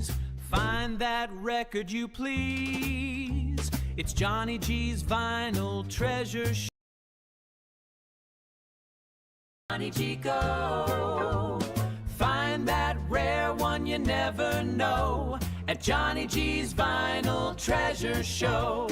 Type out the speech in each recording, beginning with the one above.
G's. Find that record you please. It's Johnny G's Vinyl Treasure Show. Johnny G go. Find that rare one you never know at Johnny G's Vinyl Treasure Show.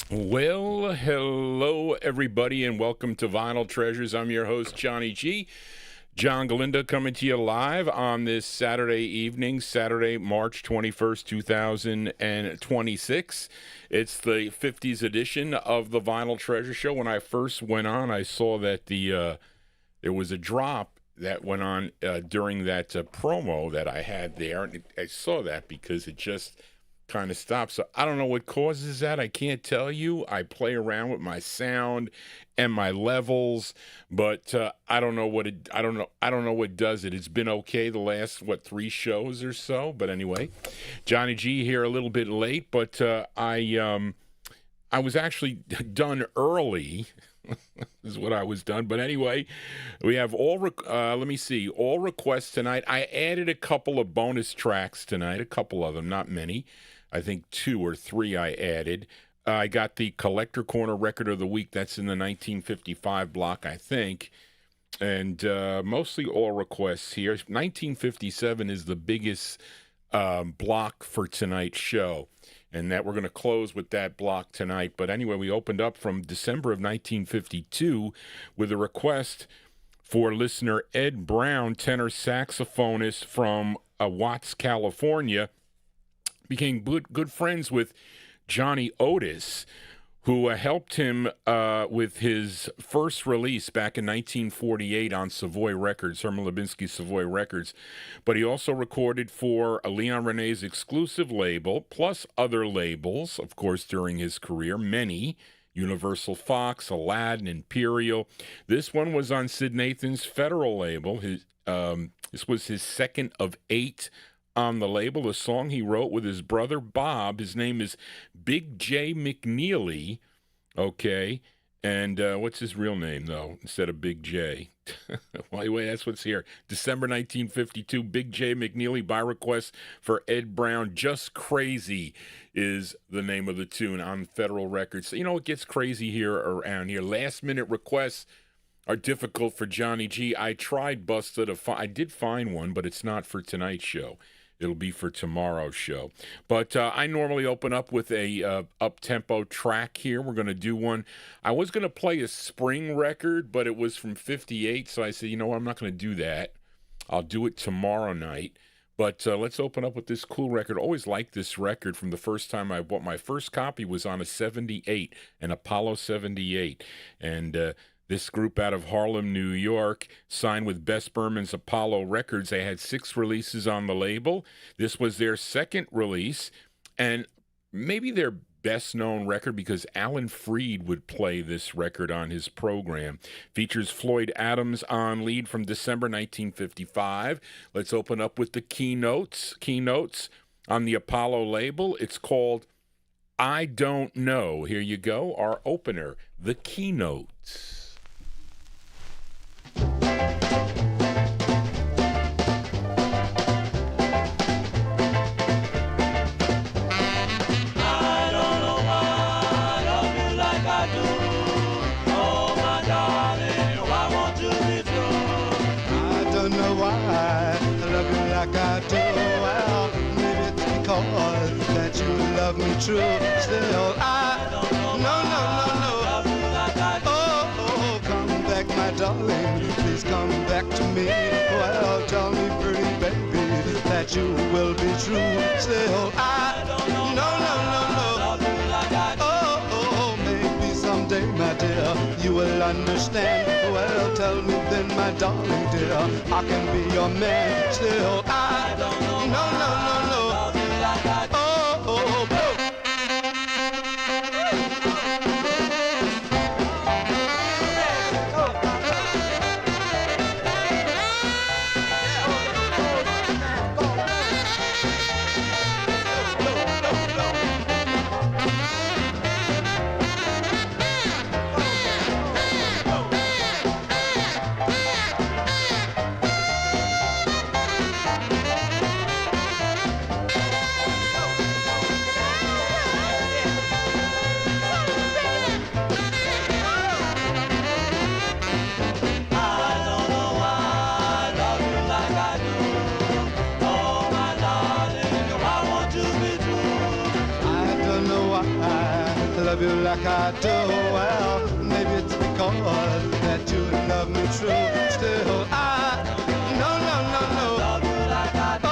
Well, hello, everybody, and welcome to Vinyl Treasures. I'm your host, Johnny G. John Galinda coming to you live on this Saturday evening, Saturday, March 21st, 2026. It's the 50s edition of the Vinyl Treasure Show. When I first went on, I saw that there was a drop that went on during that promo that I had there. And I saw that because it just kind of stopped. So I don't know what causes that. I can't tell you. I play around with my sound and my levels, but I don't know what does it. It's been okay the last 3 shows or so. But anyway, Johnny G here a little bit late, but I was actually done early. Is what I was done. But anyway, we have all requests tonight. I added a couple of bonus tracks tonight, a couple of them, not many. I think 2 or 3 I added. I got the Collector Corner Record of the Week. That's in the 1955 block, I think. And mostly all requests here. 1957 is the biggest block for tonight's show. And that we're going to close with that block tonight. But anyway, we opened up from December of 1952 with a request for listener Ed Brown, tenor saxophonist from Watts, California. Became good friends with Johnny Otis, who helped him with his first release back in 1948 on Savoy Records, Herman Lubinsky's Savoy Records. But he also recorded for Leon Renee's exclusive label, plus other labels, of course, during his career, many. Universal Fox, Aladdin, Imperial. This one was on Sid Nathan's Federal label. This was his second of 8 on the label, a song he wrote with his brother Bob. His name is Big Jay McNeely, okay? And what's his real name, though, instead of Big J? Well, anyway, that's what's here. December 1952, Big J McNeely by request for Ed Brown. Just Crazy is the name of the tune on Federal Records. You know, it gets crazy here around here. Last-minute requests are difficult for Johnny G. I tried, Busta, to find. I did find one, but it's not for tonight's show. It'll be for tomorrow's show. But I normally open up with a up-tempo track here. We're going to do one. I was going to play a spring record, but it was from 58, so I said, you know what, I'm not going to do that. I'll do it tomorrow night. But let's open up with this cool record. Always liked this record from the first time I bought. My first copy was on a 78, an Apollo 78. And this group out of Harlem, New York, signed with Bess Berman's Apollo Records. They had 6 releases on the label. This was their second release, and maybe their best-known record because Alan Freed would play this record on his program. Features Floyd Adams on lead from December 1955. Let's open up with the Keynotes on the Apollo label. It's called I Don't Know. Here you go, our opener, the Keynotes. Love me true, still I don't know. Oh, come back, my darling, please come back to me. Well, tell me, pretty baby, that you will be true. Still I don't know. Oh, maybe someday, my dear, you will understand. Well, tell me then, my darling dear, I can be your man. Still I don't know. Like I do, well, maybe it's because that you love me true. Still, I no. Love you like I do.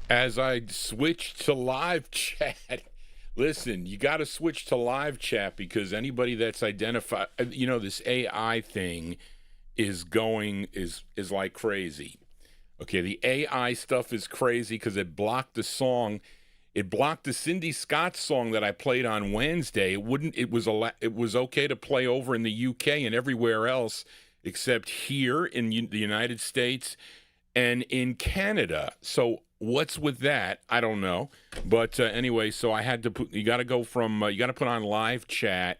As I switch to live chat, listen, you got to switch to live chat because anybody that's identified, you know, this AI thing is like crazy. Okay, the AI stuff is crazy because it blocked the song. It blocked the Cindy Scott song that I played on Wednesday. It was okay to play over in the UK and everywhere else except here in the United States and in Canada. So what's with that? I don't know. But anyway, so I had to you got to put on live chat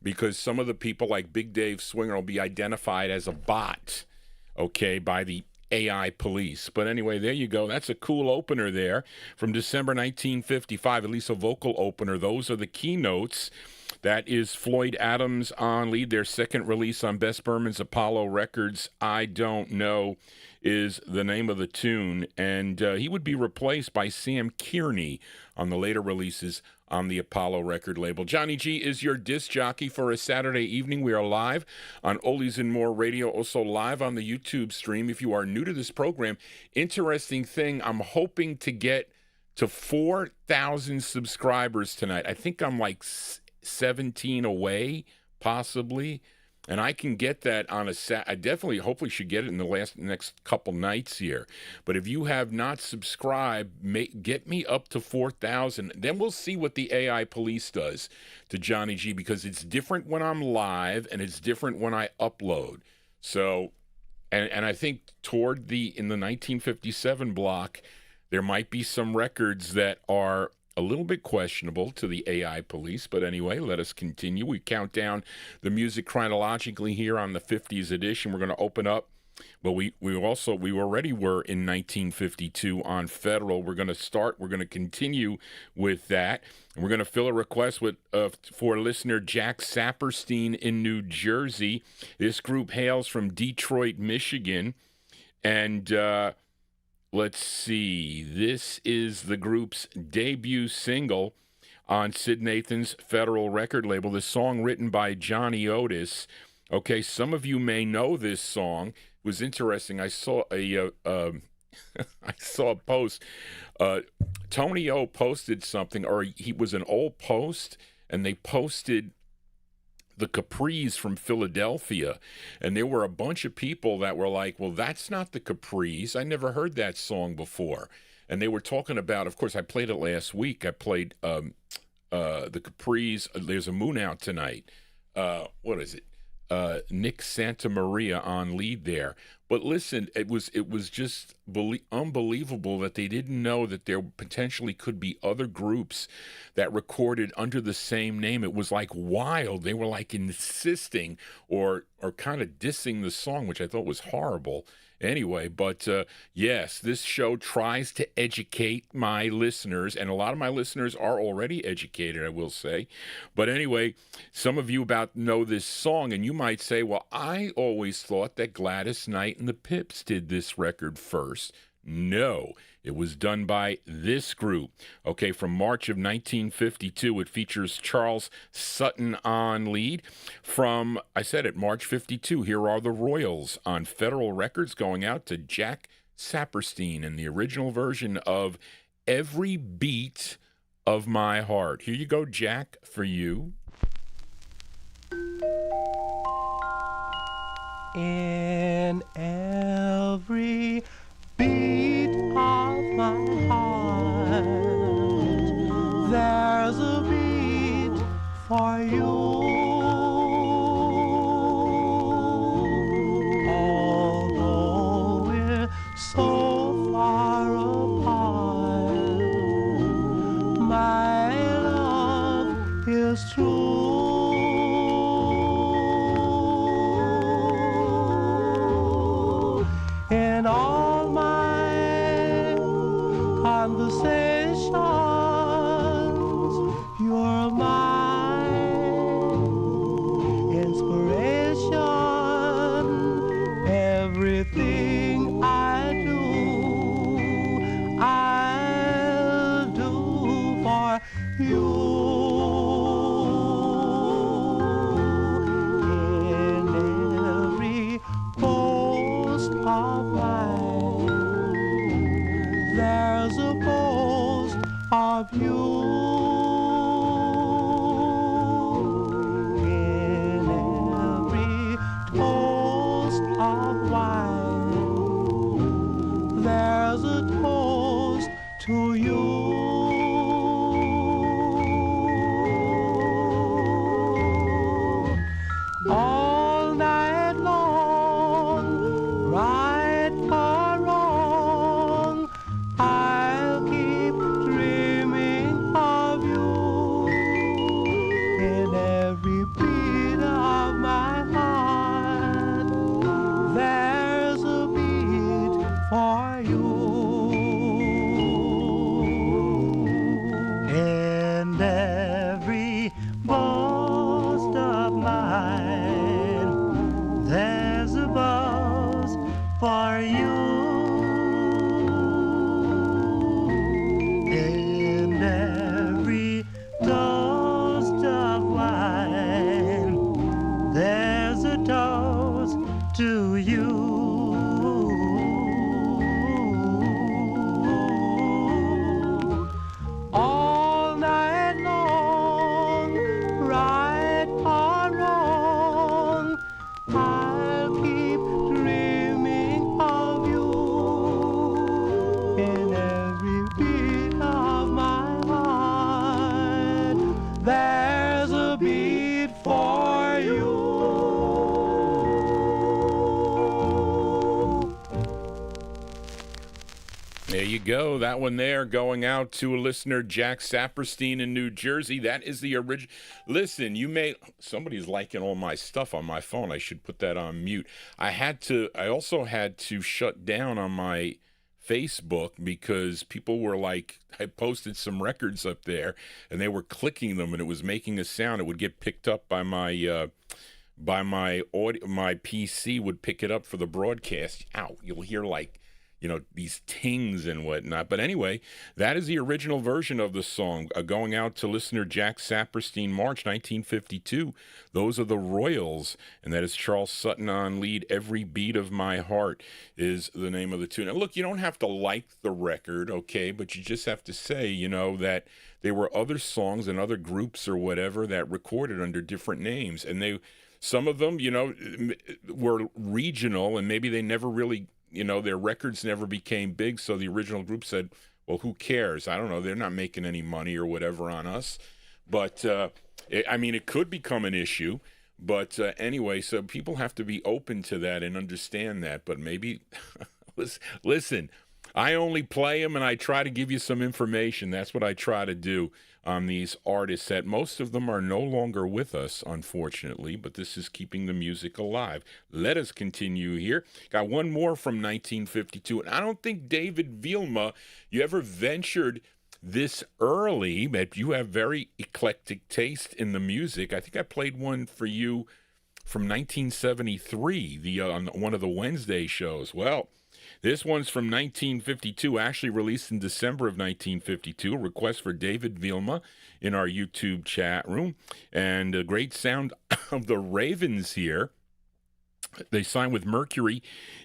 because some of the people like Big Dave Swinger will be identified as a bot, okay, by the AI police. But anyway, there you go. That's a cool opener there from December 1955, at least a vocal opener. Those are the Keynotes. That is Floyd Adams on lead, their second release on Bess Berman's Apollo Records. I Don't Know is the name of the tune, and he would be replaced by Sam Kearney on the later releases on the Apollo record label. Johnny G is your disc jockey for a Saturday evening. We are live on Oldies and More Radio, also live on the YouTube stream. If you are new to this program, interesting thing, I'm hoping to get to 4,000 subscribers tonight. I think I'm like 17 away, possibly. And I can get that on I definitely, hopefully, should get it in the next couple nights here. But if you have not subscribed, get me up to 4,000. Then we'll see what the AI police does to Johnny G, because it's different when I'm live and it's different when I upload. So, and I think in the 1957 block, there might be some records that are a little bit questionable to the AI police, but anyway, let us continue. We count down the music chronologically here on the 50s edition. We're going to open up. Well, we already were in 1952 on Federal. We're going to continue with that. And we're going to fill a request for listener Jack Saperstein in New Jersey. This group hails from Detroit, Michigan. And let's see. This is the group's debut single on Sid Nathan's Federal record label. The song written by Johnny Otis. Okay, some of you may know this song. It was interesting. I saw a post. Tony O posted something, or he was an old post, and they posted the Capris from Philadelphia, and there were a bunch of people that were like, well, that's not the Capris. I never heard that song before. And they were talking about, of course, I played it last week. I played the Capris. There's a Moon Out Tonight. What is it? Nick Santa Maria on lead there. But listen, it was just unbelievable that they didn't know that there potentially could be other groups that recorded under the same name. It was like wild. They were like insisting or kind of dissing the song, which I thought was horrible. Anyway, but yes, this show tries to educate my listeners, and a lot of my listeners are already educated, I will say. But anyway, some of you know this song, and you might say, well, I always thought that Gladys Knight and the Pips did this record first. No, it was done by this group. Okay, from March of 1952, it features Charles Sutton on lead. From, I said it, March 52, here are the Royals on Federal Records, going out to Jack Saperstein in the original version of Every Beat of My Heart. Here you go, Jack, for you. In every beat of my heart, there's a beat for you. Although we're so far apart, my love is true. In all my conversations, you're my inspiration. Everything I do, I'll do for you. In every post of mine, there's a post of you. In every toast of wine, there's a toast to you. All night long, right or wrong, I'll keep dreaming of you. In every beat of my heart, there's a beat for you. you go. That one there going out to a listener, Jack Saperstein in New Jersey. That is the original. Listen, somebody's liking all my stuff on my phone. I should put that on mute. I also had to shut down on my Facebook because people were like, I posted some records up there and they were clicking them and it was making a sound. It would get picked up by my audio. My PC would pick it up for the broadcast. Ow, you'll hear these tings and whatnot. But anyway, that is the original version of the song going out to listener Jack Saperstein, March 1952. Those are the Royals, and that is Charles Sutton on lead. Every Beat of My Heart is the name of the tune. And look, you don't have to like the record, okay, but you just have to say, that there were other songs and other groups or whatever that recorded under different names, and some of them, were regional, and maybe they never really, their records never became big, so the original group said, well, who cares? I don't know. They're not making any money or whatever on us. But, it could become an issue. But anyway, so people have to be open to that and understand that. But maybe, listen, I only play them and I try to give you some information. That's what I try to do on these artists that most of them are no longer with us, unfortunately, but this is keeping the music alive. Let us continue here. Got one more from 1952, and I don't think, David Vilma, you ever ventured this early, but you have very eclectic taste in the music. I think I played one for you from 1973, on one of the Wednesday shows. Well, this one's from 1952, actually released in December of 1952. A request for David Vilma in our YouTube chat room. And a great sound of the Ravens here. They signed with Mercury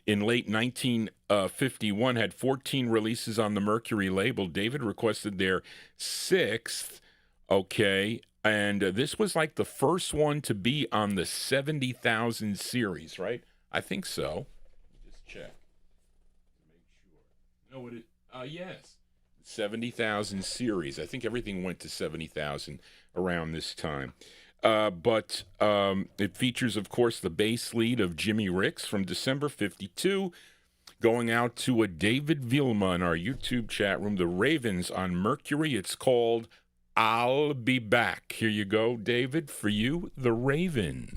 in late 1951, had 14 releases on the Mercury label. David requested their 6th, okay, and this was like the first one to be on the 70,000 series, right? I think so. Just check. No, it is. Yes. 70,000 series. I think everything went to 70,000 around this time. But it features, of course, the bass lead of Jimmy Ricks from December 52, going out to a David Vilma in our YouTube chat room, the Ravens on Mercury. It's called I'll Be Back. Here you go, David, for you, the Ravens.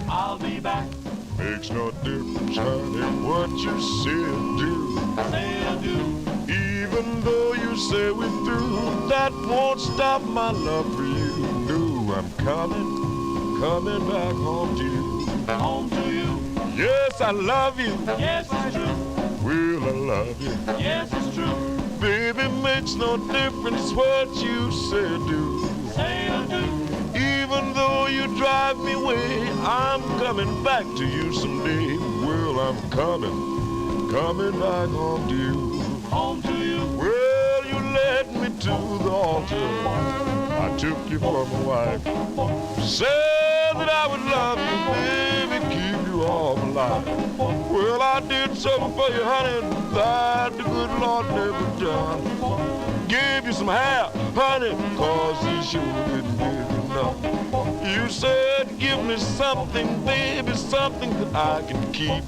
I'll be back. Makes no difference, honey, what you say or do. Say or do. Even though you say we're through, that won't stop my love for you. No, I'm coming back home to you. Home to you. Yes, I love you. Yes, it's true. Well, I love you. Yes, it's true. Baby, makes no difference what you say or do. Say or do. Even though you drive me away, I'm coming back to you someday. Well, I'm coming back home to you. Home to you. Well, you led me to the altar. I took you for my wife. Said that I would love you, baby, keep you all my life. Well, I did something for you, honey, that the good Lord never done. Gave you some hair, honey, cause he sure didn't give you enough. You said, give me something, baby, something that I can keep.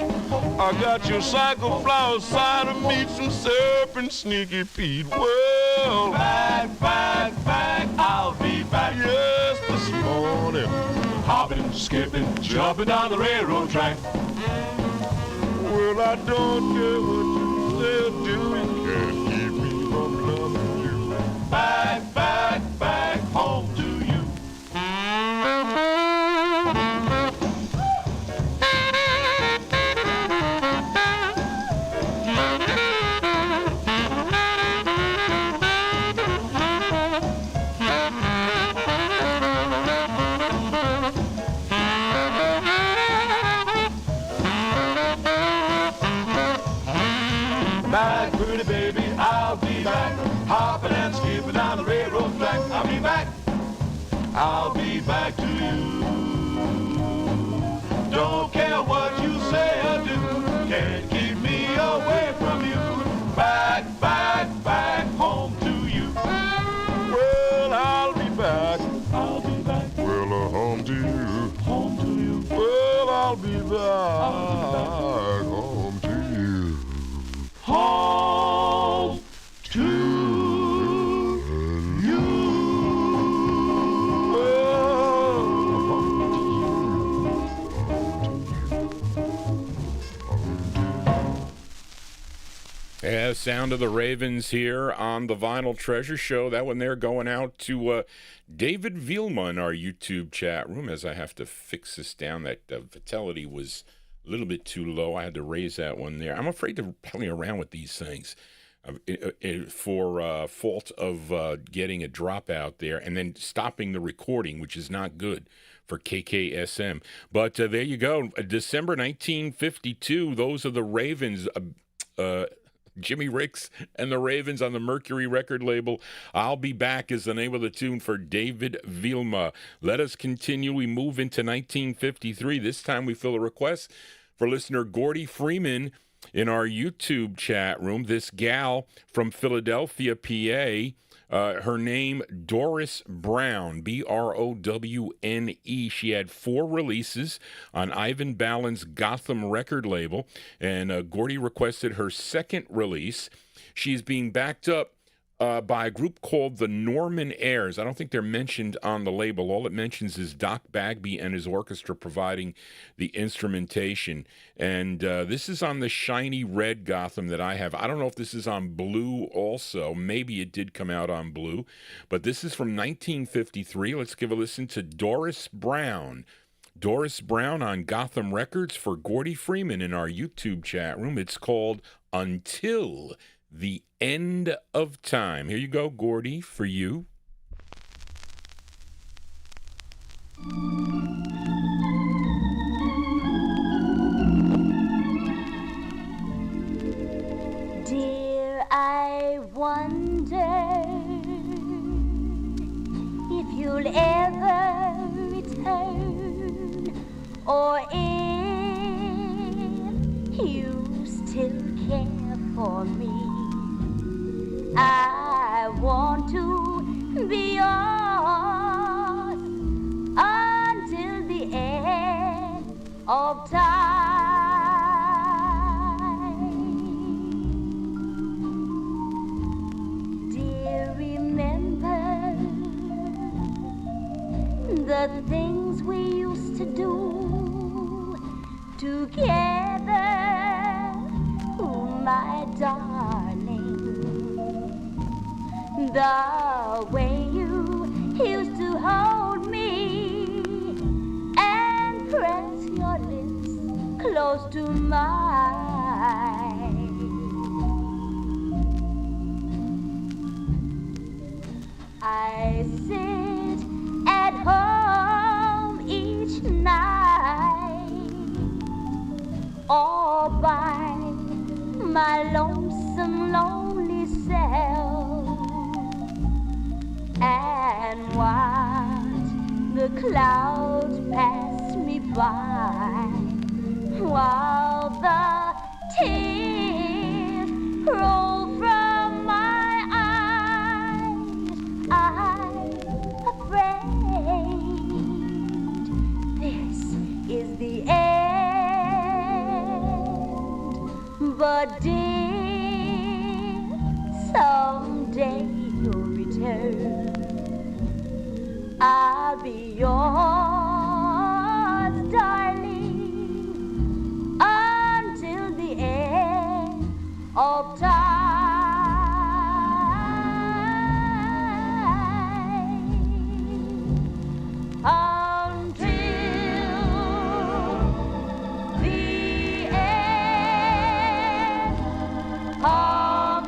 I got your psycho flower cider meat, some syrup and sneaky Pete. Well, back, I'll be back. Yes, this morning. Hopping, skipping, jumping down the railroad track. Well, I don't care what you say or do. Can't keep me from loving you. Back, home to you. Back, pretty baby, I'll be back. Hopping and skipping down the railroad track. I'll be back. I'll be back to you. Don't care what you say or do. can't keep me away from you. Back, back, back home to you. Well, I'll be back. I'll be back Well, home to you. home to you. Well, I'll be back. I'll Home to you. Home to you. Yeah, sound of the Ravens here on the Vinyl Treasure Show. That one there going out to David Vielma in our YouTube chat room. As I have to fix this down, that vitality was a little bit too low. I had to raise that one there. I'm afraid to play around with these things for fault of getting a dropout there and then stopping the recording, which is not good for KKSM. But there you go. December 1952, those are the Ravens. Jimmy Ricks and the Ravens on the Mercury record label. I'll Be Back is the name of the tune for David Vielma. Let us continue. We move into 1953. This time we fill a request for listener Gordy Freeman in our YouTube chat room. This gal from Philadelphia, PA, her name Doris Brown, Browne. She had 4 releases on Ivan Ballin's Gotham record label, and Gordy requested her second release. She's being backed up by a group called the Vibranaires. I don't think they're mentioned on the label. All it mentions is Doc Bagby and his orchestra providing the instrumentation. And this is on the shiny red Gotham that I have. I don't know if this is on blue also. Maybe it did come out on blue. But this is from 1953. Let's give a listen to Doris Brown. Doris Brown on Gotham Records for Gordy Freeman in our YouTube chat room. It's called Until the End of Time. Here you go, Gordy, for you. Dear, I wonder if you'll ever return, or if you still care for me. I want to be yours until the end of time. Dear, remember the things we used to do together, oh, my darling. The way you used to hold me and press your lips close to mine. I sit at home each night all by my lonesome, lonely self, and watch the clouds pass me by while the tears roll from my eyes. I'm afraid this is the end, but dear, someday you'll return. I'll be yours, darling, until the end of time. Until the end of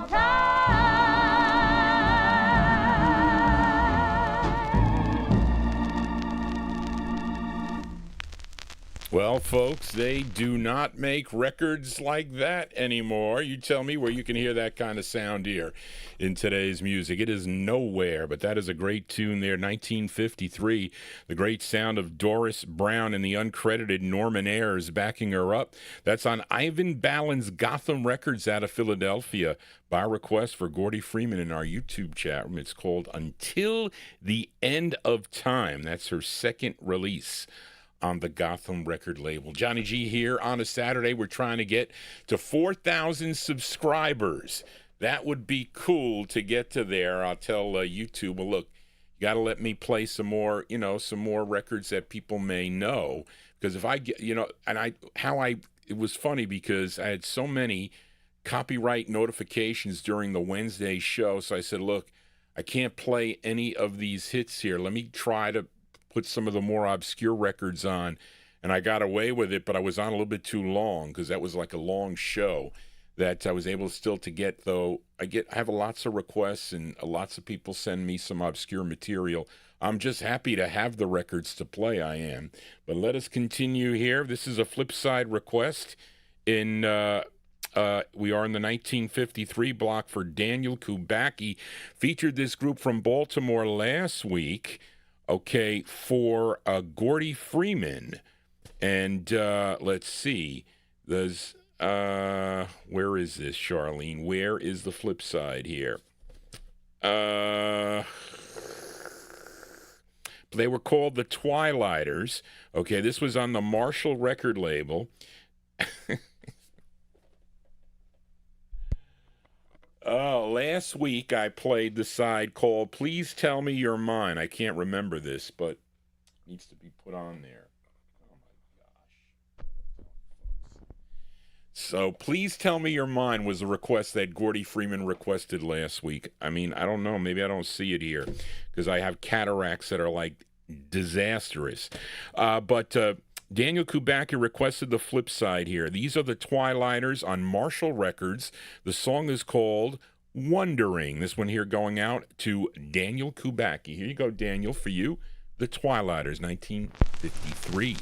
Well, folks, they do not make records like that anymore. You tell me where you can hear that kind of sound here in today's music. It is nowhere, but that is a great tune there. 1953, the great sound of Doris Brown and the uncredited Vibranaires backing her up. That's on Ivan Ballin's Gotham Records out of Philadelphia by request for Gordy Freeman in our YouTube chat room. It's called Until the End of Time. That's her second release on the Gotham record label. Johnny G here on a Saturday. We're trying to get to 4,000 subscribers. That would be cool to get to there. I'll tell YouTube, well, look, you got to let me play some more, some more records that people may know. Because if I get, it was funny because I had so many copyright notifications during the Wednesday show. So I said, look, I can't play any of these hits here. Let me try to put some of the more obscure records on, and I got away with it, but I was on a little bit too long because that was like a long show that I was able still to get, though. I have lots of requests and lots of people send me some obscure material. I'm just happy to have the records to play, I am. But let us continue here. This is a flip side request. We are in the 1953 block for Daniel Kubacki. Featured this group from Baltimore last week. Okay, for Gordy Freeman. And let's see. There's, where is this, Charlene? Where is the flip side here? They were called the Twilighters. Okay, this was on the Marshall record label. Last week I played the side called Please Tell Me You're Mine. I can't remember this, but it needs to be put on there. Oh my gosh. So Please Tell Me You're Mine was a request that Gordy Freeman requested last week. I mean, I don't know. Maybe I don't see it here because I have cataracts that are like disastrous. But Daniel Kubacki requested the flip side here. These are the Twilighters on Marshall Records. The song is called Wondering. This one here going out to Daniel Kubacki. Here you go, Daniel, for you. The Twilighters, 1953.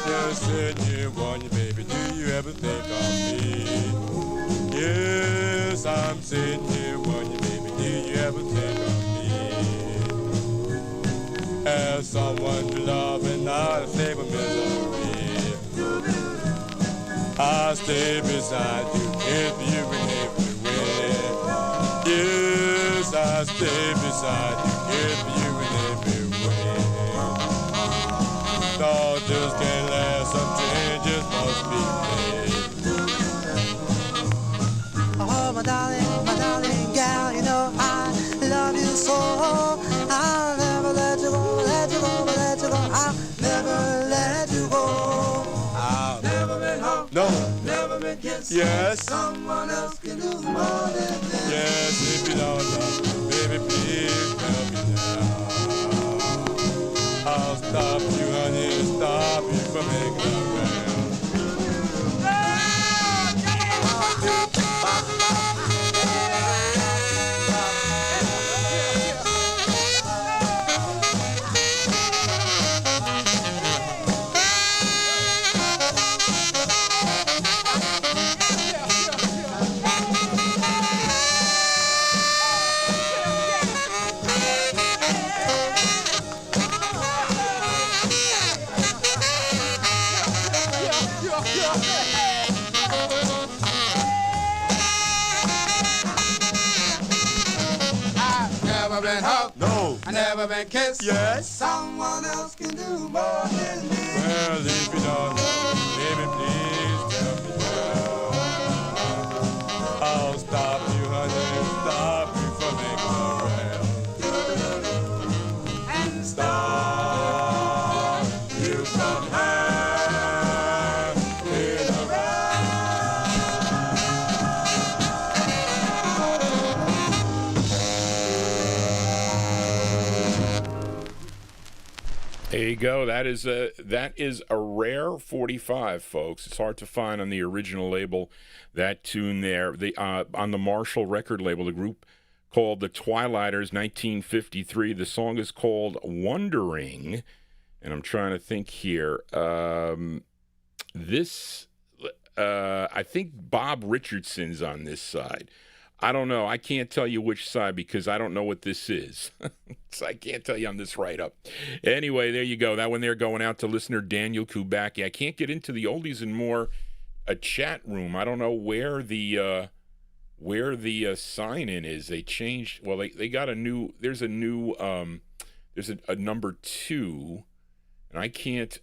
Just sitting here wondering, baby, do you ever think of me? Yes, I'm sitting here wondering, baby, do you ever think of me? As someone to love and not a stable misery, I'll stay beside you if you in everywhere. Yes, I'll stay beside you if you in everywhere. Thought just can't last, some changes must be made. Oh, my darling gal, you know I love you so. I'll never let you go, let you go, let you go. I'll never let you go. I'll Never been home, no, never been kissed. yes, Someone else can do more than this. yes, if you don't love me, baby, please tell me now. I'll stop you, honey, stop you from making a round. I never been kissed. Yes, Someone else can do more than me. well, if you don't love me, baby, please tell me now. I'll stop you, honey, stop you from making a round. And stop You from hanging There you go. That is a rare 45, folks. It's hard to find on the original label. That tune there, on the Marshall record label, the group called the Twilighters, 1953. The song is called Wondering, and I'm trying to think here. I think Bob Richardson's on this side. I don't know. I can't tell you which side because I don't know what this is. So I can't tell you on this write-up. Anyway, there you go. That one there going out to listener Daniel Kubacki. I can't get into the oldies and more chat room. I don't know where the sign-in is. They changed. Well, they got a new. There's a new. There's a number 2, and I can't.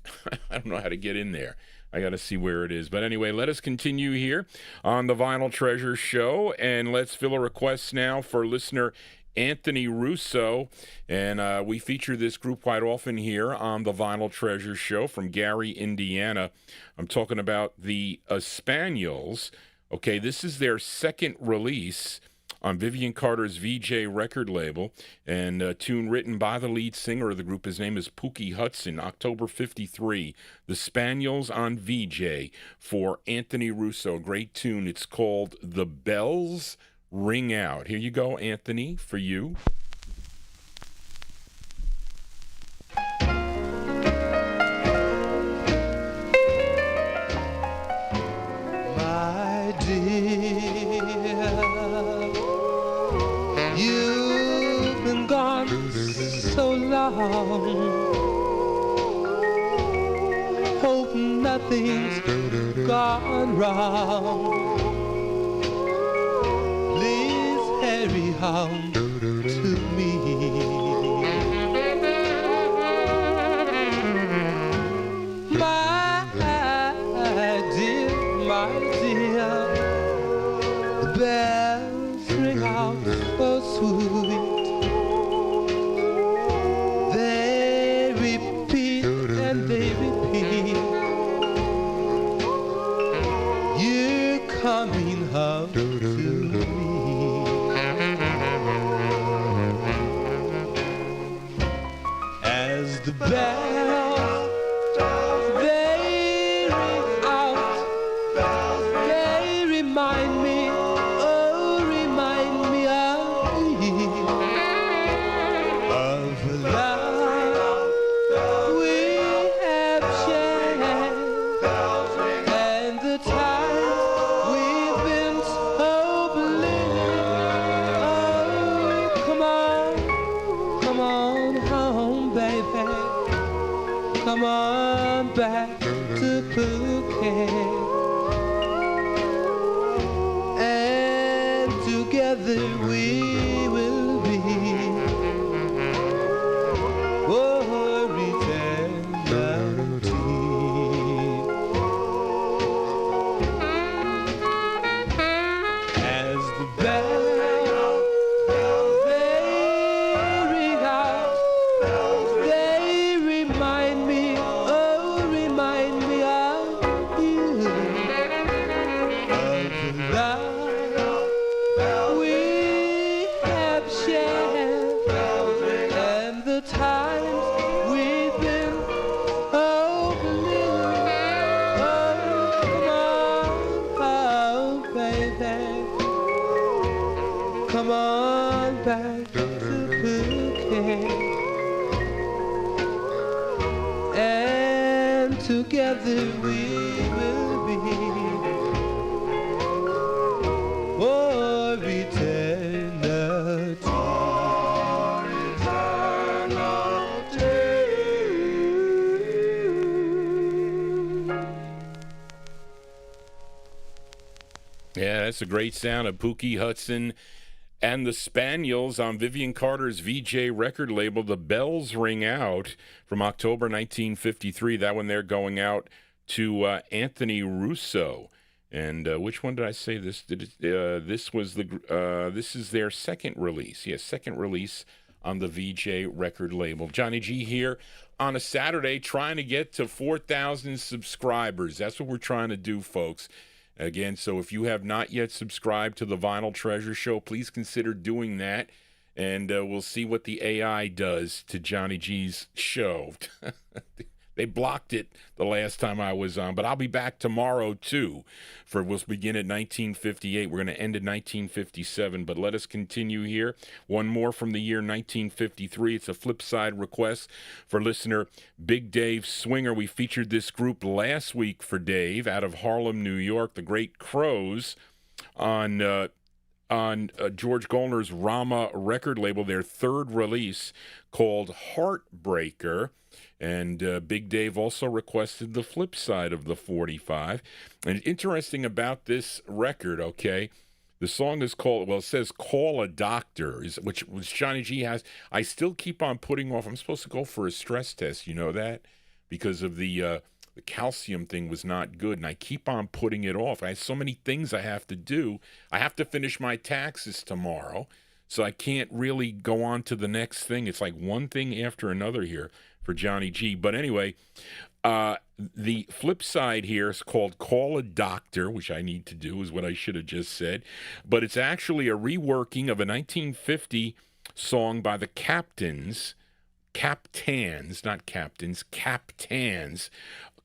I don't know how to get in there. I got to see where it is. But anyway, let us continue here on the Vinyl Treasure Show, and let's fill a request now for listener Anthony Russo. And we feature this group quite often here on the Vinyl Treasure Show from Gary, Indiana. I'm talking about the Spaniels. Okay, this is their second release on Vivian Carter's VJ record label, and a tune written by the lead singer of the group. His name is Pookie Hudson, October 53. The Spaniels on VJ for Anthony Russo. Great tune. It's called The Bells Ring Out. Here you go, Anthony, for you. My dear, you've been gone so long. Hope nothing's gone wrong. Please hurry home to me. My dear, the bells ring out so sweet. They repeat and they repeat. You're coming home to me. As the bells they ring out, they remind me, oh, remind me of love we have shared, and the time we've been so blessed. Oh, come on home, baby. Come on back to Phuket. And together we will be for eternity. As the bells they ring out, they remind me, oh, remind me of you, of the love we have shared, and the times we've been so blue. Oh, come on, baby, come on back to Phuket, and together we will be for eternity. For eternity. Yeah, that's a great sound of Pookie Hudson and the Spaniels on Vivian Carter's VJ record label. The Bells Ring Out from October 1953. That one there going out to Anthony Russo. And which one did I say this? This was this is their second release. Yes, second release on the VJ record label. Johnny G here on a Saturday trying to get to 4,000 subscribers. That's what we're trying to do, folks. Again, so if you have not yet subscribed to the Vinyl Treasure Show, please consider doing that, and we'll see what the AI does to Johnny G's show. They blocked it the last time I was on, but I'll be back tomorrow too. We'll begin at 1958. We're going to end at 1957, but let us continue here. One more from the year 1953. It's a flip side request for listener Big Dave Swinger. We featured this group last week for Dave out of Harlem, New York, the Great Crows, on George Gollner's Rama record label, their third release called Heartbreaker. And Big Dave also requested the flip side of the 45. And interesting about this record, okay, the song is called, well, it says Call a Doctor, which Johnny G has. I still keep on putting off. I'm supposed to go for a stress test, you know that? Because of the calcium thing was not good, and I keep on putting it off. I have so many things I have to do. I have to finish my taxes tomorrow, so I can't really go on to the next thing. It's like one thing after another here for Johnny G. But anyway, the flip side here is called Call a Doctor, which I need to do, is what I should have just said. But it's actually a reworking of a 1950 song by the Captains, not Captains, Captains,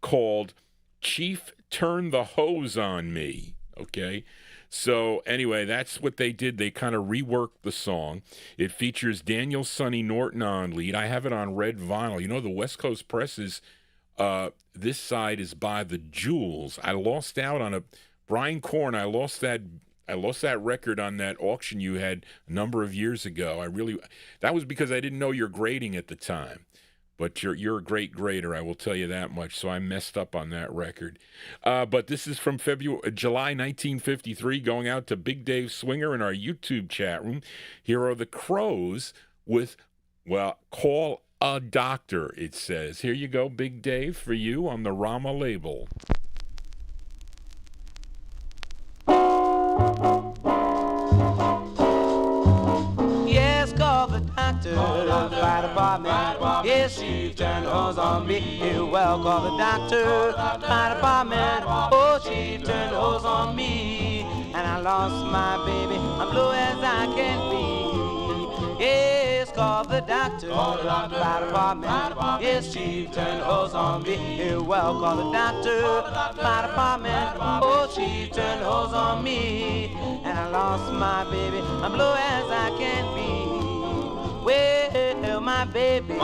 called Chief Turn the Hose on Me, okay? So anyway, that's what they did. They kind of reworked the song. It features Daniel Sonny Norton on lead. I have it on red vinyl. You know, the West Coast presses, this side is by the Jewels. I lost out on Brian Korn. I lost that record on that auction you had a number of years ago. That was because I didn't know your grading at the time. But you're a great grader, I will tell you that much. So I messed up on that record. But this is from July 1953, going out to Big Dave Swinger in our YouTube chat room. Here are the Crows with, well, Call a Doctor, it says. Here you go, Big Dave, for you on the Rama label. Yes, call the doctor, fire department. Yes, she turned the hose on me. Well, call the doctor, fire department. Oh, she turned the hose on me, and I lost my baby. I'm blue as I can be. Yes, call the doctor, fire department. Yes, she turned the hose on me. Well, call the doctor, fire department. Oh, she turned the hose on me, and I lost my baby. I'm blue as I can be. Well, my baby,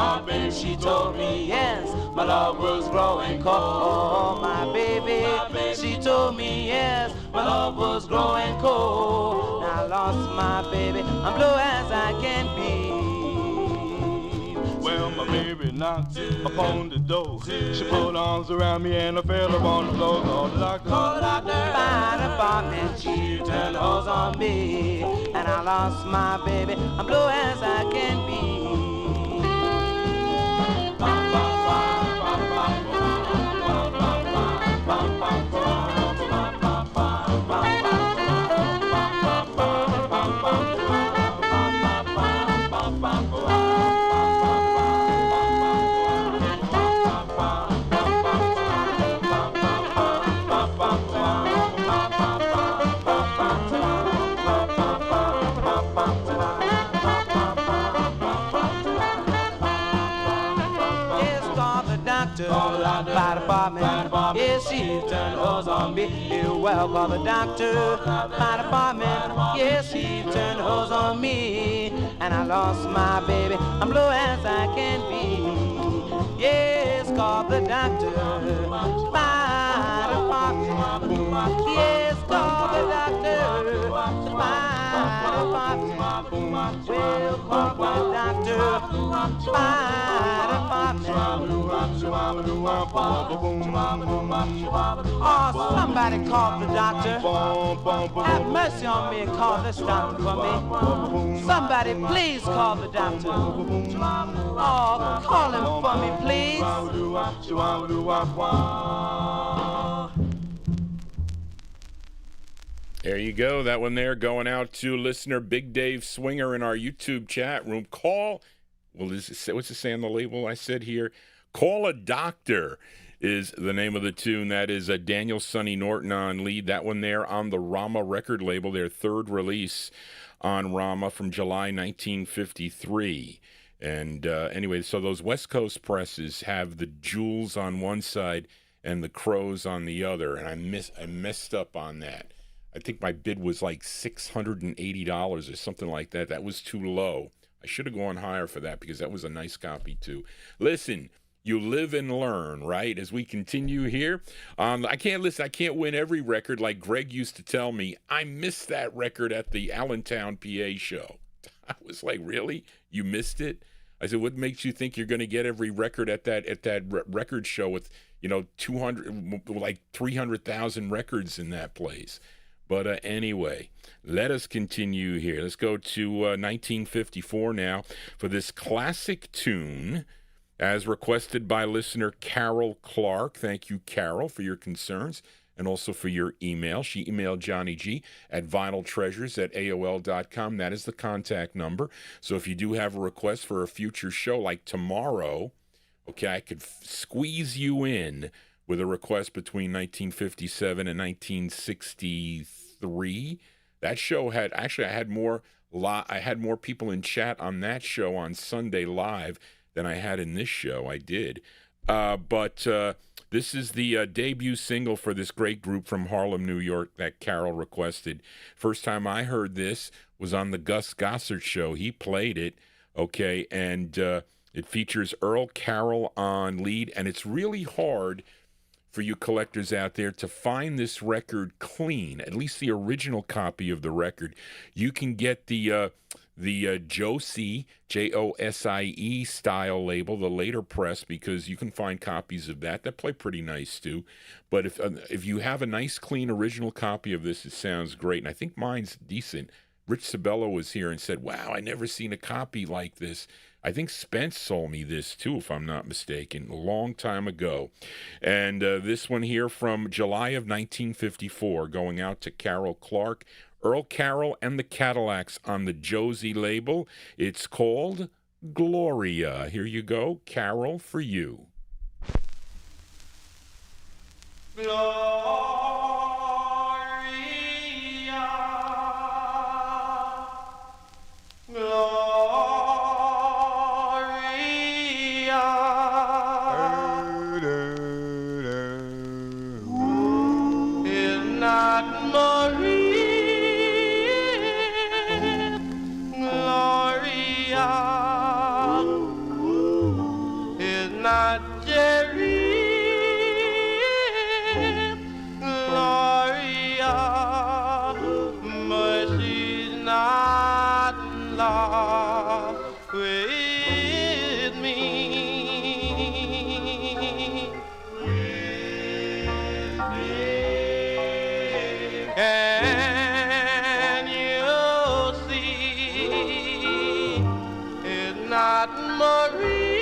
she told me yes, my love was growing cold. Oh, my baby, she told me yes, my love was growing cold. Now I lost my baby, I'm blue as I can be. Well, my baby knocked upon the door. She put arms around me and I fell upon the floor. Call the doctor. Call the doctor. Fire department, she turned the hose on me, and I lost my baby. I'm blue as I can be. Fire department, yes, she turned the hose on me. Well, call the doctor. Fire department, yes, she turned the hose on me, and I lost my baby. I'm blue as I can be. Yes, call the doctor. Fire department, yes, call the doctor. Fire department, well, call the doctor. Fire department. Oh, somebody call the doctor. Have mercy on me and call this doctor for me. Somebody please call the doctor. Oh, call him for me, please. There you go. That one there going out to listener Big Dave Swinger in our YouTube chat room. What's it say on the label I said here? Call a Doctor is the name of the tune. That is Daniel Sonny Norton on lead. That one there on the Rama record label, their third release on Rama from July 1953. And anyway, so those West Coast presses have the jewels on one side and the crows on the other, and I messed up on that. I think my bid was like $680 or something like that. That was too low. I should have gone higher for that because that was a nice copy too. Listen, you live and learn, right? As we continue here, I can't win every record like Greg used to tell me. I missed that record at the Allentown, PA show. I was like, really? You missed it? I said, what makes you think you're going to get every record at that record show with, 300,000 records in that place? But anyway, let us continue here. Let's go to 1954 now for this classic tune as requested by listener Carol Clark. Thank you, Carol, for your concerns and also for your email. She emailed Johnny G at vinyltreasures@aol.com. That is the contact number. So if you do have a request for a future show like tomorrow, okay, I could squeeze you in with a request between 1957 and 1963. That show had, actually, I had more people in chat on that show on Sunday Live than I had in this show. I did. But this is the debut single for this great group from Harlem, New York that Carol requested. First time I heard this was on the Gus Gossard show. He played it, okay, and it features Earl Carroll on lead, and it's really hard for you collectors out there to find this record clean, at least the original copy of the record. You can get the Josie, Josie style label, the later press, because you can find copies of that play pretty nice too. But if you have a nice clean original copy of this, it sounds great, and I think mine's decent. Rich Sabello was here and said, wow, I never seen a copy like this. I think Spence sold me this too, if I'm not mistaken, a long time ago. And this one here from July of 1954, going out to Carol Clark, Earl Carroll and the Cadillacs on the Josie label. It's called Gloria. Here you go, Carol, for you. Gloria, Gloria. Is not Marie, Gloria, is not Jerry, Gloria, but she's not in love with me. Can you see it's not Marie,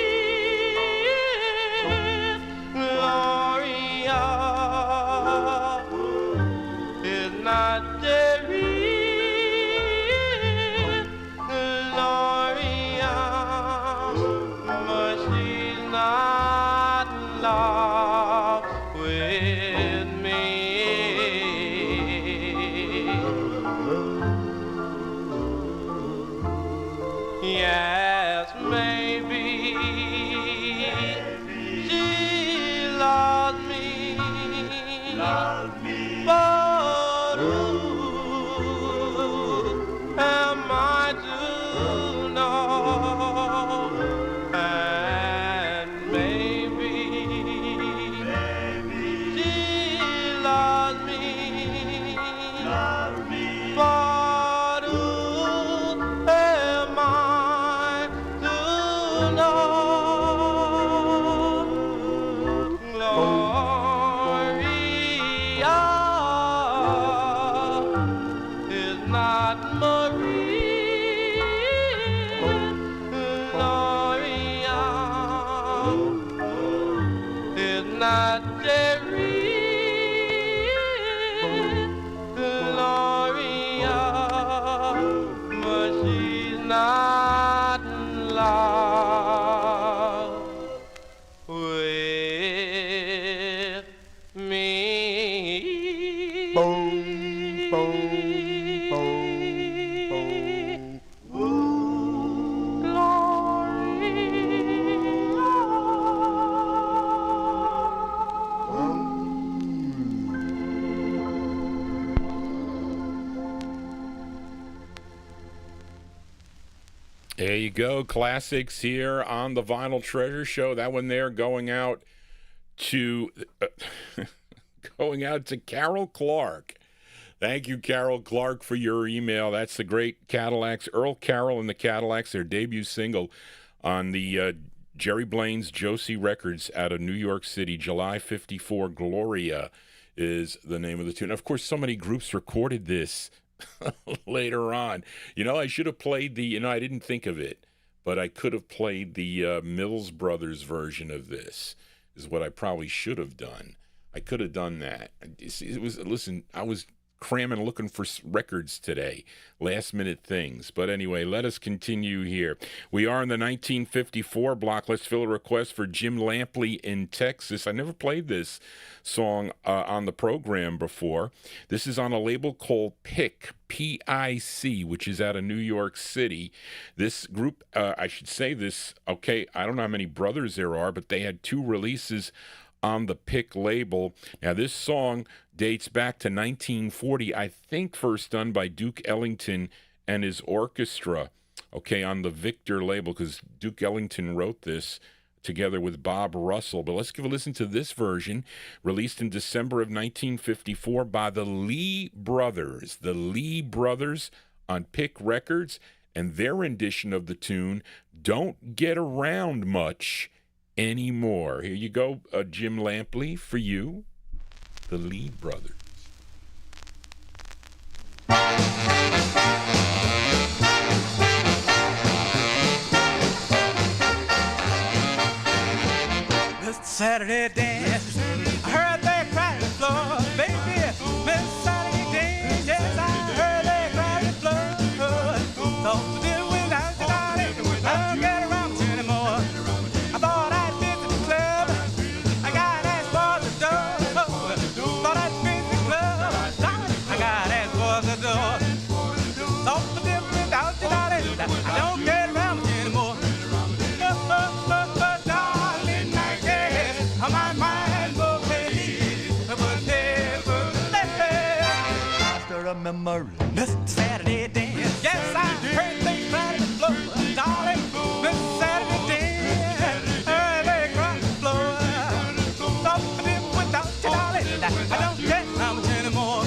Gloria, it's not Jerry, Gloria, but she's not in love with me. Yes, maybe she loves me, but who am I to know? And maybe she loves me, but who am I to know? Gloria is not Marie, Gloria is not Jerry, Gloria, but she's not in love with me. Boom, boom, boom, boom. Gloria. There you go. Classics here on the Vinyl Treasure Show. That one there going out to Carol Clark. Thank you, Carol Clark, for your email. That's the great Cadillacs. Earl Carroll and the Cadillacs, their debut single on the Jerry Blaine's Jonesy Records out of New York City. July 54, Gloria is the name of the tune. Of course, so many groups recorded this later on. I should have played I didn't think of it, but I could have played the Mills Brothers version of this, is what I probably should have done. I could have done that. I was cramming looking for records today, last minute things. But anyway, let us continue here. We are in the 1954 block. Let's fill a request for Jim Lampley in Texas. I never played this song on the program before. This is on a label called PIC, P-I-C, which is out of New York City. This group, I should say this, okay, I don't know how many brothers there are, but they had 2 releases on the PIC label. Now, this song dates back to 1940, I think first done by Duke Ellington and his orchestra, okay, on the Victor label, because Duke Ellington wrote this together with Bob Russell. But let's give a listen to this version, released in December of 1954 by the Lee Brothers. The Lee Brothers on PIC Records, and their rendition of the tune, Don't Get Around Much Anymore. Here you go, Jim Lampley, for you, the Lee Brothers. This Saturday dance, I heard they cry the floor, baby. This Saturday dance, yes, I heard they cry the floor. Thought we did without you, darling. I don't get around much anymore. I thought I'd visit the club. I got asked for the door. Thought I'd visit the club. Darling, I got asked for the door. Thought we did without you, darling. I don't get around much anymore. Darling, I guess my mind will pay, but never let. After a memory. This Saturday dance, yes, I heard they cried the floor, darling. This Saturday dance, heard they cried the floor. Something without you, darling, I don't get how much anymore.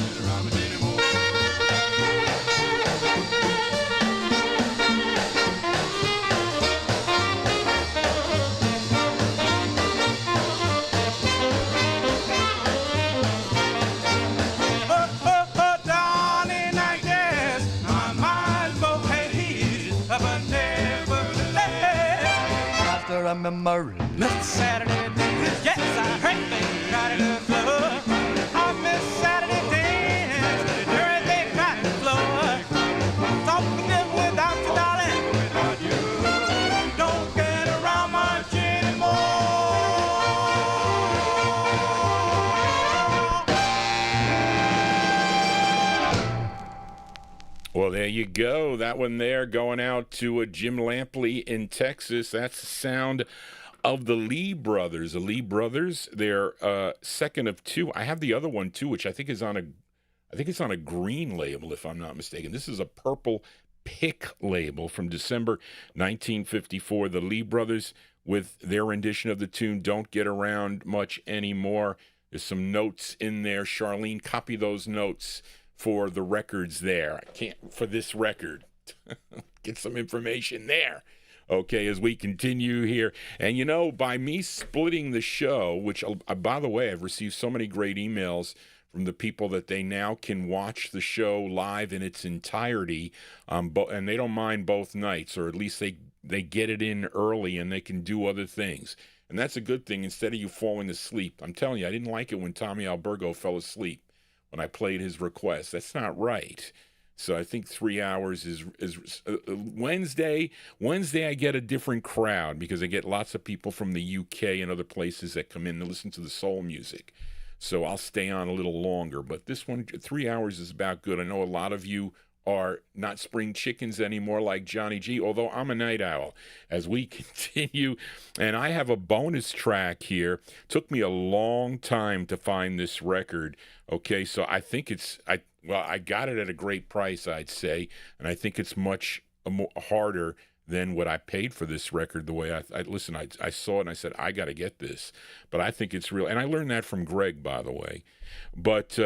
Darling, I guess my mind will pay, but never let. After a memory. This Saturday dance, yes, I heard they cried the floor. On this Saturday dance, heard they cried the floor. Something different without you, darling. Without you, don't get around much anymore. Well, there you go. That one there going out to Jim Lampley in Texas. That's the sound of the Lee Brothers. The Lee Brothers, they're second of 2. I have the other one too, which I think is on a green label, if I'm not mistaken. This is a purple PIC label from December 1954. The Lee Brothers with their rendition of the tune Don't Get Around Much Anymore. There's some notes in there. Charlene, copy those notes for the records there. I can't, for this record. Get some information there. Okay, as we continue here. And, by me splitting the show, which, by the way, I've received so many great emails from the people that they now can watch the show live in its entirety, and they don't mind both nights, or at least they get it in early and they can do other things. And that's a good thing instead of you falling asleep. I'm telling you, I didn't like it when Tommy Albergo fell asleep when I played his request. That's not right. So I think 3 hours is Wednesday. Wednesday I get a different crowd because I get lots of people from the UK and other places that come in to listen to the soul music. So I'll stay on a little longer. But this one, 3 hours is about good. I know a lot of you are not spring chickens anymore like Johnny G, although I'm a night owl. As we continue, and I have a bonus track here. Took me a long time to find this record. Okay, so I think I got it at a great price, I'd say, and I think it's much harder than what I paid for this record. The way I saw it and I said, I got to get this. But I think it's real. And I learned that from Greg, by the way. But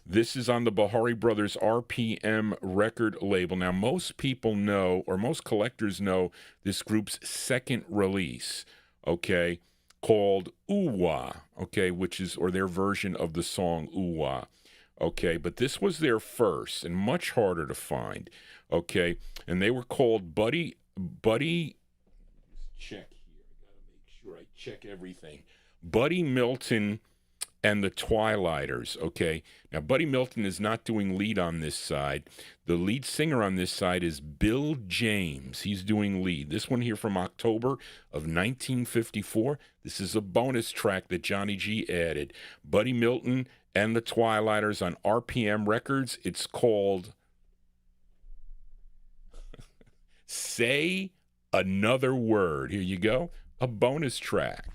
this is on the Bahari Brothers RPM record label. Now, most people know, or most collectors know, this group's second release, okay, called Ooh-Wah, okay, which is, or their version of the song Ooh-Wah, okay. But this was their first and much harder to find, okay. And they were called Buddy, check here, I got to make sure I check everything. Buddy Milton and the Twilighters, okay? Now, Buddy Milton is not doing lead on this side. The lead singer on this side is Bill James. He's doing lead. This one here from October of 1954. This is a bonus track that Johnny G added. Buddy Milton and the Twilighters on RPM Records. It's called Say Another Word. Here you go. A bonus track.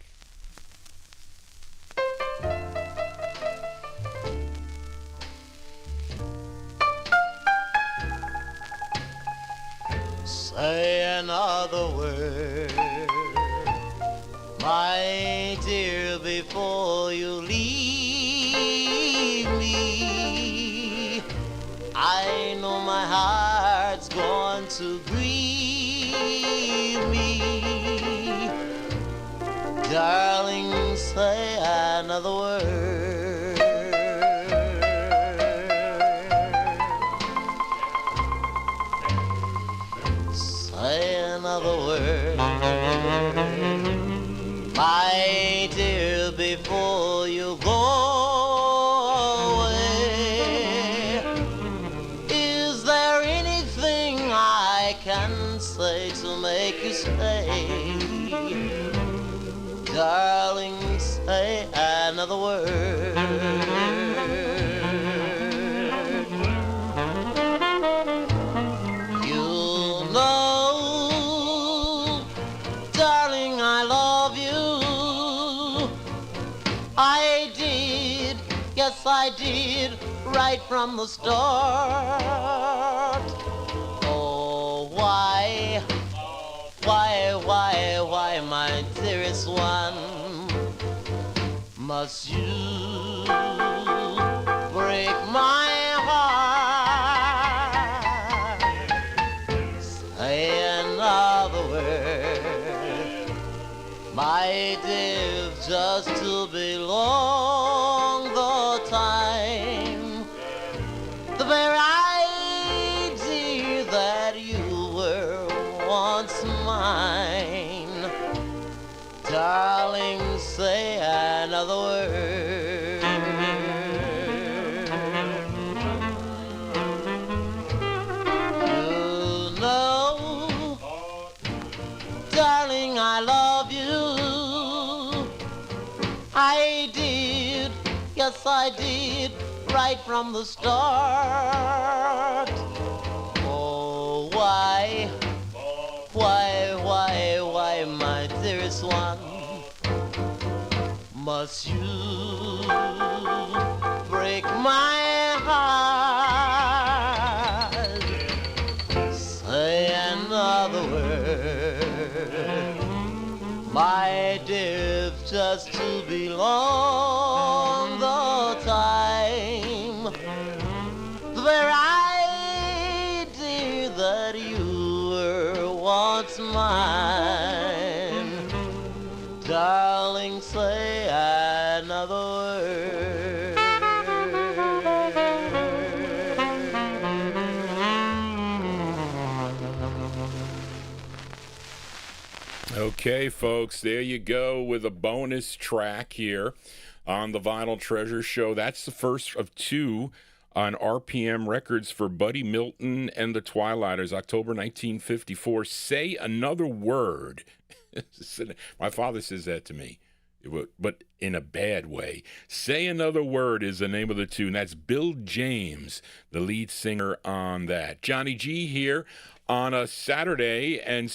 Say another word, my dear, before you leave me. I know my heart's going to grieve me. Darling, say another word. Say another word, my dear, before you go away. Is there anything I can say to make you stay? Darling, say another word. Yes, I did, right from the start. Oh, why, my dearest one, must you break my heart? Say another word, my dear, just to belong the time, the very idea that you were once mine. Darling, say another word. You know, darling, I love you. I did, yes I did, right from the start. Oh, why, my dearest one, must you break my heart? Say another word, my dear, just to belong the time, the very idea that you were once mine. Darling, say another word. Okay, folks, there you go with a bonus track here on the Vinyltreasure Show. That's the first of two on RPM Records for Buddy Milton and the Twilighters, October 1954. Say Another Word. My father says that to me, but in a bad way. Say Another Word is the name of the tune. That's Bill James, the lead singer on that. Johnny G here on a Saturday, and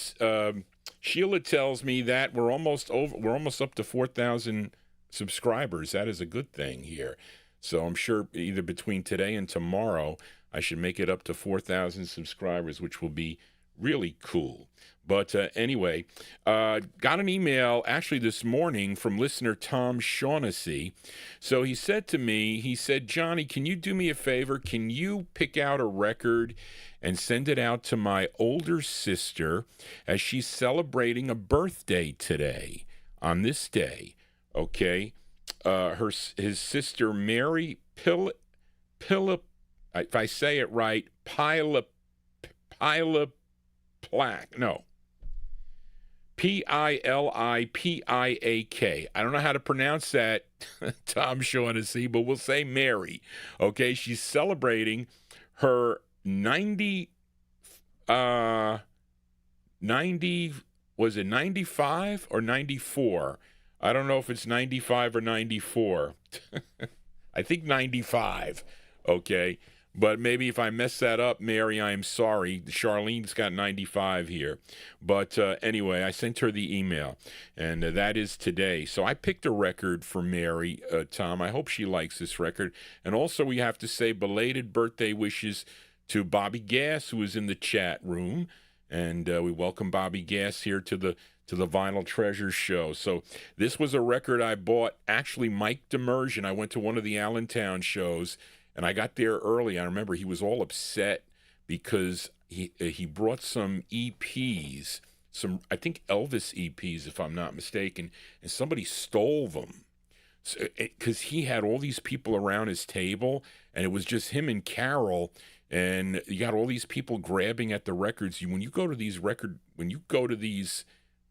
Sheila tells me that we're almost up to 4,000 subscribers. That is a good thing here. So I'm sure either between today and tomorrow, I should make it up to 4,000 subscribers, which will be Really cool. But anyway, got an email actually this morning from listener Tom Shaughnessy. So he said to me, he said, Johnny, can you do me a favor? Can you pick out a record and send it out to my older sister as she's celebrating a birthday today, on this day, okay? His sister Mary Philip, if I say it right, Pilaplack, no. Pilipiak. I don't know how to pronounce that, Tom Shaughnessy, but we'll say Mary. Okay, she's celebrating her 90, was it 95 or 94? I don't know if it's 95 or 94. I think 95, okay? But maybe if I mess that up, Mary, I am sorry. Charlene's got 95 here. But anyway, I sent her the email, and that is today. So I picked a record for Mary, Tom. I hope she likes this record. And also we have to say belated birthday wishes to Bobby Gass, who is in the chat room. And we welcome Bobby Gass here to the Vinyltreasure show. So this was a record I bought. Actually, Mike Demersion, I went to one of the Allentown shows, and I got there early. I remember he was all upset because he brought some EPs, some, I think, Elvis EPs, if I'm not mistaken, and somebody stole them. Because he had all these people around his table, and it was just him and Carol, and you got all these people grabbing at the records. When you go to these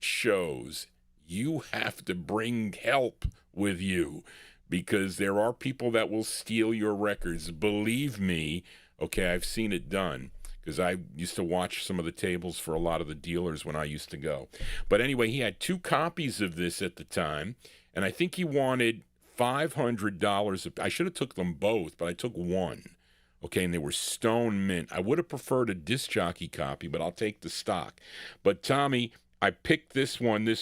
shows, you have to bring help with you, because there are people that will steal your records. Believe me, okay, I've seen it done, because I used to watch some of the tables for a lot of the dealers when I used to go. But anyway, he had 2 copies of this at the time, and I think he wanted $500. I should have took them both, but I took one. Okay, and they were stone mint. I would have preferred a disc jockey copy, but I'll take the stock. But Tommy, I picked this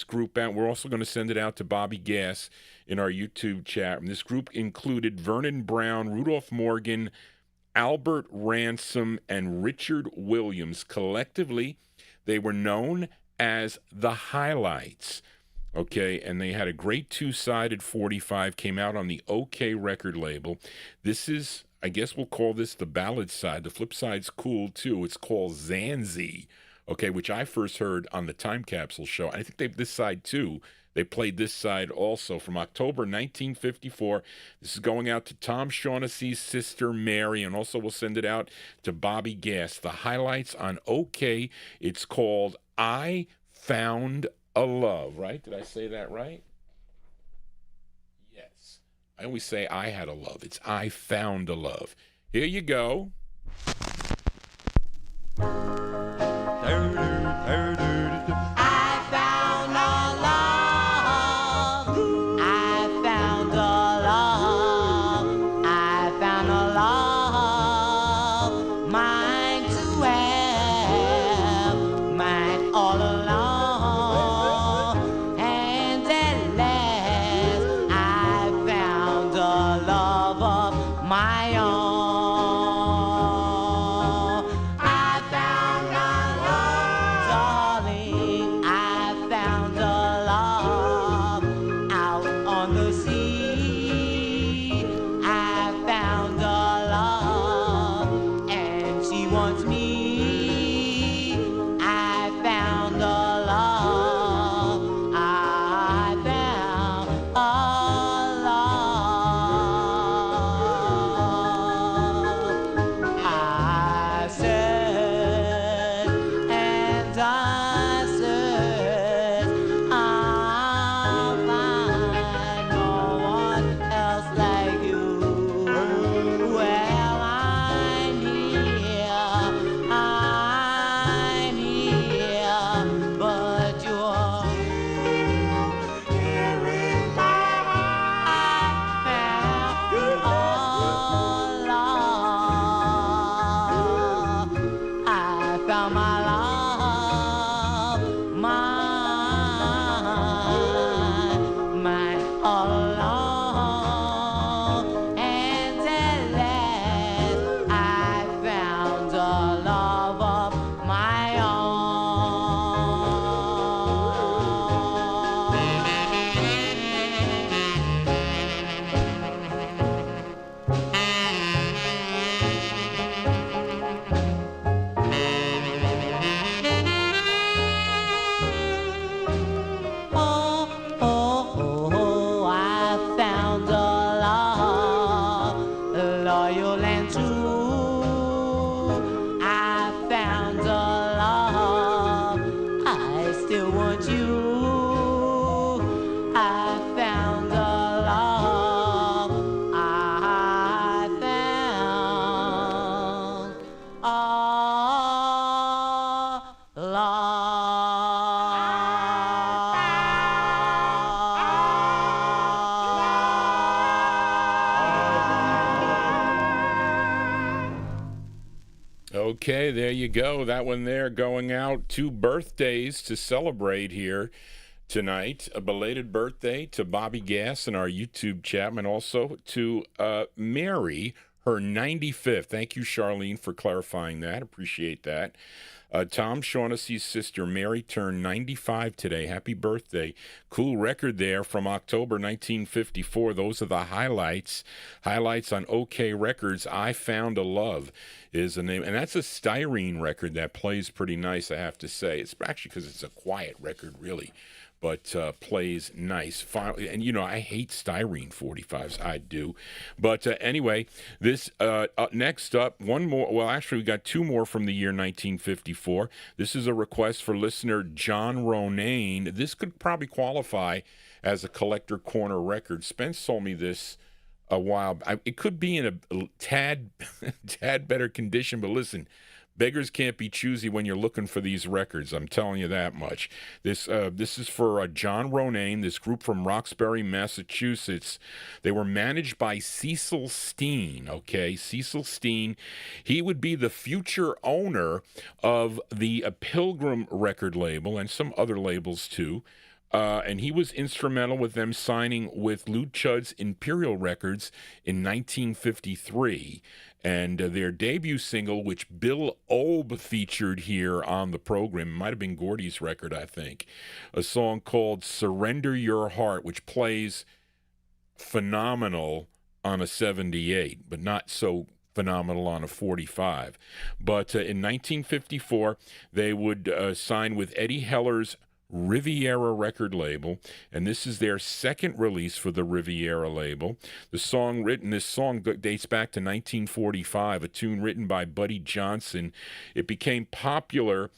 group out. We're also going to send it out to Bobby Gass in our YouTube chat. And this group included Vernon Brown, Rudolph Morgan, Albert Ransom, and Richard Williams. Collectively, they were known as the Highlights. Okay, and they had a great 2-sided 45, came out on the OK record label. This is, I guess we'll call this the ballad side. The flip side's cool, too. It's called Zanzi. Okay, which I first heard on the Time Capsule show. I think they have this side, too. They played this side also from October 1954. This is going out to Tom Shaughnessy's sister, Mary, and also we'll send it out to Bobby Gass. The Highlights on OK. It's called I Found a Love, right? Did I say that right? Yes. I always say I had a love. It's I Found a Love. Here you go. Okay, there you go. That one there going out. 2 birthdays to celebrate here tonight. A belated birthday to Bobby Gass in our YouTube chat, and also to Mary, her 95th. Thank you, Charlene, for clarifying that. Appreciate that. Tom Shaughnessy's sister Mary turned 95 today. Happy birthday. Cool record there from October 1954. Those are the highlights. Highlights on OK Records. I Found a Love is the name. And that's a styrene record that plays pretty nice, I have to say. It's actually because it's a quiet record, really. But plays nice. Finally, and, you know, I hate styrene 45s. I do. But anyway, this next up, one more. Well, actually, we got 2 more from the year 1954. This is a request for listener John Ronayne. This could probably qualify as a collector corner record. Spence told me this a while. It could be in a tad better condition, but listen. Beggars can't be choosy when you're looking for these records. I'm telling you that much. This is for John Ronayne, this group from Roxbury, Massachusetts. They were managed by Cecil Steen, okay? Cecil Steen. He would be the future owner of the Pilgrim record label and some other labels too. And he was instrumental with them signing with Lou Chudd's Imperial Records in 1953. And their debut single, which Bill Obe featured here on the program, might have been Gordy's record, I think, a song called Surrender Your Heart, which plays phenomenal on a 78, but not so phenomenal on a 45. But in 1954, they would sign with Eddie Heller's Riviera record label, and this is their second release for the Riviera label. This song dates back to 1945, a tune written by Buddy Johnson. It became popular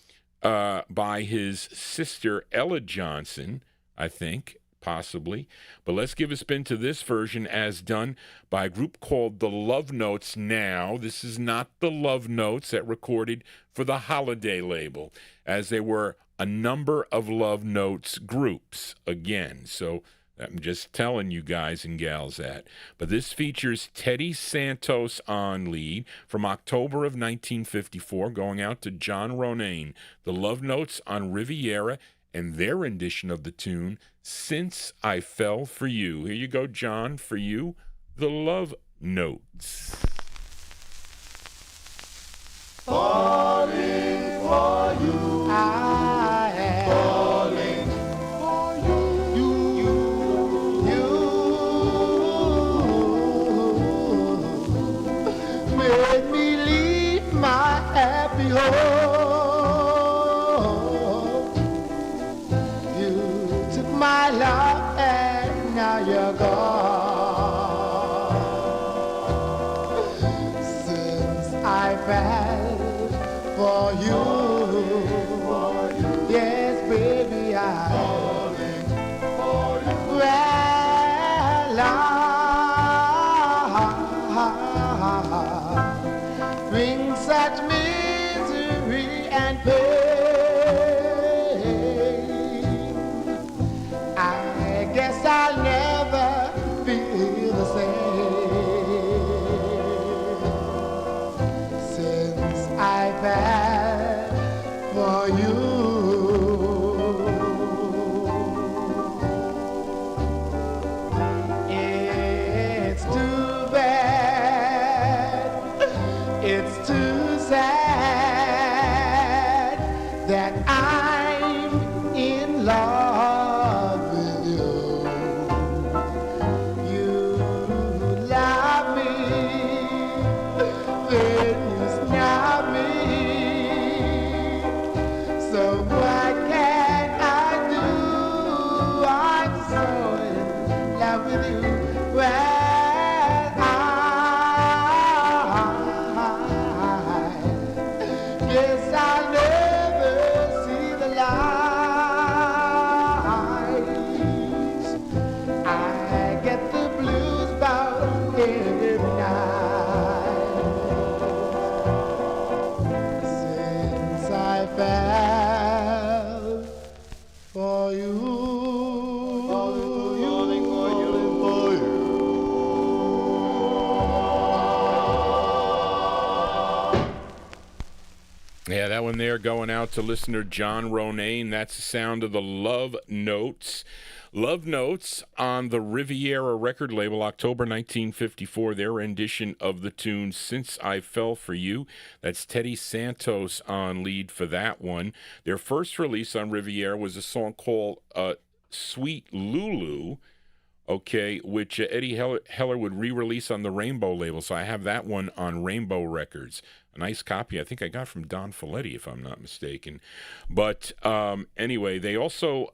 by his sister Ella Johnson, I think, possibly. But let's give a spin to this version as done by a group called the Love Notes. Now, this is not the Love Notes that recorded for the Holiday label, as they were a number of Love Notes groups again. So I'm just telling you guys and gals that. But this features Teddy Santos on lead from October of 1954, going out to John Ronayne. The Love Notes on Riviera and their rendition of the tune, Since I Fell for You. Here you go, John, for you, the Love Notes. Falling for you, I am falling for You made me leave my happy home. You took my love and now you're gone. Since I fell for you, yes, baby, I'm well, I bring such misery and pain. I guess I'll never feel the same since I fell for you. It's too bad, it's too sad that I'm in love with you. You love me, then you snub me. So what can I do? I'm so in love with you. Well, I guess I'll never see the lights. I get the blues about every night since I fell for you. that one there going out to listener John Ronayne. That's the sound of the Love Notes. Love Notes on the Riviera record label, October 1954, their rendition of the tune Since I Fell For You. That's Teddy Santos on lead for that one. Their first release on Riviera was a song called Sweet Lulu, okay, which Eddie Heller would re-release on the Rainbow label. So I have that one on Rainbow Records. A nice copy I think I got from Don Folletti, if I'm not mistaken. But anyway, they also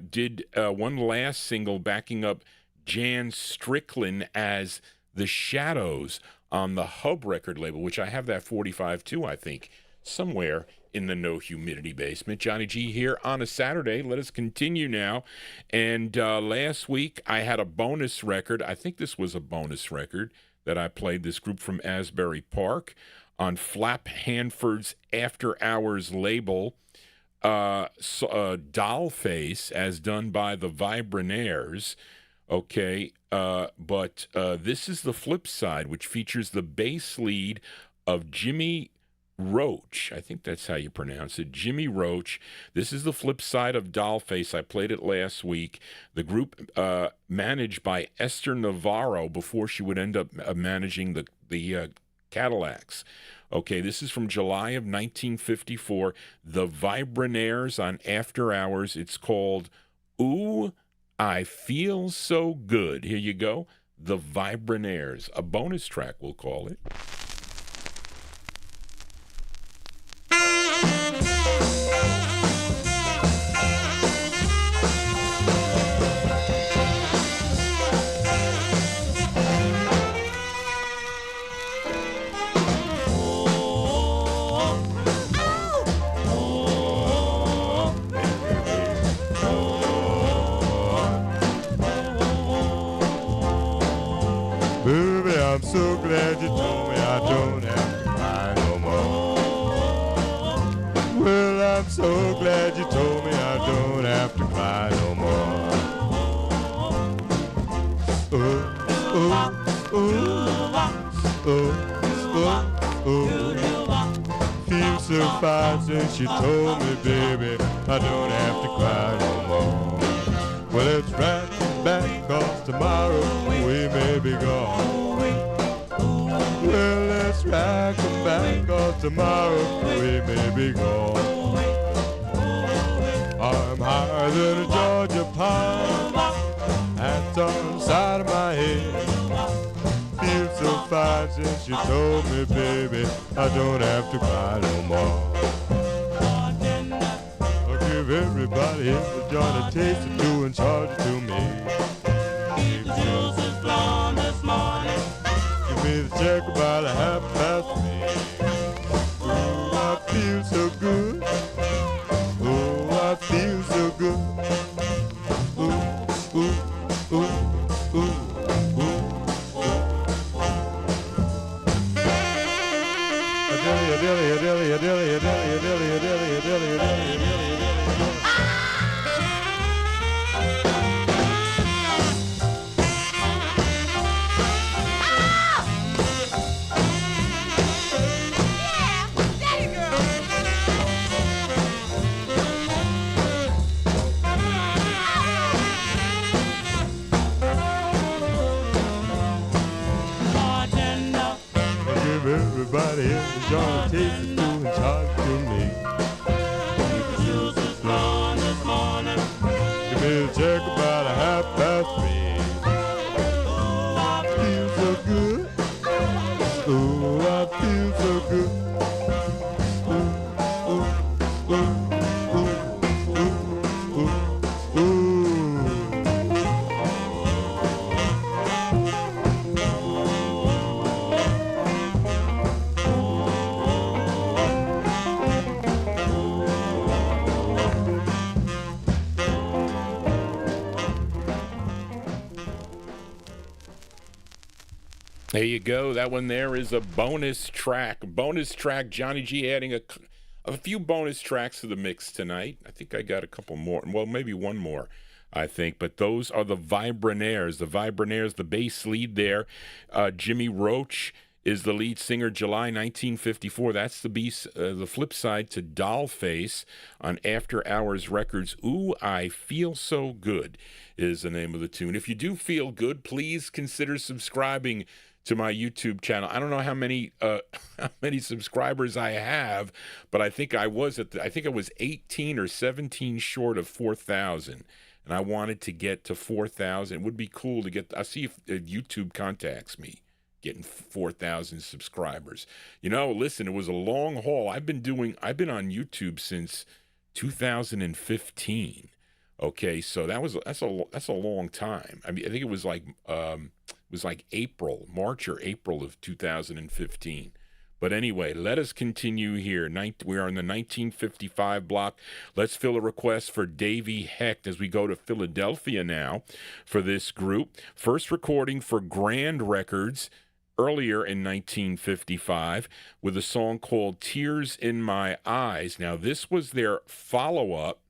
did one last single backing up Jan Strickland as The Shadows on the Hub record label, which I have that 45 too, I think, somewhere in the No Humidity basement. Johnny G here on a Saturday. Let us continue now. And last week I had a bonus record. I think this was a bonus record that I played, this group from Asbury Park, on Flap Hanford's After Hours label, Dollface, as done by the Vibranaires. Okay, but this is the flip side, which features the bass lead of Jimmy Roach. I think that's how you pronounce it, Jimmy Roach. This is the flip side of Dollface. I played it last week. The group managed by Esther Navarro before she would end up managing the Cadillacs. Okay, this is from July of 1954. The Vibranaires on After Hours. It's called Ooh, I Feel So Good. Here you go. The Vibranaires. A bonus track, we'll call it. I'm so glad you told me I don't have to cry no more. Well, I'm so glad you told me I don't have to cry no more. Feel so fine since you told me, baby, I don't have to cry no more. Well, it's right back, 'cause tomorrow we may be gone. Well, let's rock 'em back, 'cause tomorrow we may be gone. I'm higher than a Georgia pine, hats on the side of my head. Feel so fine since you told me, baby, I don't have to cry no more. I'll give everybody in the joint a taste of doing charge to me. Juice is flowing this morning. Give me the check about 3:30. Oh, I feel so good. Oh, I feel so good. Ooh, ooh, ooh, ooh, ooh. Everybody in the joint takes it to and charge to me. The juice is flowing this morning. Give me a check about 3:30. Oh, I feel so good. Oh, I feel so good. Ooh, ooh, ooh, ooh, ooh, ooh, ooh. There you go. That one there is a bonus track. Bonus track. Johnny G adding a few bonus tracks to the mix tonight. I think I got a couple more. Well, maybe one more, I think. But those are the Vibranaires. The Vibranaires, the bass lead there, Jimmy Roach, is the lead singer. July 1954. That's the flip side to Dollface on After Hours Records. Ooh, I Feel So Good is the name of the tune. If you do feel good, please consider subscribing to my YouTube channel. I don't know how many subscribers I have, but I think I was 18 or 17 short of 4,000, and I wanted to get to 4,000. It would be cool to get. I'll see if YouTube contacts me, getting 4,000 subscribers. Listen, it was a long haul. I've been on YouTube since 2015. Okay, so that's a long time. I mean, I think it was like March or April of 2015. But anyway, let us continue here. We are in the 1955 block. Let's fill a request for Davy Hecht as we go to Philadelphia now for this group. First recording for Grand Records earlier in 1955 with a song called Tears in My Eyes. Now, this was their follow-up,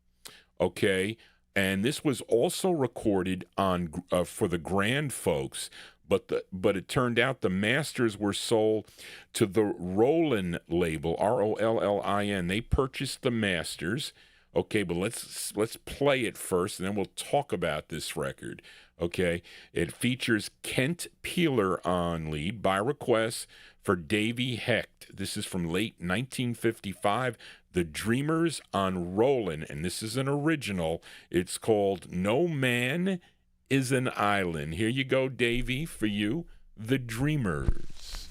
okay, and this was also recorded on for the Grand folks, but it turned out the masters were sold to the Rollin label, Rollin. They purchased the masters. Okay, but let's play it first, and then we'll talk about this record. Okay, it features Kent Peeler on lead by request for Davy Hecht. This is from late 1955. The Dreamers on Rollin', and this is an original. It's called No Man is an Island. Here you go, Davy, for you, The Dreamers.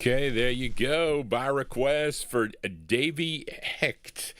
Okay, there you go. By request for Davy Hecht.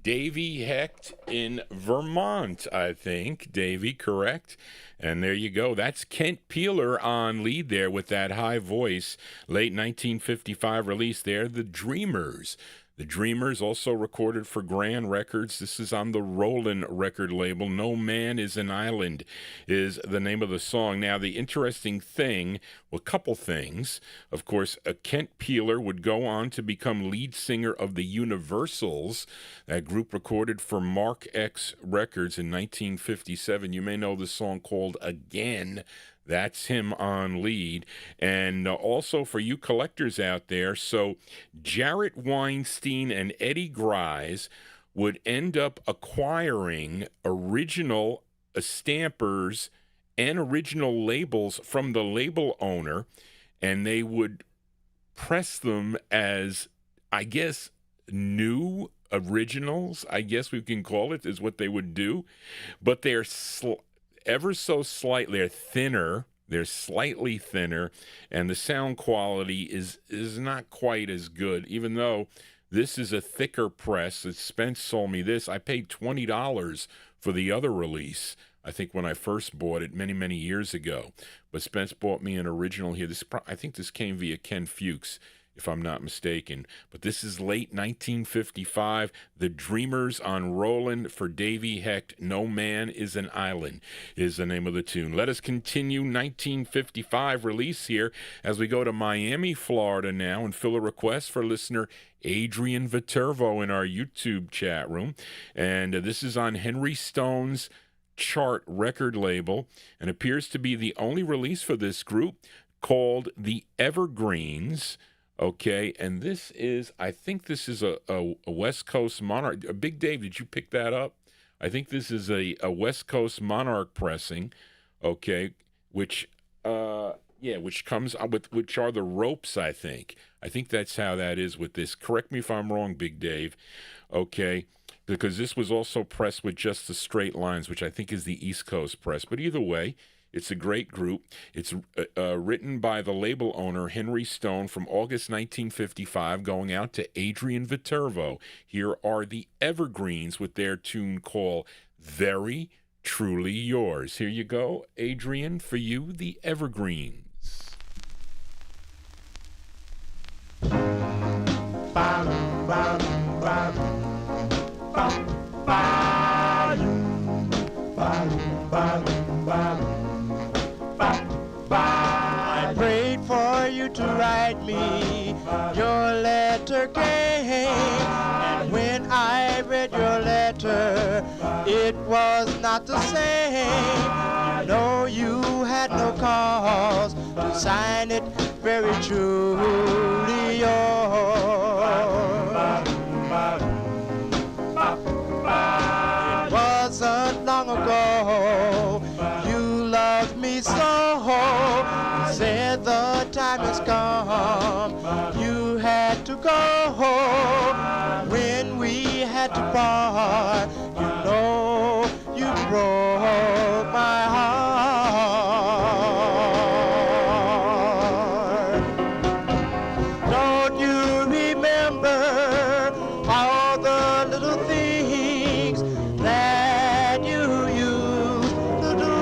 Davy Hecht in Vermont, I think. Davy, correct? And there you go. That's Kent Peeler on lead there with that high voice. Late 1955 release there, The Dreamers. The Dreamers also recorded for Grand Records. This is on the Rollin record label. No Man is an Island is the name of the song. Now, the interesting thing, well, a couple things. Of course, Kent Peeler would go on to become lead singer of the Universals. That group recorded for Mark X Records in 1957. You may know the song called Again. That's him on lead. And also for you collectors out there, so Jarrett Weinstein and Eddie Grice would end up acquiring original stampers and original labels from the label owner, and they would press them as, I guess, new originals, I guess we can call it, is what they would do. But they're ever so slightly, they're thinner. They're slightly thinner, and the sound quality is not quite as good, even though this is a thicker press. Spence sold me this. I paid $20 for the other release, I think, when I first bought it many, many years ago. But Spence bought me an original here. I think this came via Ken Fuchs, if I'm not mistaken. But this is late 1955. The Dreamers on Rollin' for Davy Hecht. No Man is an Island is the name of the tune. Let us continue 1955 release here as we go to Miami, Florida now and fill a request for listener Adrian Viterbo in our YouTube chat room. And this is on Henry Stone's Chart record label and appears to be the only release for this group, called the Evergreens. Okay, and this is, I think this is a West Coast Monarch. Big Dave, did you pick that up? I think this is a West Coast Monarch pressing, okay, which comes with, which are the ropes, I think. I think that's how that is with this. Correct me if I'm wrong, Big Dave, okay, because this was also pressed with just the straight lines, which I think is the East Coast press. But either way, it's a great group. It's written by the label owner, Henry Stone, from August 1955, going out to Adrian Viterbo. Here are the Evergreens with their tune called Very Truly Yours. Here you go, Adrian, for you, the Evergreens. I prayed for you to write me, your letter came, and when I read your letter, it was not the same. You know you had no cause to sign it, very truly yours. It wasn't long ago you loved me so. You said the time has come, you had to go. When we had to part, you know you broke my heart. Don't you remember all the little things that you used to do?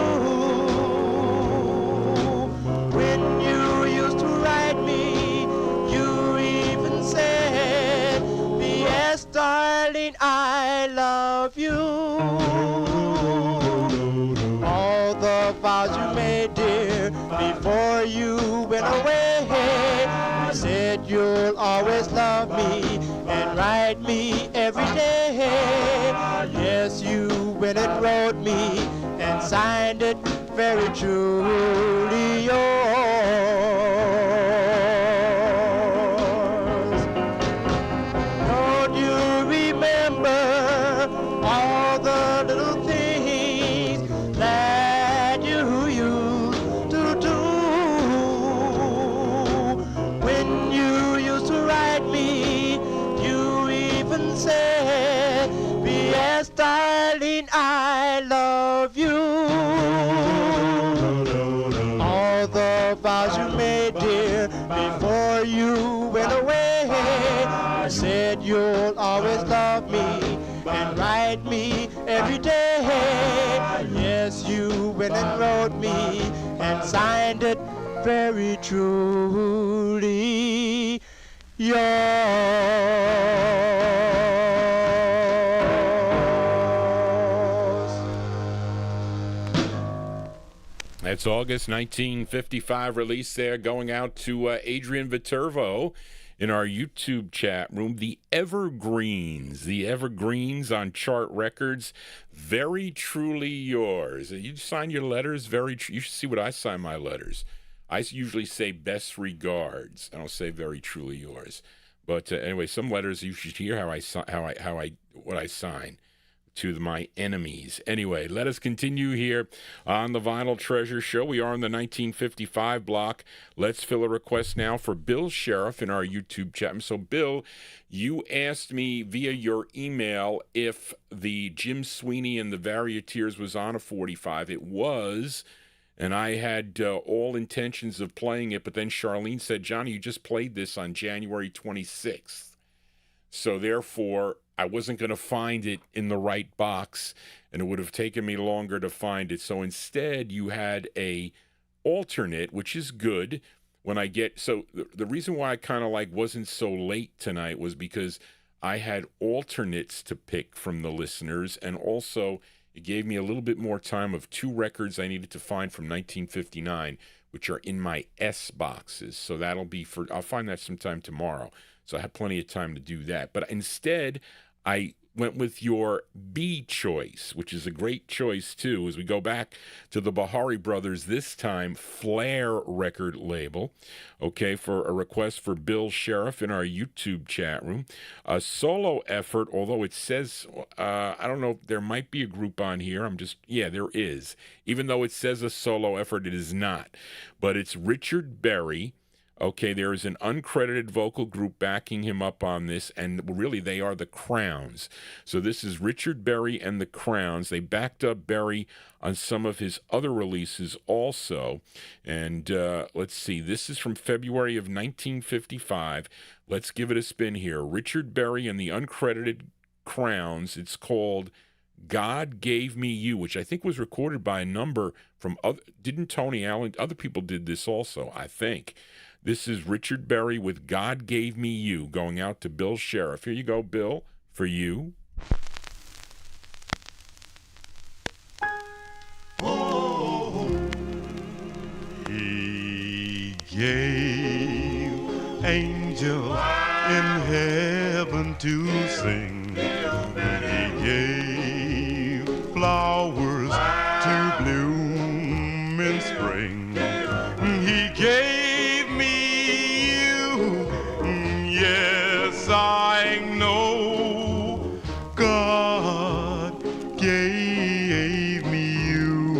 When you used to write me, you even said, "P.S. darling, I love you." All the vows you made, dear, before you went away. You said you'll always love me and write me every day. Yes, you went and wrote me and signed it, very truly yours. Don't you remember all the little things that you used to do? When you used to write me, you even said, "P.S. darling, I love you." All the vows you made, dear, before you went away. You said you'll always love me and write me every day. Yes, you went and wrote me and signed it, very truly yours. That's August 1955 release there, going out to Adrian Viterbo in our YouTube chat room. The Evergreens on Chart Records. Very truly yours. You sign your letters, you should see what I sign my letters. I usually say best regards. I don't say very truly yours. But anyway, some letters you should hear what I sign. to my enemies. Anyway, let us continue here on the Vinyl Treasure Show. We are in the 1955 block. Let's fill a request now for Bill Sheriff in our YouTube chat. So, Bill, you asked me via your email if the Jim Sweeney and the Variateers was on a 45. It was, and I had all intentions of playing it, but then Charlene said, Johnny, you just played this on January 26th. So, therefore, I wasn't going to find it in the right box, and it would have taken me longer to find it. So instead, you had a alternate, which is good. When I get so the reason why I kind of like wasn't so late tonight was because I had alternates to pick from the listeners, and also it gave me a little bit more time of 2 records I needed to find from 1959, which are in my S boxes. So that'll be I'll find that sometime tomorrow. So I have plenty of time to do that. But instead, I went with your B choice, which is a great choice, too, as we go back to the Bahari Brothers, this time Flair record label, okay, for a request for Bill Sheriff in our YouTube chat room. A solo effort, although it says, I don't know, there might be a group on here. There is. Even though it says a solo effort, it is not. But it's Richard Berry. Okay, there is an uncredited vocal group backing him up on this, and really they are the Crowns. So this is Richard Berry and the Crowns. They backed up Berry on some of his other releases also. And let's see, this is from February of 1955. Let's give it a spin here. Richard Berry and the uncredited Crowns. It's called God Gave Me You, which I think was recorded by a number from didn't Tony Allen, other people did this also, I think. This is Richard Berry with God Gave Me You, going out to Bill Sheriff. Here you go, Bill, for you. Oh, he gave angels in heaven to sing. He gave flowers to bloom in spring. He gave I know God gave me you.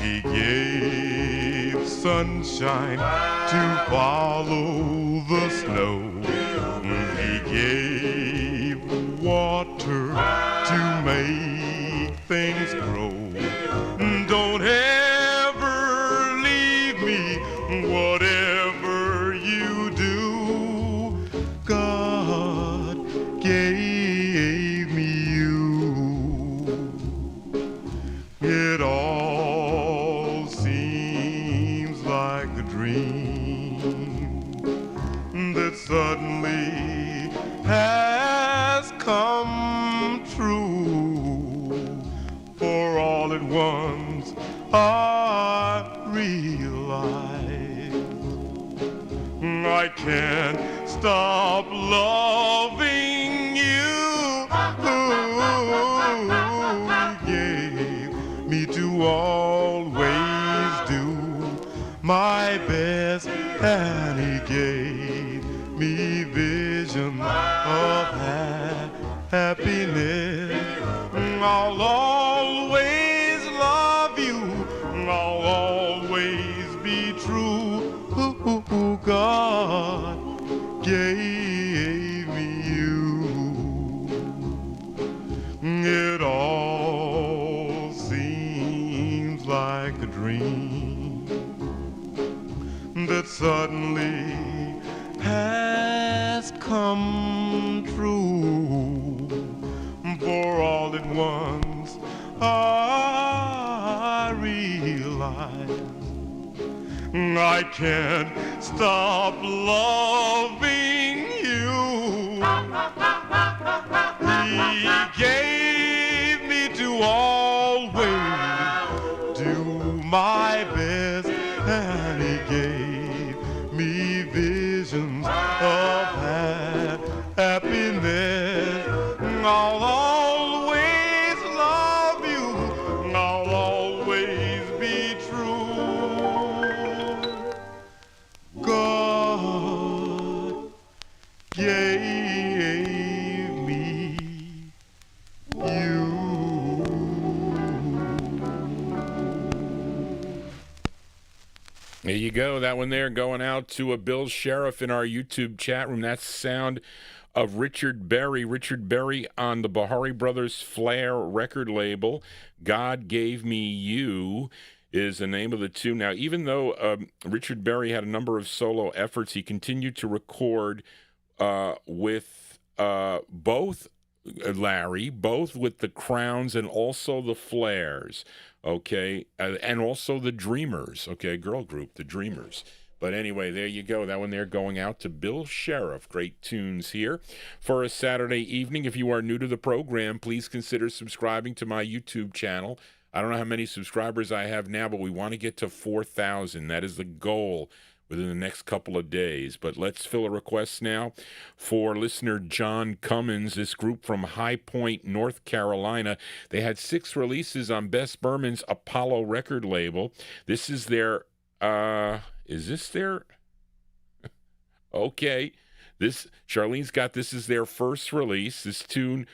He gave sunshine to follow the snow. He gave water to make things grow. Don't ever leave me, whatever you do. God gave me you. It all seems like a dream that suddenly has come true. For all at once I realize I can't stop loving you. He gave me to always do my best, and he gave me vision of happiness. I'll always love you. I'll always be true. God gave me you. It all seems like a dream that suddenly has come true. For all at once I realize I can't stop loving you. He gave me to always do my best, and he gave me visions of happiness. I'll always love you. I'll always be true. God gave me There you go. That one there going out to a Bill Sheriff in our YouTube chat room. That's the sound of Richard Berry. Richard Berry on the Bahari Brothers Flair record label. God Gave Me You is the name of the tune. Now, even though Richard Berry had a number of solo efforts, he continued to record with both Larry, both with the Crowns and also the Flairs, okay, and also the Dreamers, okay, girl group, the Dreamers. But anyway, there you go. That one there going out to Bill Sheriff. Great tunes here for a Saturday evening. If you are new to the program, please consider subscribing to my YouTube channel. I don't know how many subscribers I have now, but we want to get to 4,000. That is the goal within the next couple of days. But let's fill a request now for listener John Cummins, this group from High Point, North Carolina. They had 6 releases on Bess Berman's Apollo record label. This is their, is this their, okay. Charlene's got, this is their first release. This tune,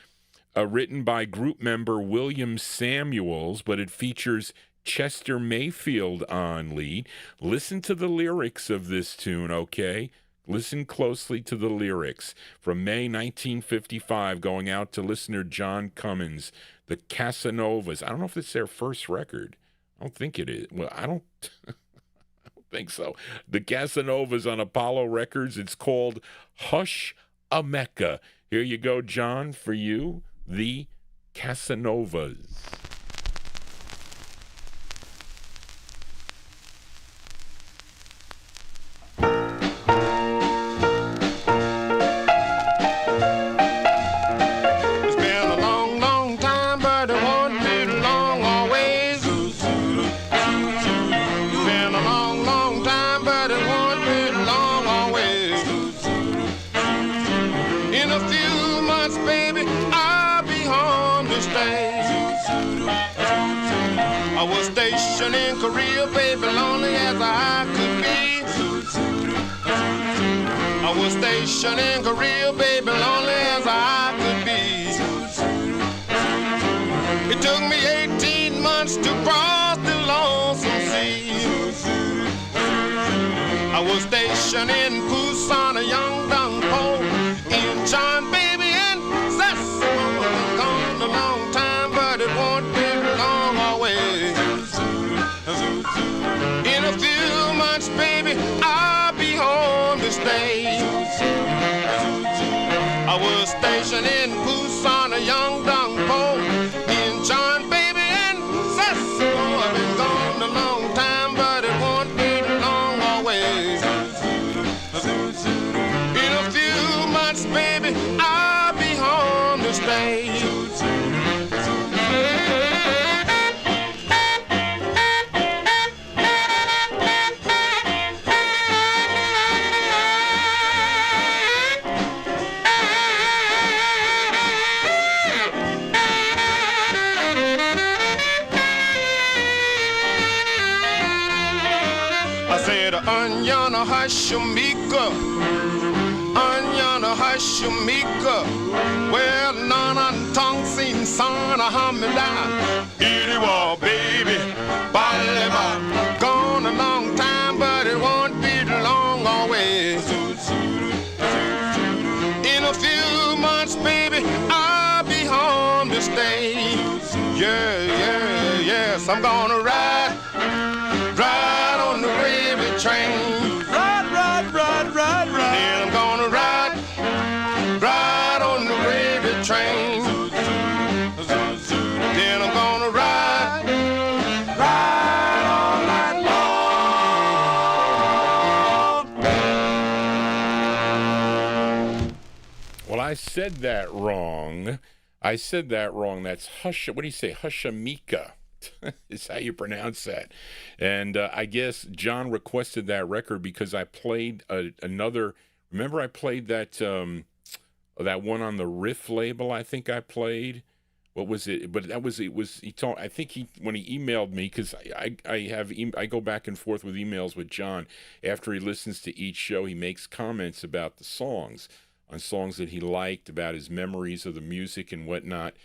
written by group member William Samuels, but it features Chester Mayfield on lead. Listen to the lyrics of this tune, okay? Listen closely to the lyrics. From May 1955, going out to listener John Cummins, the Casanovas. I don't know if it's their first record. I don't think it is. Well, I don't think so. The Casanovas on Apollo Records. It's called Hush a Mecca. Here you go, John, for you, the Casanovas. In Korea, baby, lonely as I could be. I was stationed in Korea, baby, lonely as I could be. It took me 18 months to cross the lonesome sea. I was stationed in Busan, a young dung pole, in John, baby, and Sassuolo. Gone a long time, but it won't be long always. In a few months, baby, I'll be home to stay. I was stationed in Busan, a young dung pole, in John, baby, and Sassuolo. I've been gone a long time, but it won't be long always. In a few months, baby, I'll be home to stay. Anyana Hashimika, Anyana Hashimika, well, Nana Tong Sin Sana Hamida, Iriwa, baby, Baleba, gone a long time, but it won't be long always. In a few months, baby, I'll be home to stay. Yes, I'm gonna ride on the railway train. Ride. Then I'm gonna ride on the railway train. Then I'm gonna ride all night long. Well, I said that wrong. That's Hush. What do you say? Hushamika. Is how you pronounce that. And I guess John requested that record because I played another. Remember, I played that that one on the Riff label. I think I played. What was it? But that was it. Was he told? I think when he emailed me, because I go back and forth with emails with John. After he listens to each show, he makes comments about the songs, on songs that he liked, about his memories of the music and whatnot.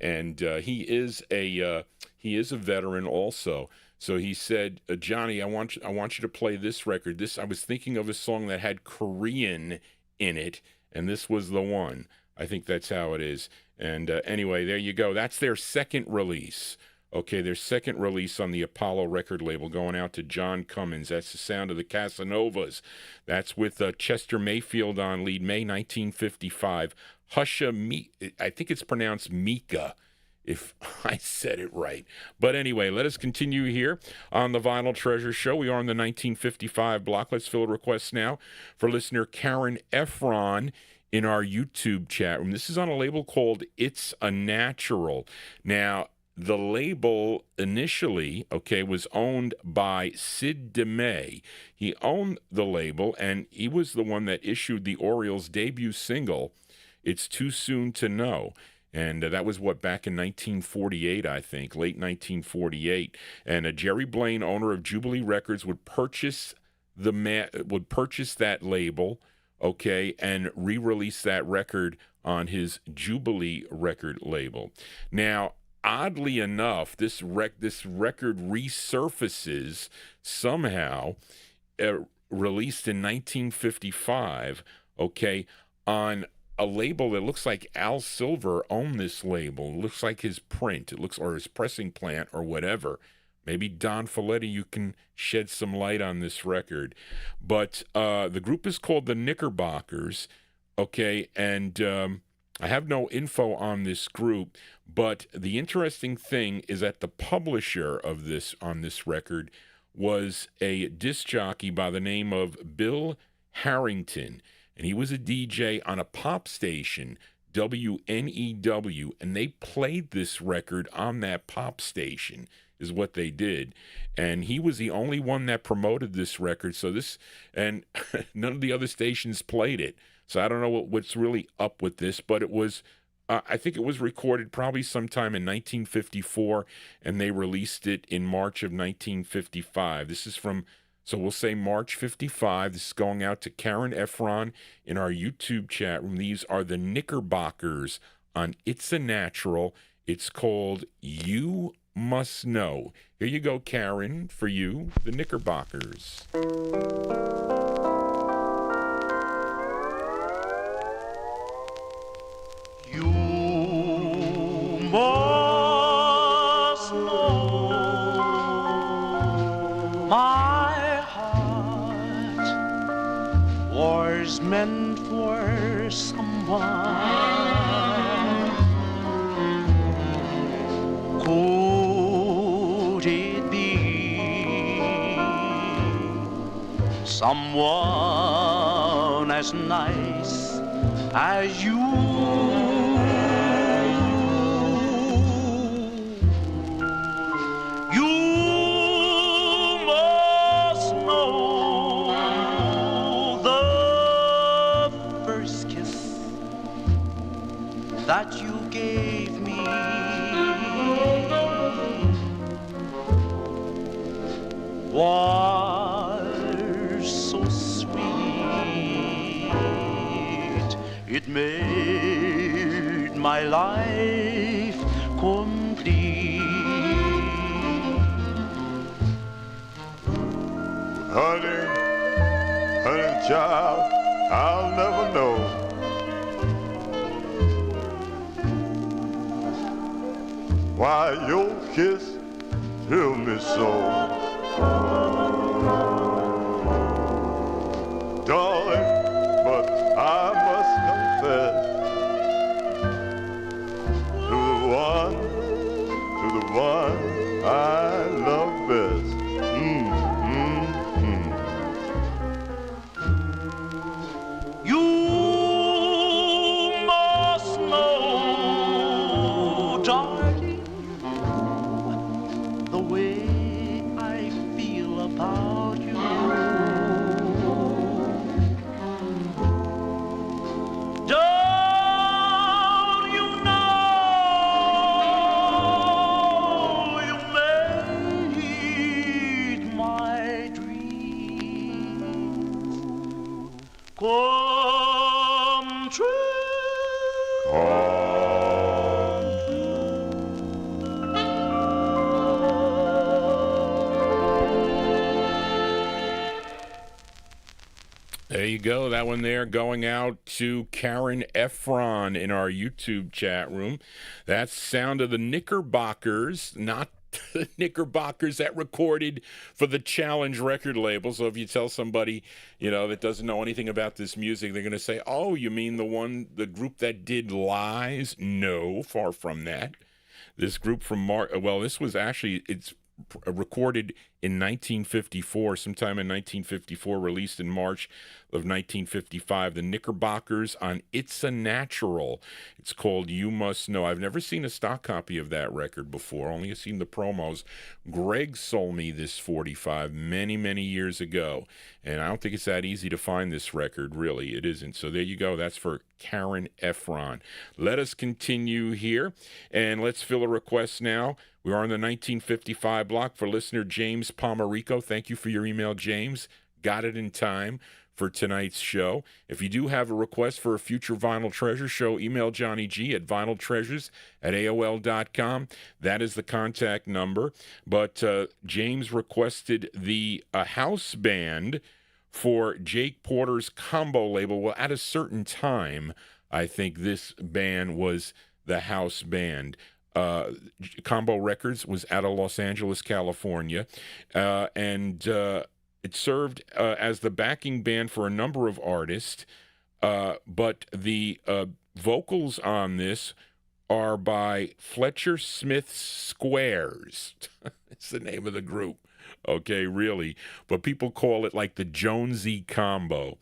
And he is a veteran also. So he said, Johnny, I want you to play this record. I was thinking of a song that had Korean in it, and this was the one. I think that's how it is. And anyway, there you go. That's their second release. Okay, their second release on the Apollo record label, going out to John Cummins. That's the sound of the Casanovas. That's with Chester Mayfield on lead, May 1955. I think it's pronounced Mika, if I said it right. But anyway, let us continue here on the Vinyl Treasure Show. We are on the 1955 block. Let's fill requests now for listener Karen Efron in our YouTube chat room. This is on a label called It's a Natural. Now, the label initially, was owned by Sid DeMay. He owned the label, and he was the one that issued the Orioles' debut single, It's Too Soon to Know. And that was, back in 1948, I think, late 1948. And Jerry Blaine, owner of Jubilee Records, would purchase that label, and re-release that record on his Jubilee record label. Now, oddly enough, this record resurfaces somehow, released in 1955, on a label that looks like Al Silver owned this label. It looks like his print. Or his pressing plant or whatever. Maybe Don Folletti, you can shed some light on this record. But the group is called the Knickerbockers, and I have no info on this group, but the interesting thing is that the publisher of this on this record was a disc jockey by the name of Bill Harrington, and he was a DJ on a pop station, WNEW, and they played this record on that pop station, is what they did. And he was the only one that promoted this record, and none of the other stations played it. So I don't know what's really up with this, but it was, I think it was recorded probably sometime in 1954, and they released it in March of 1955. This is from, so we'll say March 55. This is going out to Karen Efron in our YouTube chat room. These are the Knickerbockers on It's a Natural. It's called You Must Know. Here you go, Karen, for you, the Knickerbockers. You must know my heart was meant for someone. Could it be someone as nice as you? That you gave me was so sweet, it made my life complete. Honey, child, I'll never know why your kiss thrilled me so. Darling, but I must confess to the one I love best. You must know, darling, the way I feel about you. Don't you know you made my dreams come true? There you go. That one there going out to Karen Efron in our YouTube chat room. That's sound of the Knickerbockers, not the Knickerbockers that recorded for the Challenge record label. So if you tell somebody, that doesn't know anything about this music, they're going to say, oh, you mean the group that did Lies? No, far from that. This group from this was actually, it's recorded in 1954, sometime in 1954, released in March of 1955. The Knickerbockers on It's a Natural. It's called You Must Know. I've never seen a stock copy of that record before, only seen the promos. Greg sold me this 45 many, many years ago, and I don't think it's that easy to find this record, really. It isn't. So there you go. That's for Karen Efron. Let us continue here, and let's fill a request now. We are on the 1955 block for listener James Pomerico. Thank you for your email, James. Got it in time for tonight's show. If you do have a request for a future Vinyl Treasure show, email Johnny G at vinyltreasures@aol.com. That is the contact number. But James requested the house band for Jake Porter's combo label. Well, at a certain time, I think this band was the house band. Combo Records was out of Los Angeles, California, and it served as the backing band for a number of artists, but the vocals on this are by Fletcher Smith Squares. It's the name of the group. Okay, really. But people call it like the Jonesy combo.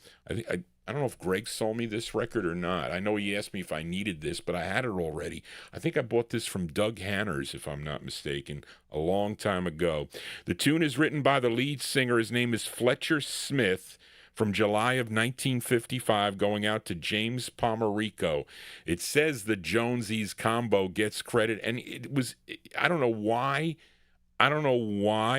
I don't know if Greg sold me this record or not. I know he asked me if I needed this, but I had it already. I think I bought this from Doug Hanners, if I'm not mistaken, a long time ago. The tune is written by the lead singer. His name is Fletcher Smith, from July of 1955, going out to James Pomerico. It says the Jonesy's combo gets credit, and I don't know why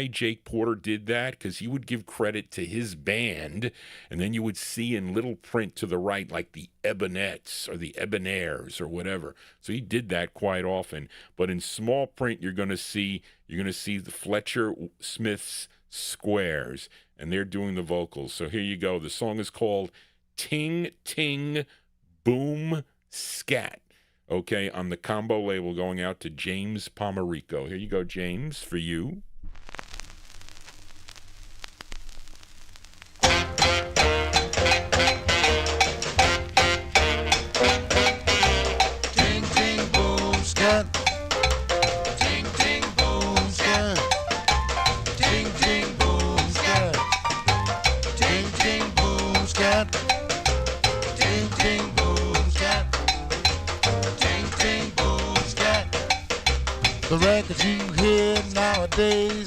Jake Porter did that, because he would give credit to his band, and then you would see in little print to the right, like the Ebonettes or the Vibranaires or whatever. So he did that quite often. But in small print, you're going to see the Fletcher Smith's Squares, and they're doing the vocals. So here you go. The song is called Ting Ting Boom Scat. Okay, on the combo label, going out to James Pomerico. Here you go, James, for you. Ting, ting, boom, scat. Ting, ting, boom, scat. Ting, ting, boom, scat. Ting, ting, boom, scat. Ting, ting, boom, scat. The records you hear nowadays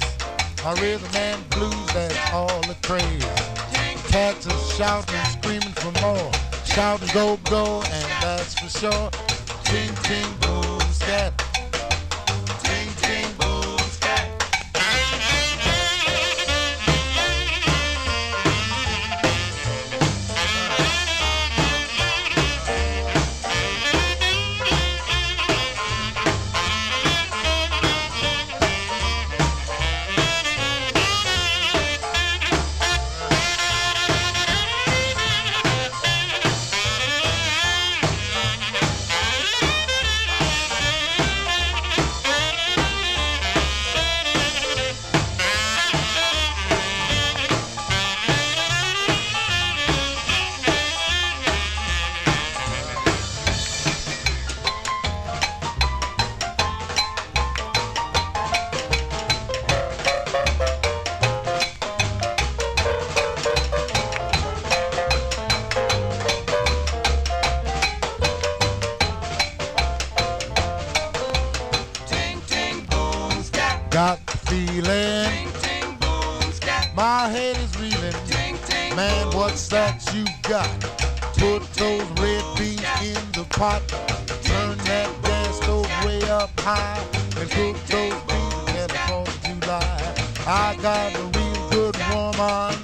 are rhythm and blues, that's all the craze. Cats are shouting, screaming for more. Shouting, go, go, and that's for sure. Ting, ting, boom, scat. Ting, ting, boom, scat. Got the feeling, my head is reeling. Man, what's that you got? Put those red beans in the pot. Turn that gas stove way up high and cook those beans at the 4th of July. I got a real good woman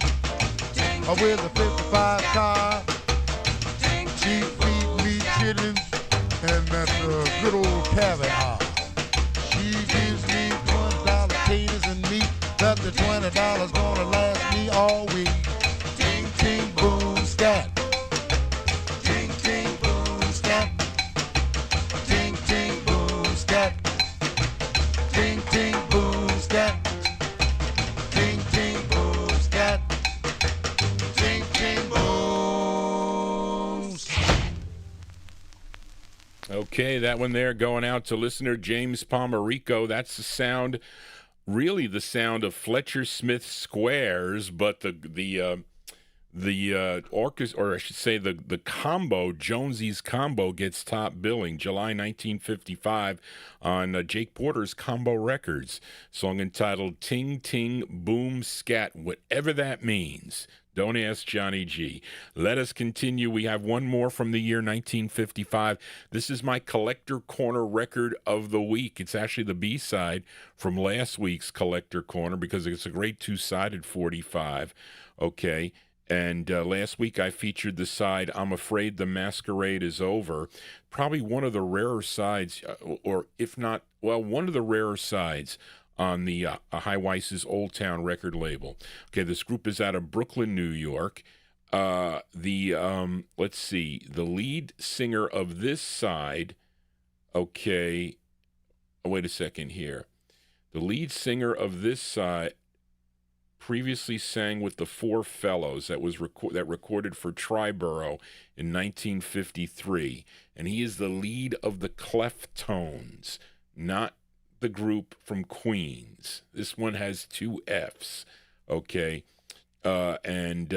with a 55 car. She feeds me chitlins and that good old caviar. She gives me $20 taters and meat. That the $20 gonna last me all week. Ting, ting, boom, scat. Okay, that one there going out to listener James Pomerico. That's the sound, really the sound of Fletcher Smith Squares, but the orchestra, or I should say the combo, Jonesy's combo, gets top billing. July 1955 on Jake Porter's Combo Records. Song entitled Ting Ting Boom Scat, whatever that means. Don't ask Johnny G. Let us continue. We have one more from the year 1955. This is my Collector Corner record of the week. It's actually the B-side from last week's Collector Corner because it's a great two-sided 45. Okay. And last week I featured the side, I'm Afraid the Masquerade is Over. Probably one of the rarer sides, or if not, well, one of the rarer sides on the High Weiss's Old Town record label. Okay, this group is out of Brooklyn, New York. Let's see, the lead singer of this side, okay, wait a second here. The lead singer of this side previously sang with the Four Fellows that recorded for Triborough in 1953, and he is the lead of the Cleftones, not the group from Queens. This one has 2 F's, okay, and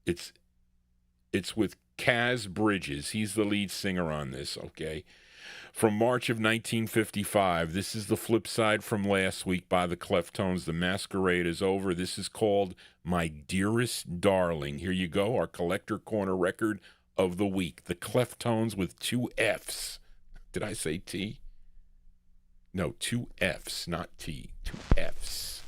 it's with Kaz Bridges. He's the lead singer on this, okay. From March of 1955, this is the flip side from last week by the Cleftones. The Masquerade is Over. This is called My Dearest Darling. Here you go, our Collector Corner record of the week. The Cleftones with 2 F's. Did I say T? No, 2 F's, not T. 2 F's.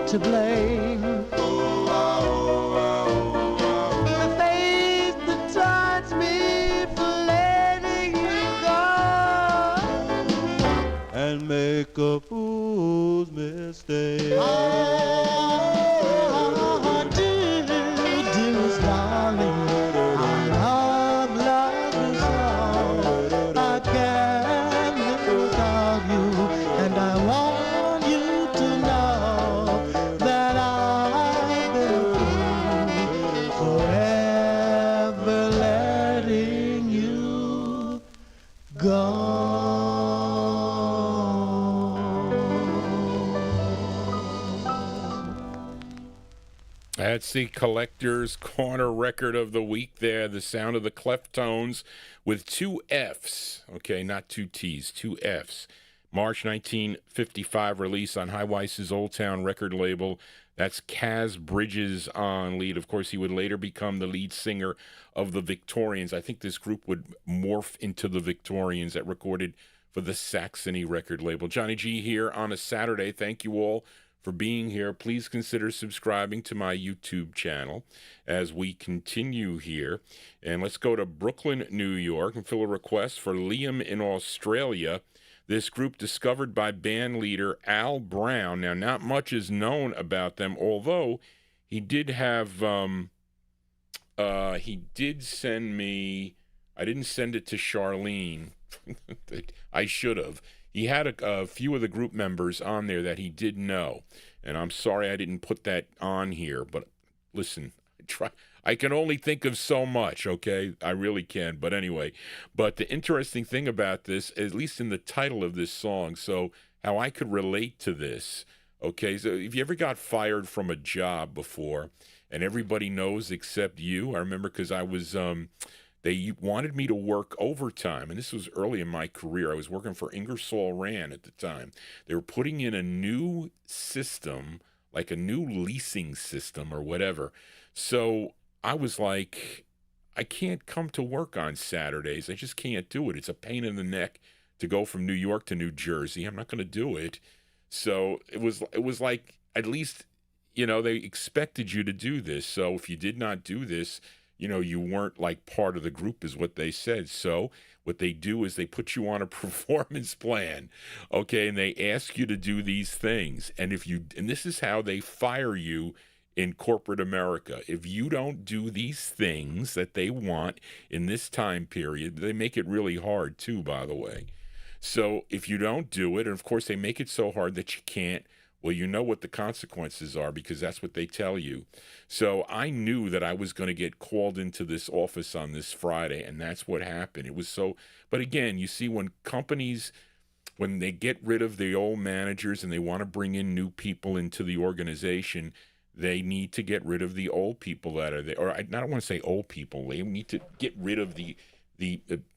To blame. The faith that taunts me for letting you go and make a fool's mistake. Oh, dearest darling, I love you so. I can't live without you, and I want you to know. That's the Collector's Corner record of the week there. The sound of the Cleftones with 2 F's. Okay, not 2 T's, 2 F's. March 1955 release on High Weiss's Old Town record label. That's Kaz Bridges on lead. Of course, he would later become the lead singer of the Victorians. I think this group would morph into the Victorians that recorded for the Saxony record label. Johnny G here on a Saturday. Thank you all for being here. Please consider subscribing to my YouTube channel as we continue here. And let's go to Brooklyn, New York, and fill a request for Liam in Australia. This group discovered by band leader Al Brown. Now, not much is known about them, although he did have, he did send me, I didn't send it to Charlene. I should have. He had a few of the group members on there that he did know, and I'm sorry I didn't put that on here, but listen, I can only think of so much, okay? I really can, but anyway. But the interesting thing about this, at least in the title of this song, so how I could relate to this, okay? So if you ever got fired from a job before, and everybody knows except you, I remember because I was... They wanted me to work overtime, and this was early in my career. I was working for Ingersoll Rand at the time. They were putting in a new system, like a new leasing system or whatever. So I was like, I can't come to work on Saturdays. I just can't do it. It's a pain in the neck to go from New York to New Jersey. I'm not going to do it. So it was like, at least, you know, they expected you to do this. So if you did not do this, you know, you weren't like part of the group is what they said. So what they do is they put you on a performance plan, okay, and they ask you to do these things. And this is how they fire you in corporate America. If you don't do these things that they want in this time period, they make it really hard too, by the way. So if you don't do it, and of course they make it so hard that you can't, well, you know what the consequences are because that's what they tell you. So I knew that I was going to get called into this office on this Friday, and that's what happened. It was so, but again, you see, when companies, when they get rid of the old managers and they want to bring in new people into the organization, they need to get rid of the old people that are there. Or I don't want to say old people. They need to get rid of the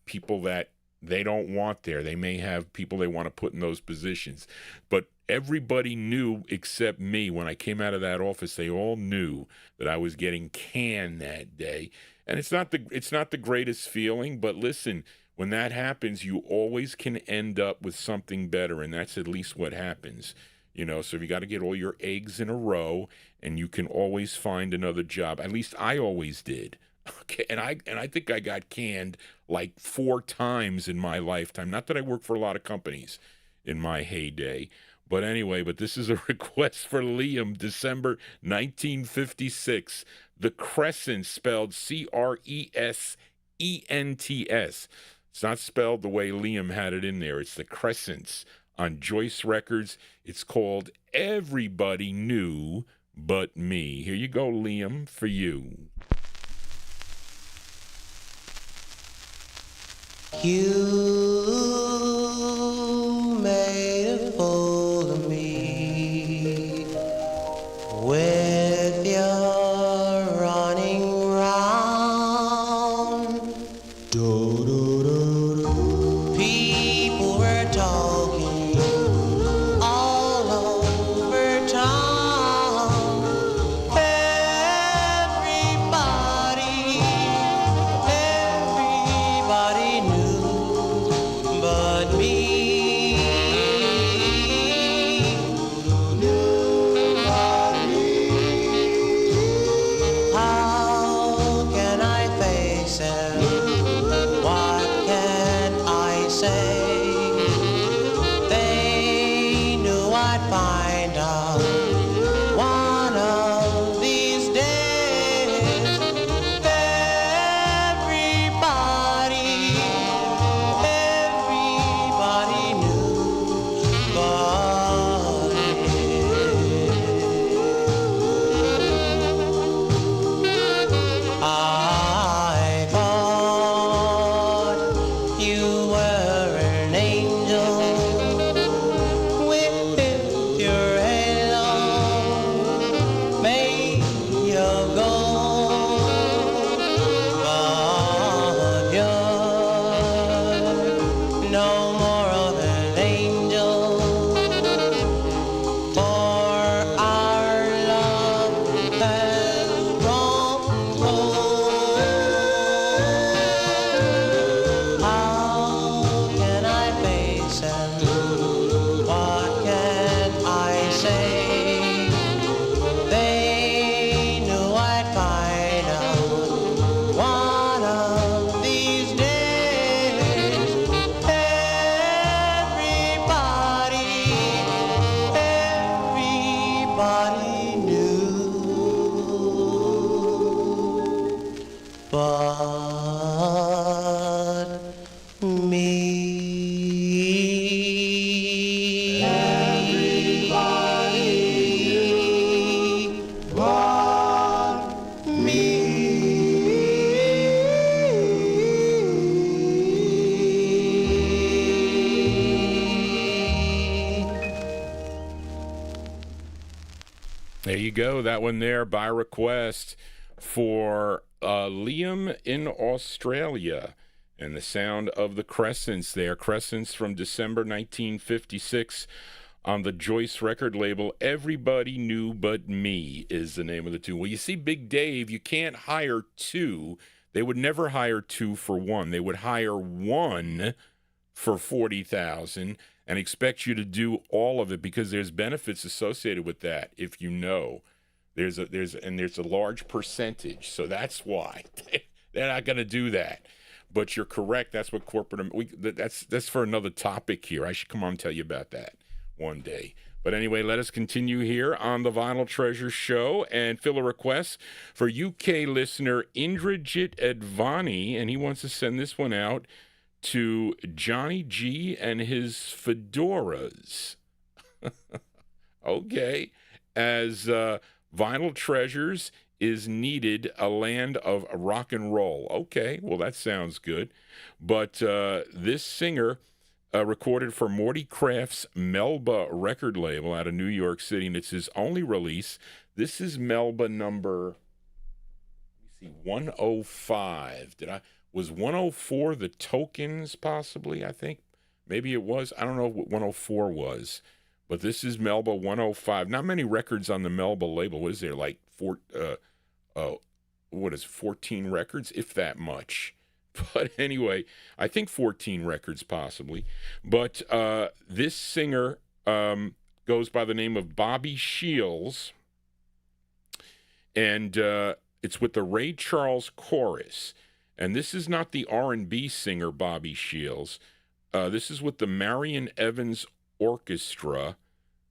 people that they don't want there. They may have people they want to put in those positions. But everybody knew except me. When I came out of that office, they all knew that I was getting canned that day. And it's not the greatest feeling, but listen, when that happens, you always can end up with something better, and that's at least what happens. You know, so you got to get all your eggs in a row, and you can always find another job. At least I always did. Okay, and I think I got canned like 4 times in my lifetime. Not that I worked for a lot of companies in my heyday. But anyway, this is a request for Liam, December 1956. The Crescents, spelled Crescents. It's not spelled the way Liam had it in there. It's the Crescents on Joyce Records. It's called Everybody Knew But Me. Here you go, Liam, for you. You made a fool of me with your running round. People were talking all over town. Everybody knew but me. How can I face it? What can I say? They knew I'd find out one of these days. Everybody knew but I thought you were an angel with your There you go. That one there by request for Liam in Australia. And the sound of the Crescents there. Crescents from December 1956 on the Joyce record label. Everybody Knew But Me is the name of the tune. Well, you see, Big Dave, you can't hire two. They would never hire two for one. They would hire one for $40,000 and expect you to do all of it because there's benefits associated with that. If you know, there's a large percentage, so that's why they're not going to do that. But you're correct. That's what that's for another topic here. I should come on and tell you about that one day. But anyway, let us continue here on the Vinyl Treasure Show and fill a request for UK listener Indrajit Advani, and he wants to send this one out to Johnny G and his fedoras. Okay. As Vinyl Treasures is needed, a land of rock and roll. Okay, well, that sounds good. But this singer recorded for Morty Kraft's Melba record label out of New York City, and it's his only release. This is Melba number, let me see, 105. Was 104 the Tokens, possibly, I think? Maybe it was. I don't know what 104 was. But this is Melba 105. Not many records on the Melba label. What is there, like 14 records, if that much? But anyway, I think 14 records possibly. But this singer goes by the name of Bobby Shields, and it's with the Ray Charles Chorus. And this is not the R&B singer Bobby Shields. This is with the Marion Evans Orchestra,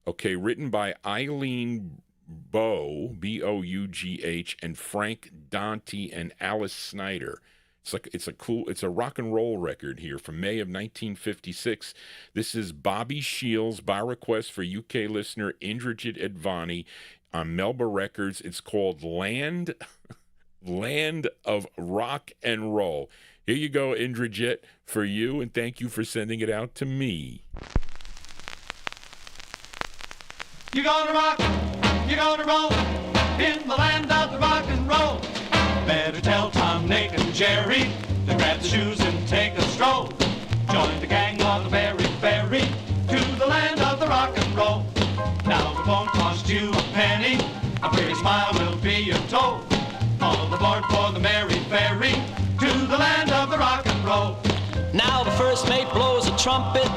okay, written by Eileen Bough, B-O-U-G-H, and Frank Dante and Alice Snyder. It's a rock and roll record here from May of 1956. This is Bobby Shields by request for UK listener Indrajit Advani on Melba Records. It's called Land of Rock and Roll. Here you go, Indrajit, for you, and thank you for sending it out to me. You're gonna rock, you're gonna roll in the land of the rock and roll. Better tell Tom, Nick, and Jerry to grab the shoes and take a stroll. Join the gang on the Merry Ferry to the land of the rock and roll. Now it won't cost you a penny, a pretty smile will be your toll. All aboard for the Merry Ferry to the land of the rock and roll. Now the first mate blows a trumpet,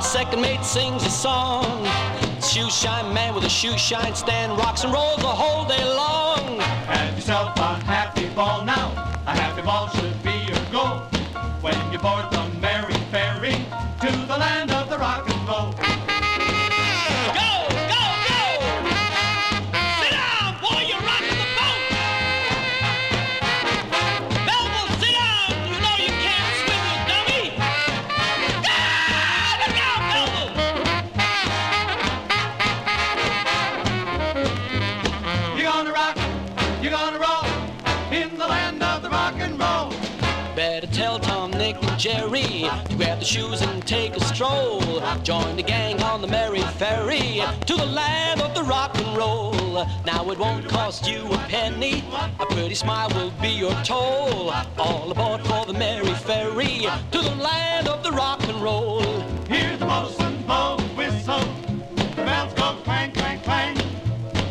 second mate sings a song. Shoe shine man with a shoe shine stand rocks and rolls the whole day long. Have yourself a happy ball now, a happy ball should be your goal. When you board the Merry Ferry to the land of the rock and roll. Go, go, go! Sit down, boy, you're rocking the boat! Melba, sit down, you know you can't swim, you dummy! Ah, look out, Melba! You're gonna rock, you're gonna roll in the land of the rock and roll. Better tell Tom, Nick, and Jerry to grab the shoes and take a stroll. Join the gang on the Merry Ferry to the land of the rock and roll. Now it won't cost you a penny, a pretty smile will be your toll. All aboard for the Merry Ferry to the land of the rock and roll. Hear the bosun blow the whistle, the bells go clang, clang, clang.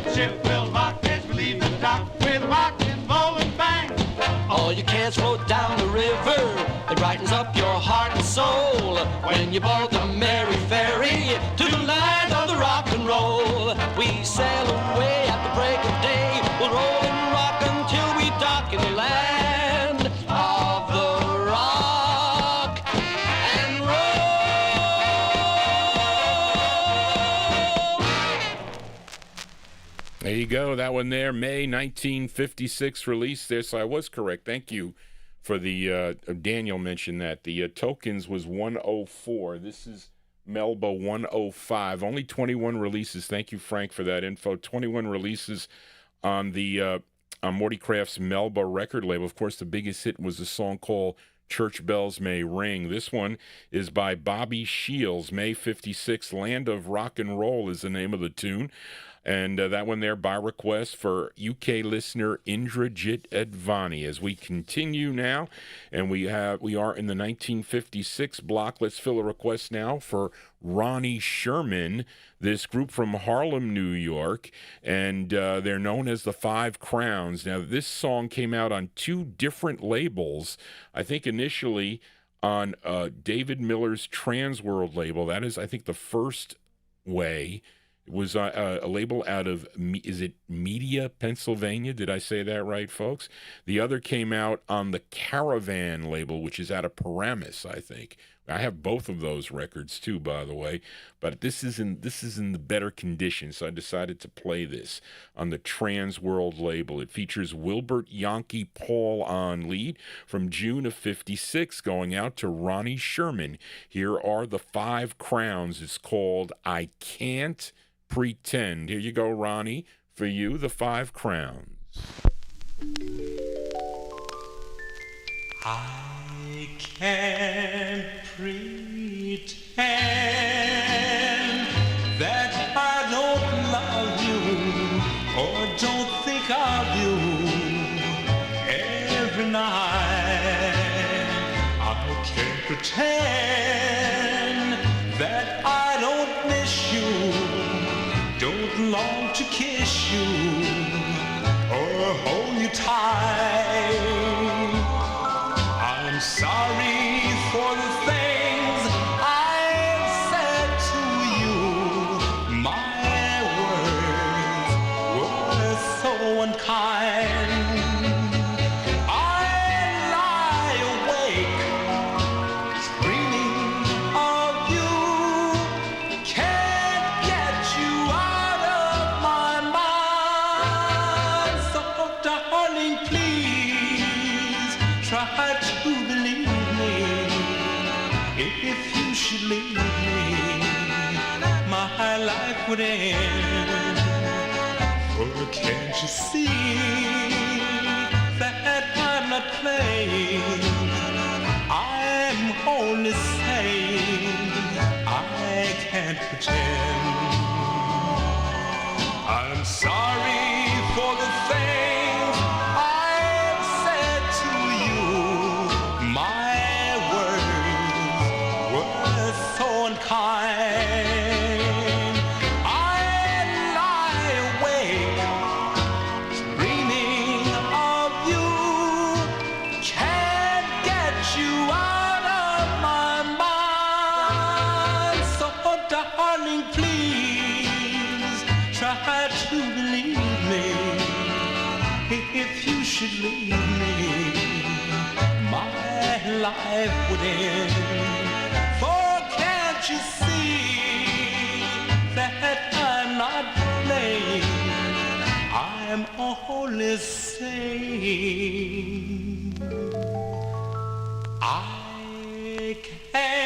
The ship will rock as we leave the dock with a rock and roll and bang. All you can't float down the river, it brightens up your heart and soul. When you board the Merry Ferry to the land of the rock and roll. We sail away at the break of day, we'll roll and rock until we dock in the land of the rock and roll. There you go. That one there, May 1956 release there. So I was correct. Thank you for the, Daniel mentioned that. The Tokens was 104. This is Melba 105. Only 21 releases. Thank you, Frank, for that info. 21 releases on the on Morty Kraft's Melba record label. Of course, the biggest hit was a song called Church Bells May Ring. This one is by Bobby Shields, May 56. Land of Rock and Roll is the name of the tune. And that one there by request for UK listener Indrajit Advani. As we continue now, and we are in the 1956 block. Let's fill a request now for Ronnie Sherman, this group from Harlem, New York, and they're known as the Five Crowns. Now, this song came out on 2 different labels. I think initially on David Miller's Transworld label. That is, I think, the first way. It was a label out of, is it Media, Pennsylvania? Did I say that right, folks? The other came out on the Caravan label, which is out of Paramus, I think. I have both of those records too, by the way, but this is in the better condition, so I decided to play this on the Transworld label. It features Wilbert Yankee Paul on lead from June of '56, going out to Ronnie Sherman. Here are the Five Crowns. It's called I Can't Pretend. Here you go, Ronnie. For you, the Five Crowns. I can't pretend that I don't love you or don't think of you every night. I can't pretend that I don't miss you, don't long to kiss you or hold you tight. I'm sorry for the things I've said to you. My words were so unkind. I lie awake dreaming of you. Can't get you out of my mind. So darling, please try to believe me. If you should leave me, my life would end. For can't you see that I'm not playing? I'm only saying I can't pretend. I'm sorry for the things I've said to you. My words were so unkind. I lie awake dreaming of you. Can't get you out of my mind. So darling, please try to believe me. If you should leave me, my life would end. For can't you see that I'm not playing? I'm only saying I can't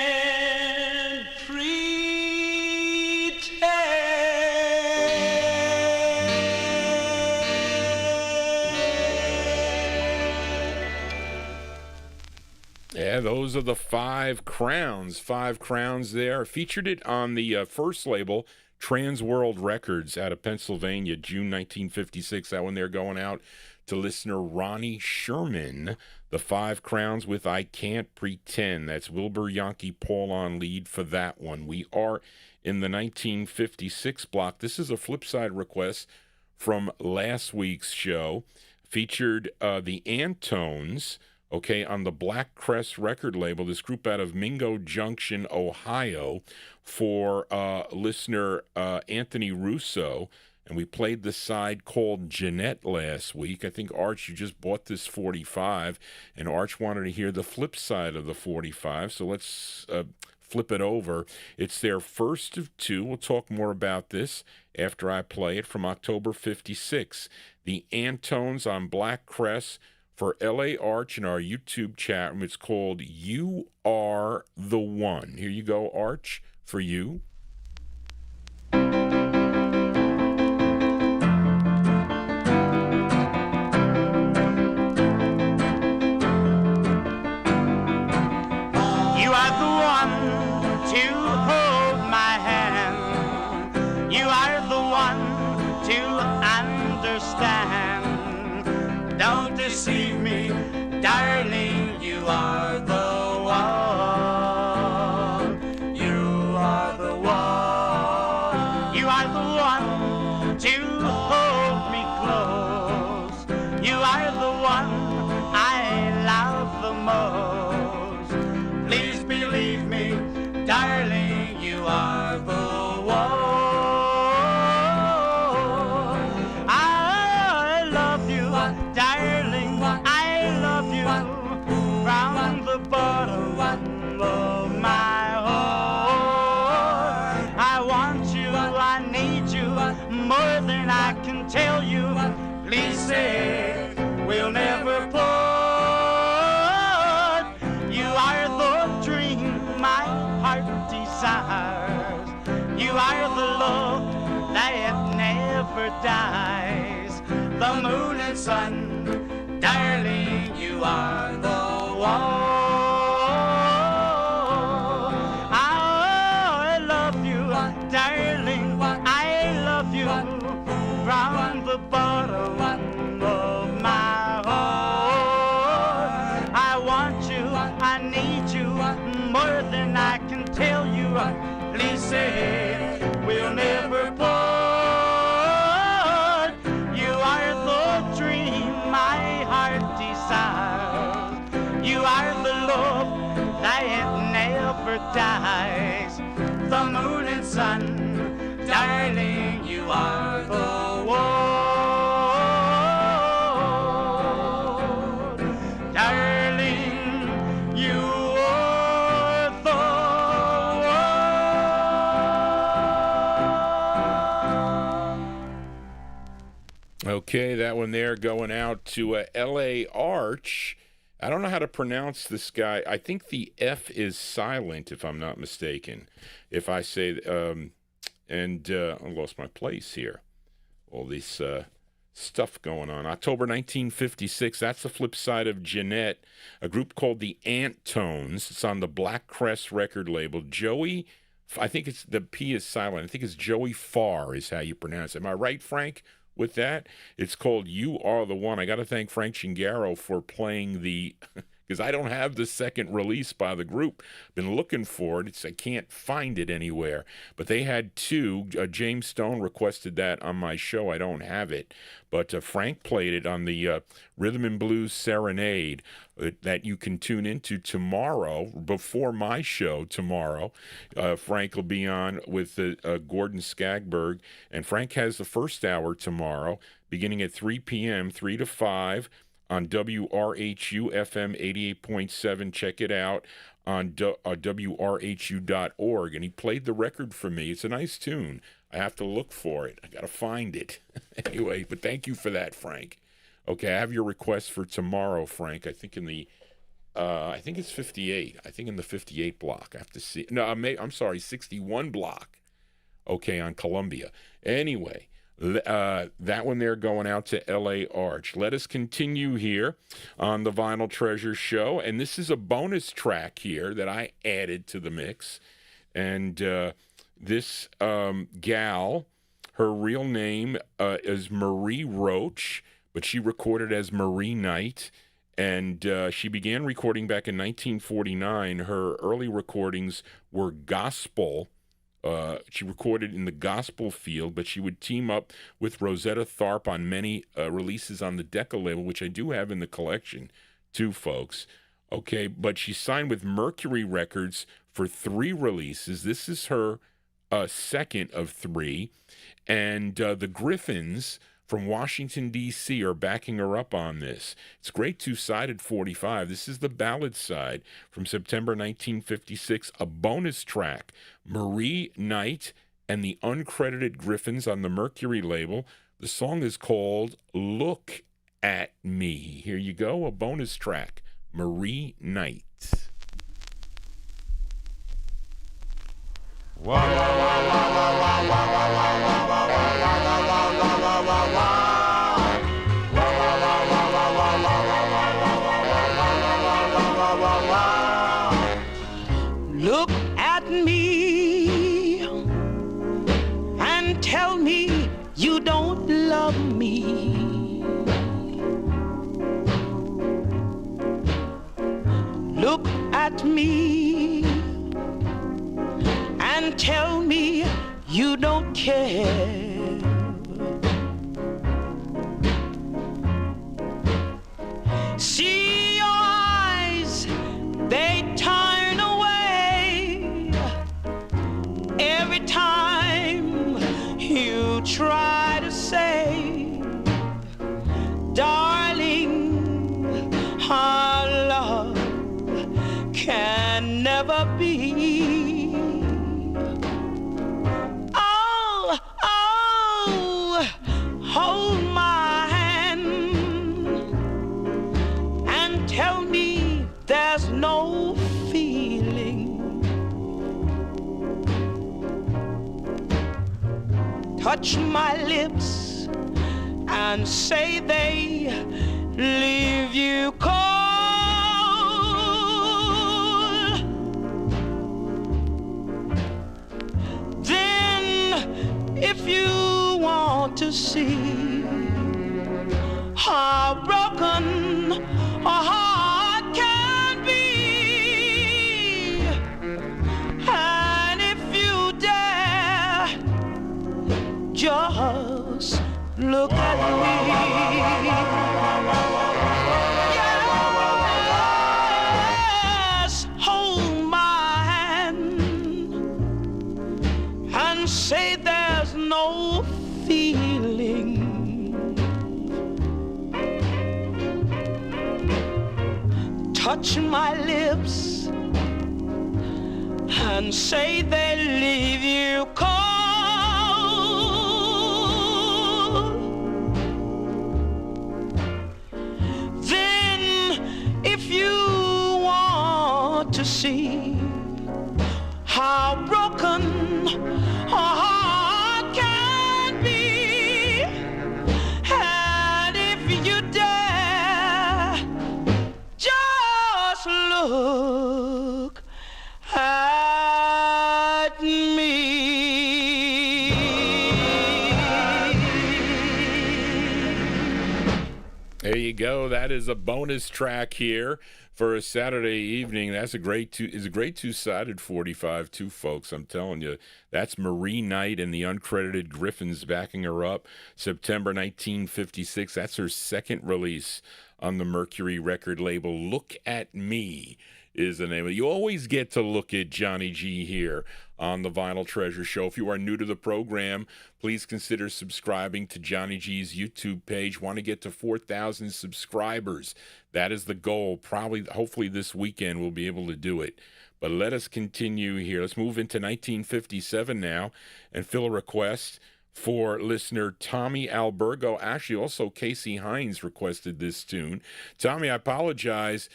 Yeah, those are the Five Crowns. Five Crowns there. Featured it on the first label, Transworld Records, out of Pennsylvania, June 1956. That one there going out to listener Ronnie Sherman. The Five Crowns with I Can't Pretend. That's Wilbur Yankee Paul on lead for that one. We are in the 1956 block. This is a flipside request from last week's show. Featured the Antones, okay, on the Black Crest record label, this group out of Mingo Junction, Ohio, for listener Anthony Russo. And we played the side called Jeanette last week. I think, Arch, you just bought this 45, and Arch wanted to hear the flip side of the 45, so let's flip it over. It's their first of two. We'll talk more about this after I play it, from October 56. The Antones on Black Crest for L.A. Arch in our YouTube chat room. It's called You Are the One. Here you go, Arch, for you. You are the one to hold my hand. You are the one believe me, darling, you are the one. I love you, darling, I love you from the bottom of my heart. I want you, I need you more than I can tell you. Please say we'll never part. You are the dream my heart desires. You are the love that never dies. The moon and sun, darling, you are the one. I love you, darling, I love you from the bottom of my heart. I want you, I need you more than I can tell you. Please say we'll never part. You are the dream my heart desires. You are the love that never dies. The moon and sun, darling, you are the one. Darling, you are the one. Okay, that one there going out to L.A. Arch. I don't know how to pronounce this guy. I think the F is silent, if I'm not mistaken. If I say, I lost my place here. All this stuff going on. October 1956, that's the flip side of Jeanette, a group called the Antones. It's on the Black Crest record label. Joey, I think it's, the P is silent. I think it's Joey Farr is how you pronounce it. Am I right, Frank? With that, it's called You Are the One. I got to thank Frank Chingaro for playing the, because I don't have the second release by the group. Been looking for it. I can't find it anywhere. But they had two. James Stone requested that on my show. I don't have it. But Frank played it on the Rhythm and Blues Serenade that you can tune into tomorrow, before my show tomorrow. Frank will be on with Gordon Skagberg. And Frank has the first hour tomorrow, beginning at 3 p.m., 3 to 5, on WRHU FM 88.7. Check it out on WRHU.org. And he played the record for me. It's a nice tune. I have to look for it. I got to find it. Anyway, but thank you for that, Frank. Okay, I have your request for tomorrow, Frank. I think in the, I think it's 58. I think in the 58 block. I have to see. No, I'm sorry, 61 block. Okay, on Columbia. Anyway, that one there going out to L.A. Arch. Let us continue here on the Vinyltreasure show. And this is a bonus track here that I added to the mix. And this gal, her real name is Marie Roach, but she recorded as Marie Knight. And she began recording back in 1949. Her early recordings were gospel. She recorded in the gospel field, but she would team up with Rosetta Tharpe on many releases on the Decca label, which I do have in the collection too, folks. Okay, but she signed with Mercury Records for 3 releases. This is her second of 3. And the Griffins from Washington, D.C. are backing her up on this. It's a great 2-sided 45. This is the ballad side from September 1956, a bonus track. Marie Knight and the uncredited Griffins on the Mercury label. The song is called Look at Me. Here you go, a bonus track. Marie Knight. Wow, wow, wow, wow, wow, wow, wow, wow, wow, wow, Look at me and tell me you don't love me. Look at me and tell me you don't care. See your eyes, they turn away free. Oh, oh, hold my hand and tell me there's no feeling. Touch my lips and say they leave you cold. Then if you want to see how broken a heart can be, and if you dare just look at me. Yes, hold my hand and say there's no feeling. Touch my lips and say they leave you cold. If you want to see how broken a heart can be, and if you dare just look at me. There you go. That is a bonus track here for a Saturday evening. That's a great two-sided 45 too, folks. I'm telling you, that's Marie Knight and the Uncredited Griffins backing her up. September 1956. That's her second release on the Mercury record label. Look at Me is the name of it. You always get to look at Johnny G here on the Vinyl Treasure Show. If you are new to the program, please consider subscribing to Johnny G's YouTube page. Want to get to 4,000 subscribers. That is the goal. Hopefully this weekend we'll be able to do it. But let us continue here. Let's move into 1957 now and fill a request for listener Tommy Albergo. Actually, also Casey Hines requested this tune. Tommy, I apologize.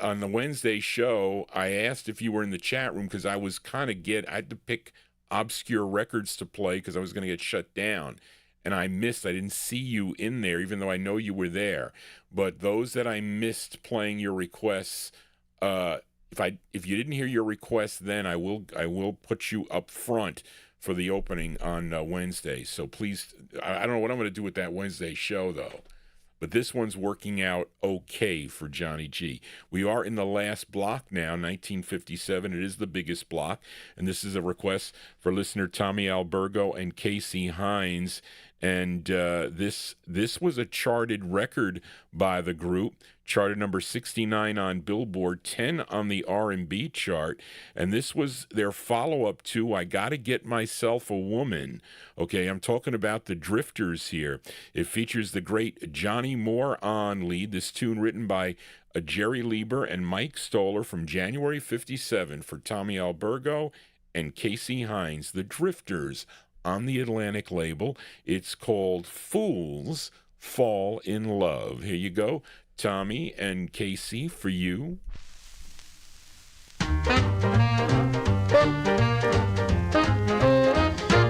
On the Wednesday show, I asked if you were in the chat room because I was I had to pick obscure records to play because I was going to get shut down. And I didn't see you in there, even though I know you were there. But those that I missed playing your requests, if you didn't hear your request then, I will put you up front for the opening on Wednesday. So please, I don't know what I'm going to do with that Wednesday show, though. But this one's working out okay for Johnny G. We are in the last block now, 1957. It is the biggest block. And this is a request for listener Tommy Albergo and Casey Hines. And this was a charted record by the group. Charted number 69 on Billboard, 10 on the R&B chart, and this was their follow-up to I Gotta Get Myself a Woman. Okay, I'm talking about the Drifters here. It features the great Johnny Moore on lead. This tune written by Jerry Lieber and Mike Stoller from January 57 for Tommy Albergo and Casey Hines. The Drifters on the Atlantic label. It's called Fools Fall in Love. Here you go. Tommy and Casey, for you.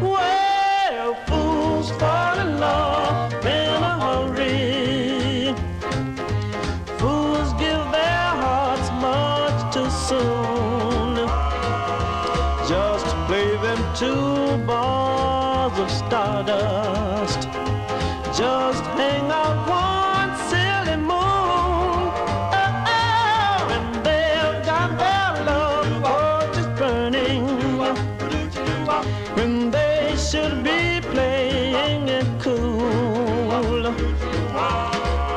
Well, fools fall in love in a hurry. Fools give their hearts much too soon. Just to play them two balls of stardust. Just hang out one silly moon. And they've got their love torches burning when they should be playing it cool.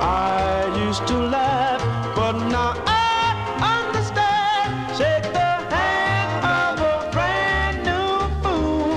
I used to laugh, but now I understand. Shake the hand of a brand new fool.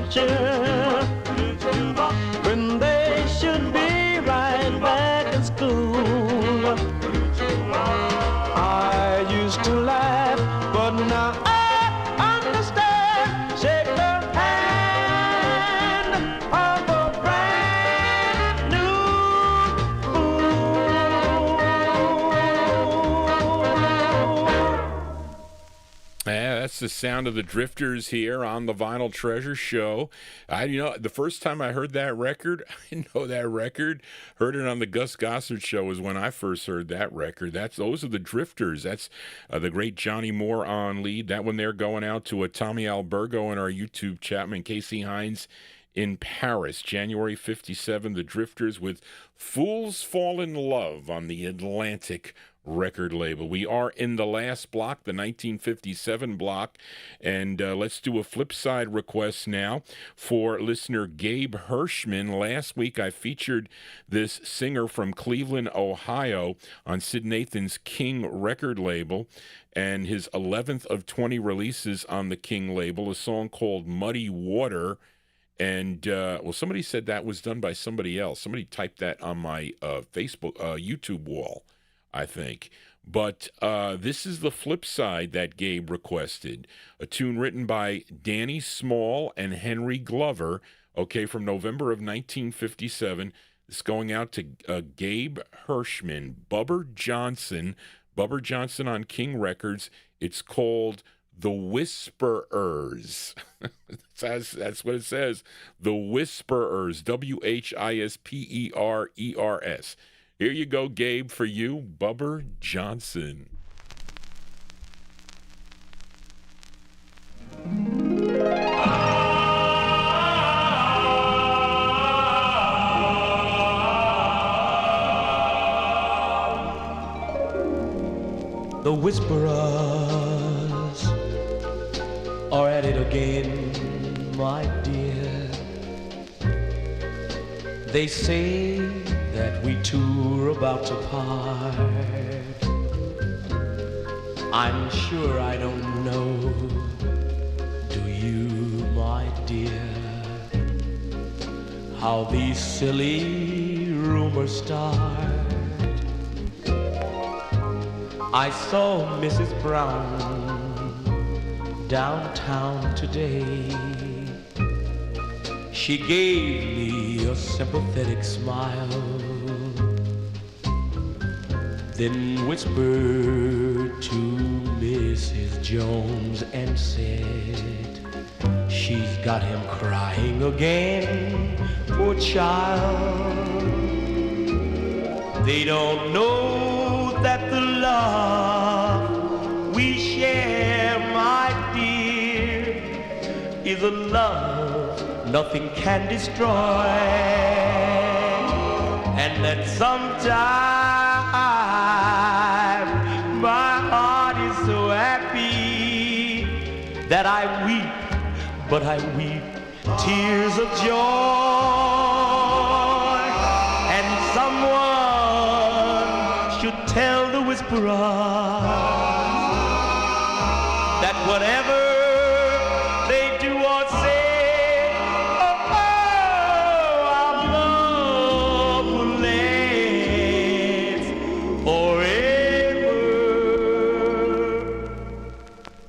teacher when they should be right back in school. I used to laugh, but now I understand. Shake the hand of a brand new fool. Yeah, that's the sound of the Drifters here on the Vinyltreasure show. The first time I heard that record, I didn't know that record. Heard it on the Gus Gossard show was when I first heard that record. Those are the Drifters. That's the great Johnny Moore on lead. That one there going out to Tommy Albergo in our YouTube chat, and Casey Hines in Paris, January 57, the Drifters with Fools Fall in Love on the Atlantic record label. We are in the last block, the 1957 block, and let's do a flip side request now for listener Gabe Hirschman. Last week I featured this singer from Cleveland, Ohio on Sid Nathan's King record label, and his 11th of 20 releases on the King label, a song called Muddy Water. And, somebody said that was done by somebody else. Somebody typed that on my YouTube wall, I think. But this is the flip side that Gabe requested. A tune written by Danny Small and Henry Glover, from November of 1957. It's going out to Gabe Hirschman, Bubber Johnson on King Records. It's called The Whisperers. That's what it says. The Whisperers. Whisperers. Here you go, Gabe, for you, Bubber Johnson. The Whisperers are at it again, my dear. They say that we two are about to part. I'm sure I don't know, do you, my dear, how these silly rumors start. I saw Mrs. Brown downtown today. She gave me a sympathetic smile, then whispered to Mrs. Jones and said, she's got him crying again, poor child. They don't know that the love we share, my dear, is a love nothing can destroy, and that sometimes my heart is so happy that I weep, but I weep tears of joy. And someone should tell the whisperer that whatever they do or say, our love will last forever.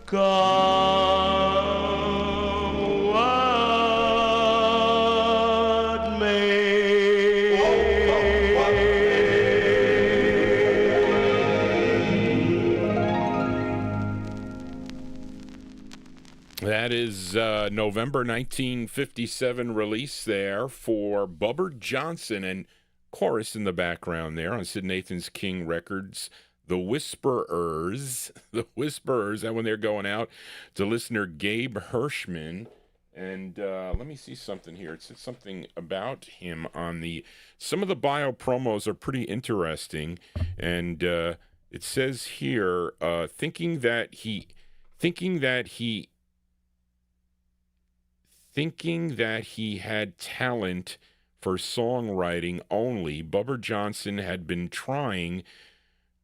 Come what may. That is November 1957 release there for Bubber Johnson, and chorus in the background there on Sid Nathan's King Records. The Whisperers, that one they're going out to listener Gabe Hirschman. And let me see something here. It said something about him on some of the bio promos are pretty interesting. And it says here, thinking that he had talent for songwriting only, Bubber Johnson had been trying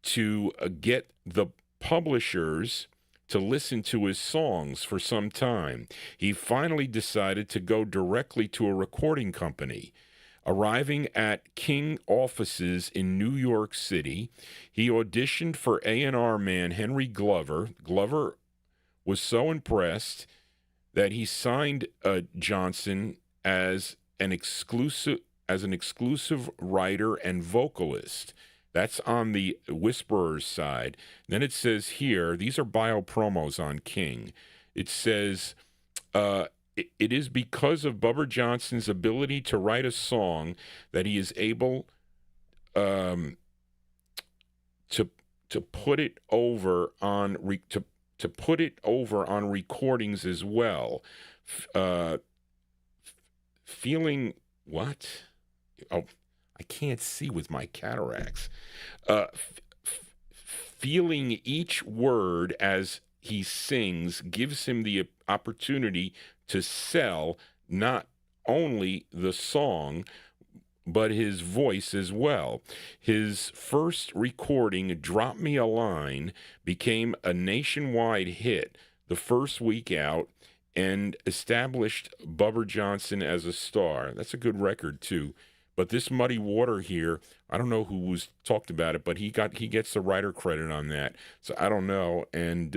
to get the publishers to listen to his songs for some time. He finally decided to go directly to a recording company. Arriving at King offices in New York City, he auditioned for A&R man Henry Glover. Glover was so impressed that he signed Johnson as an exclusive writer and vocalist. That's on the Whisperers side. Then it says here, these are bio promos on King. It says, it is because of Bubber Johnson's ability to write a song that he is able to put it over on to put it over on recordings as well. Feeling what? Oh, I can't see with my cataracts. Feeling each word as he sings gives him the opportunity to sell not only the song, but his voice as well. His first recording, Drop Me a Line, became a nationwide hit the first week out and established Bubber Johnson as a star. That's a good record, too. But this Muddy Water here, I don't know who was talked about it, but he gets the writer credit on that. So I don't know. And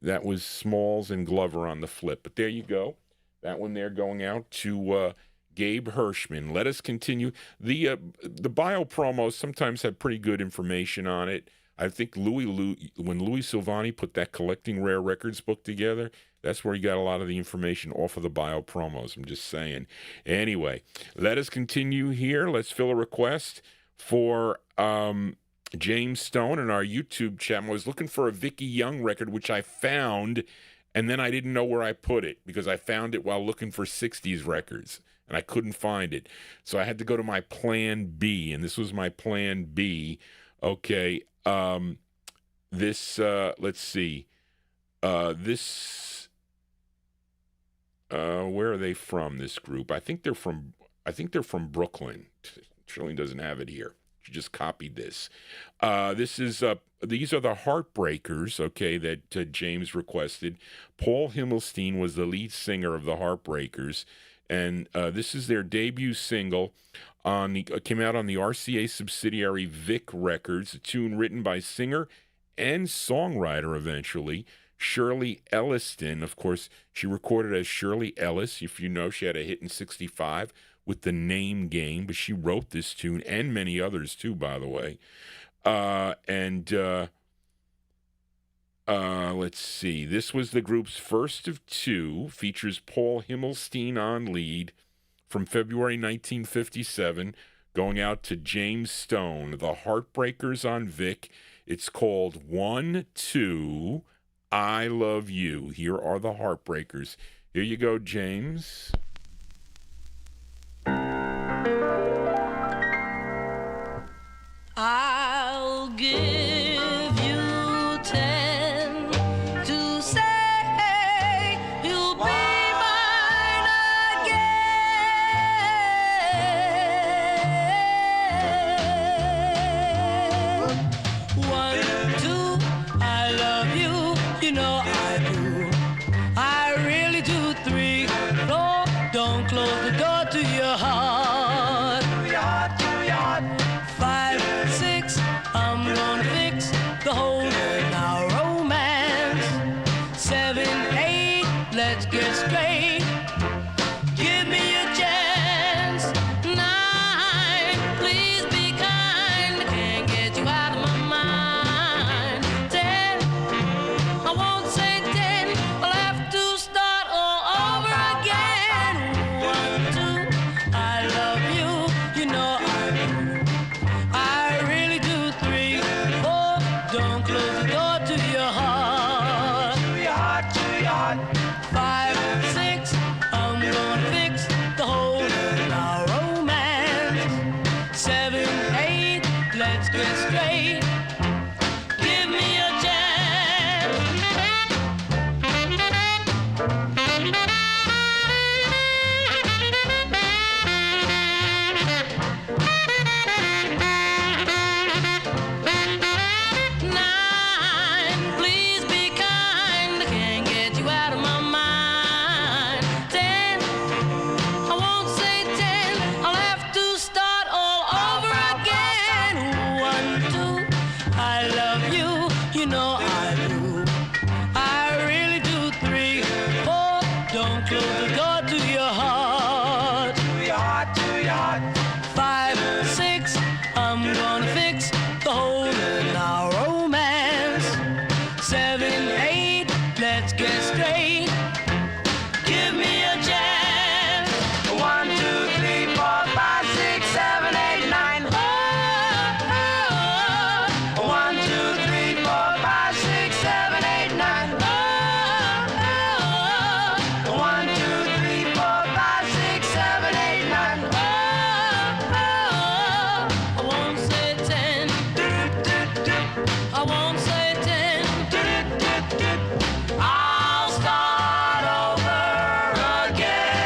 that was Smalls and Glover on the flip. But there you go. That one there going out to Gabe Hirschman. Let us continue. The bio promos sometimes have pretty good information on it. I think when Louis Silvani put that Collecting Rare Records book together, that's where he got a lot of the information off of the bio promos. I'm just saying. Anyway, let us continue here. Let's fill a request for James Stone in our YouTube chat. I was looking for a Vicky Young record, which I found, and then I didn't know where I put it because I found it while looking for 60s records, and I couldn't find it. So I had to go to my plan B, and this was my plan B. Okay, let's see. Where are they from, this group? I think they're from Brooklyn. Shirley doesn't have it here. She just copied this. These are the Heartbreakers, okay, that James requested. Paul Himmelstein was the lead singer of the Heartbreakers, and this is their debut single. Came out on the RCA subsidiary Vic Records, a tune written by singer and songwriter eventually, Shirley Elliston. Of course, she recorded as Shirley Ellis. If you know, she had a hit in '65 with The Name Game, but she wrote this tune and many others too, by the way. Let's see. This was the group's first of two. Features Paul Himmelstein on lead from February 1957, going out to James Stone. The Heartbreakers on Vic. It's called 1, 2, I Love You. Here are the Heartbreakers. Here you go, James. I'll give you 10 to say you'll be mine again. 1, 2, I love you, you know I do. I really do. 3, 4, don't close the door to your heart. 5, 6, I'm gonna fix the whole now romance. 7, 8, let's get straight. Give me a chance. 9, please be kind. Can't get you out of my mind. 10, I won't say 10. I'll have to start all over again. 1, 2, I love you. You know I do. I really do. 3, 4, don't close the door to your heart. To your heart, to your heart. 5, 6, I'm gonna fix the whole now romance. 7, 8, let's get straight. Give me a chance. 9, please be kind. close the door to your heart. To your heart, to your heart. 5, 6, I'm gonna fix the hole in our romance. 7, 8, let's get straight. Give me a chance. 1, 2, 3, 4, 5, 6, 7, 8, 9. 1, 2, 3, 4, 5, 6, 7, 8, 9. 1, 2, 3, 4, 5, 6, 7, 8, 9. I won't say 10. I won't say 10. I'll start over again.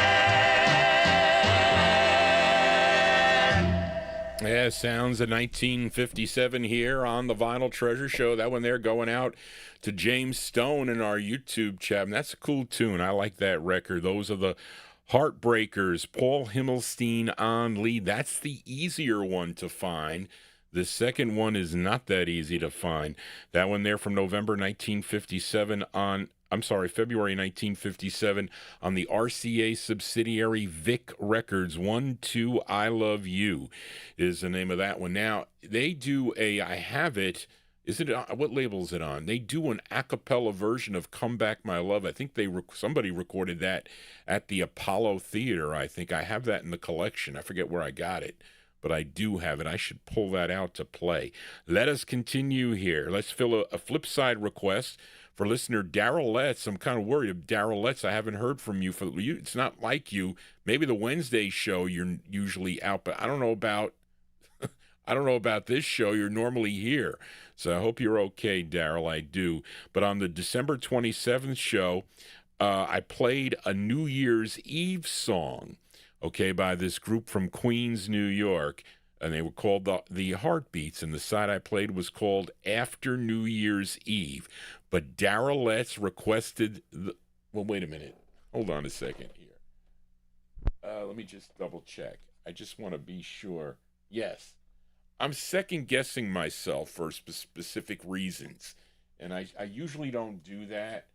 Yeah, sounds of 1957 here on the Vinyl Treasure Show. That one there going out to James Stone in our YouTube chat. And that's a cool tune. I like that record. Those are the Heartbreakers, Paul Himmelstein on lead. That's the easier one to find. The second one is not that easy to find. That one there from November 1957 on, I'm sorry, February 1957 on the RCA subsidiary Vic Records. 1, 2, I Love You is the name of that one. Now, they do a, I Have It, is it, what label is it on? They do an a cappella version of Come Back My Love. I think somebody recorded that at the Apollo Theater, I think. I have that in the collection. I forget where I got it, but I do have it. I should pull that out to play. Let us continue here. Let's fill a flip side request for listener Daryl Letts. I'm kind of worried of Daryl Letts. I haven't heard from you. It's not like you. Maybe the Wednesday show you're usually out, but I don't know about this show. You're normally here. So I hope you're okay, Daryl. I do. But on the December 27th show, I played a New Year's Eve song, okay, by this group from Queens, New York, and they were called the Heartbeats, and the side I played was called After New Year's Eve. But Daryl Letts requested well, wait a minute. Hold on a second here. Let me just double check. I just want to be sure. Yes. I'm second-guessing myself for specific reasons, and I usually don't do that,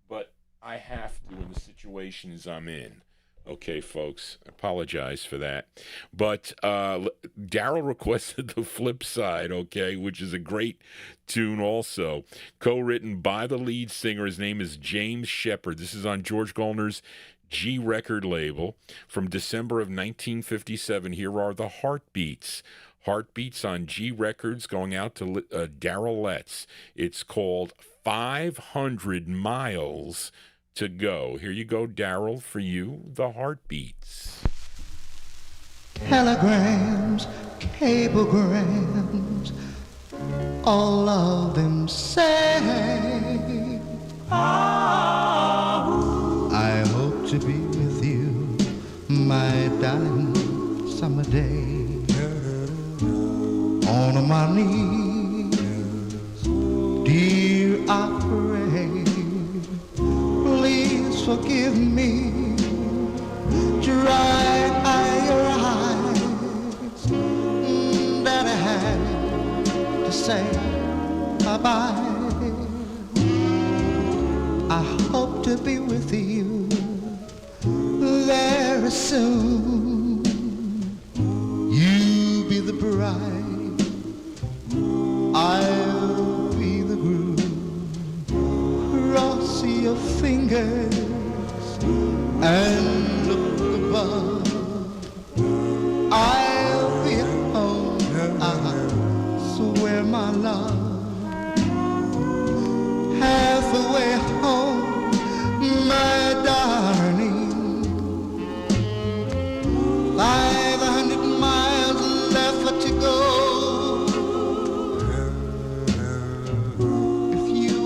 but I have to in the situations I'm in. Okay, folks, apologize for that. But Daryl requested the flip side, okay, which is a great tune also. Co-written by the lead singer. His name is James Shepard. This is on George Gallner's G record label from December of 1957. Here are the Heartbeats. Heartbeats on G Records, going out to Daryl Letts. It's called 500 Miles to Go. Here you go, Daryl, for you, the Heartbeats. Telegrams, cablegrams, all of them say, I hope to be with you, my darling, summer day. On my knees, dear, I pray, please forgive me, dry your eyes, that I had to say bye-bye. I hope to be with you very soon. You be the bride, I'll be the groom. Cross your fingers and look above. I'll be at home, I swear, my love. Halfway home, my darling. 500 miles left to go.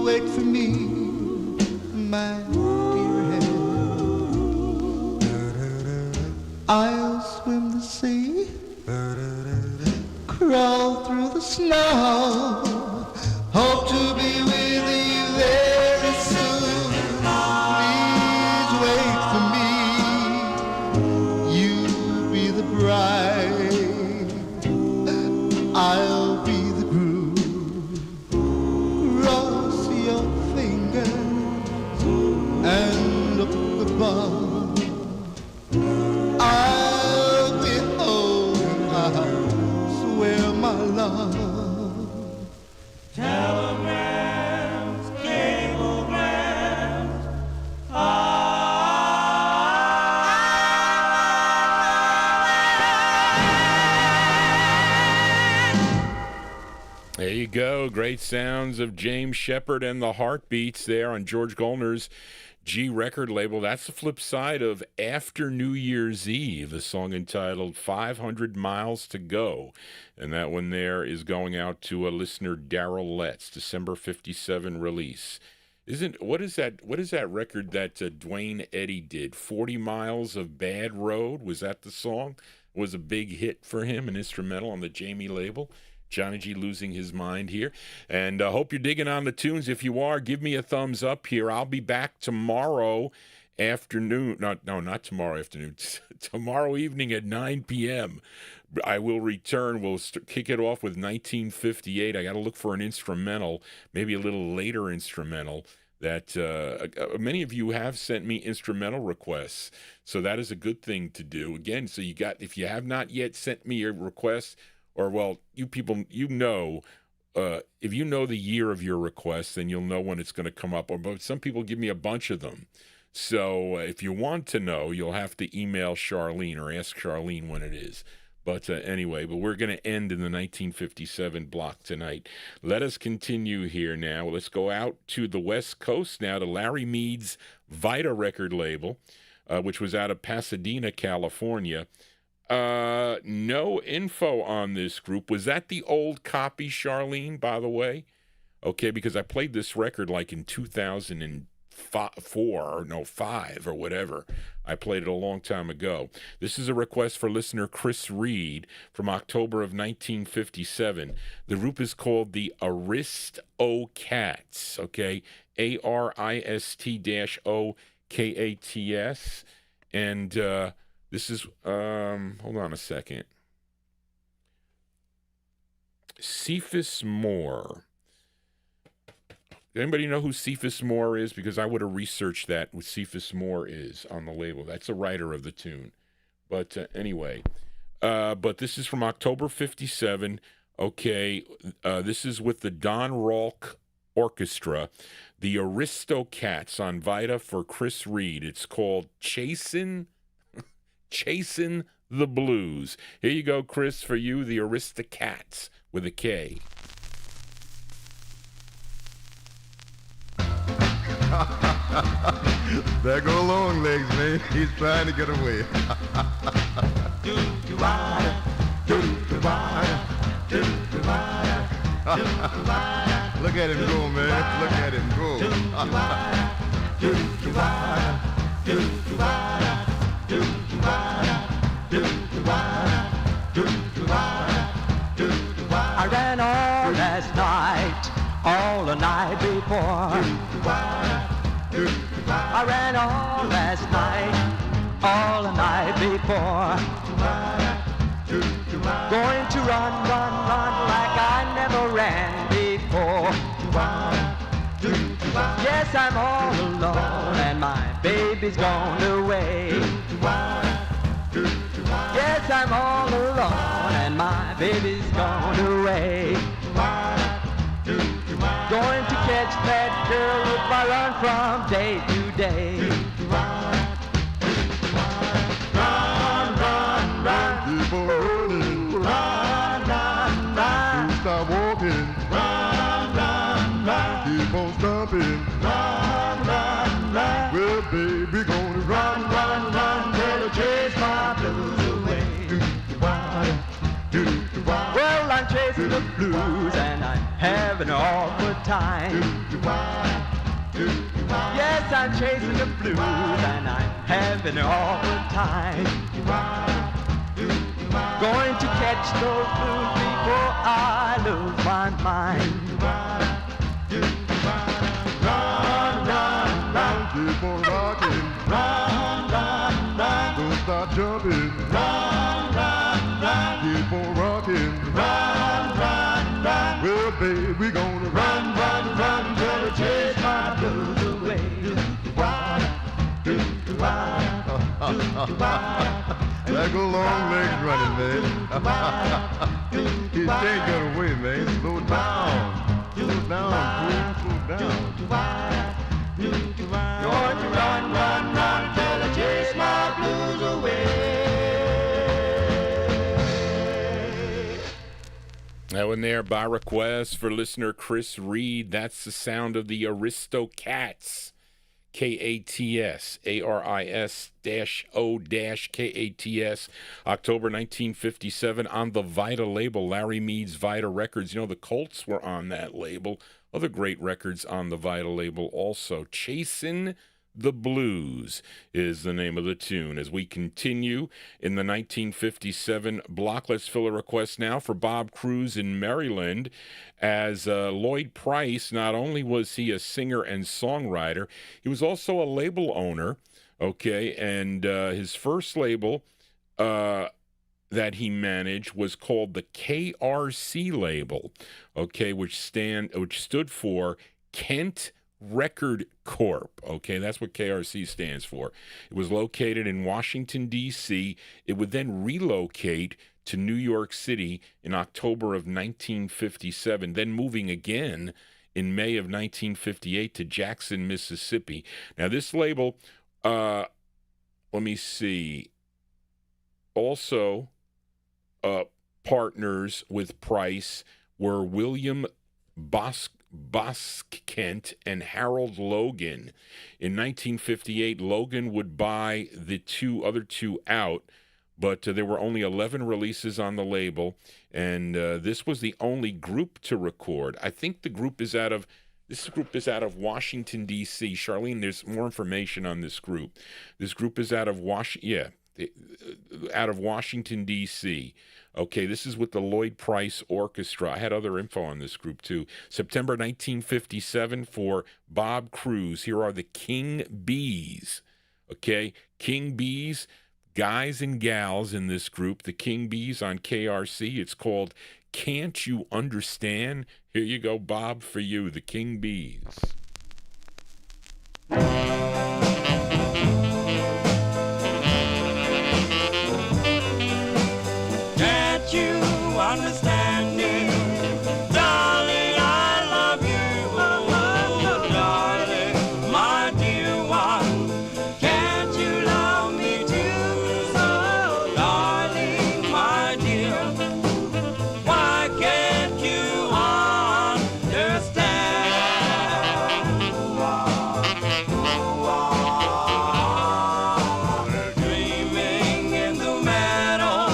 Wait for me, my dear head. I'll swim the sea, crawl through the snow. Hope to be with you very soon. Please wait for me. You be the bride, I'll be the groom. Cross your fingers and look above. go. Great sounds of James Shepard and the Heartbeats there on George Goldner's G record label. That's the flip side of After New Year's Eve, the song entitled 500 Miles to Go. And that one there is going out to a listener, Daryl Letts, December 57 release. What is that record that Dwayne Eddy did? 40 Miles of Bad Road? Was that the song? It was a big hit for him, an instrumental on the Jamie label. Johnny G losing his mind here. And I hope you're digging on the tunes. If you are, give me a thumbs up here. I'll be back tomorrow afternoon. Not tomorrow afternoon. Tomorrow evening at 9 p.m. I will return. We'll kick it off with 1958. I got to look for an instrumental, maybe a little later instrumental. That many of you have sent me instrumental requests, so that is a good thing to do. Again, so if you have not yet sent me your request, or well, you people, if you know the year of your request, then you'll know when it's going to come up. But some people give me a bunch of them, so if you want to know, you'll have to email Charlene or ask Charlene when it is. But anyway, we're going to end in the 1957 block tonight. Let us continue here now. Let's go out to the West Coast now to Larry Mead's Vita record label, which was out of Pasadena, California. No info on this group. Was that the old copy, Charlene, by the way? Okay, because I played this record like in 2005 or whatever. I played it a long time ago. This is a request for listener Chris Reed from October of 1957. The group is called the Aristocats, okay? Arist-O-K-A-T-S. And this is, hold on a second. Cephas Moore. Anybody know who Cephas Moore is? Because I would have researched that, who Cephas Moore is on the label. That's the writer of the tune. But anyway, but this is from October 57. Okay, this is with the Don Rolk Orchestra, the Aristocats on Vita for Chris Reed. It's called Chasin' the Blues. Here you go, Chris, for you, the Aristocats with a K. There go long legs, man. He's trying to get away. Look at him go, man. Look at him go. I ran all last night, all the night before. I ran all last night, all the night before. Going to run like I never ran before. Yes, I'm all alone and my baby's gone away. Yes, I'm all alone and my baby's gone away. Going to catch that girl if I run from day to day. Run, run, run. Keep on running. Run, run, run. Don't stop walking. Run, run, run. Keep on stomping. Run, run, run. Well, baby, gonna Run, run, run till I chase my blues away. Well, I'm chasing the blues and I'm having an awful time. Yes, I'm chasing the blues and I'm having an awful time. Going to catch those blues before I lose my mind. Run, run, run. keep on rocking. Run, run, run. Don't stop jumping. Run, run, run. Keep on rocking. Run, run, run. Well, baby, we gonna Run, run, run till I chase my blues away. There go long legs running, man. He can't get away, man. Slow down. Slow down, please. Slow down. Going to run, run, run till I chase my blues away. That one there by request for listener Chris Reed. That's the sound of the Aristocats. Kats, ARIS-O-Kats, October 1957 on the Vita label, Larry Mead's Vita Records. You know, the Colts were on that label. Other great records on the Vita label also. Chasin' the Blues is the name of the tune. As we continue in the 1957 block, let's fill a request now for Bob Cruz in Maryland. As Lloyd Price, not only was he a singer and songwriter, he was also a label owner, okay? And his first label that he managed was called the KRC label, okay, which stood for Kent Record Corp. Okay, that's what KRC stands for. It was located in Washington, D.C. It would then relocate to New York City in October of 1957, then moving again in May of 1958 to Jackson, Mississippi. Now, this label, let me see, also partners with Price were William Boskent and Harold Logan. In 1958, Logan would buy the other two out, but there were only 11 releases on the label, and this was the only group to record. I think this group is out of Washington, D.C. Charlene, there's more information on this group. This group is out of Washington, D.C. Okay, this is with the Lloyd Price Orchestra. I had other info on this group, too. September 1957 for Bob Cruz. Here are the King Bees. Okay, King Bees, guys and gals in this group. The King Bees on KRC. It's called Can't You Understand? Here you go, Bob, for you, the King Bees. Understand me, darling, I love you, oh, darling, my dear one, can't you love me too, so, darling, my dear, why can't you understand, dreaming in the meadow,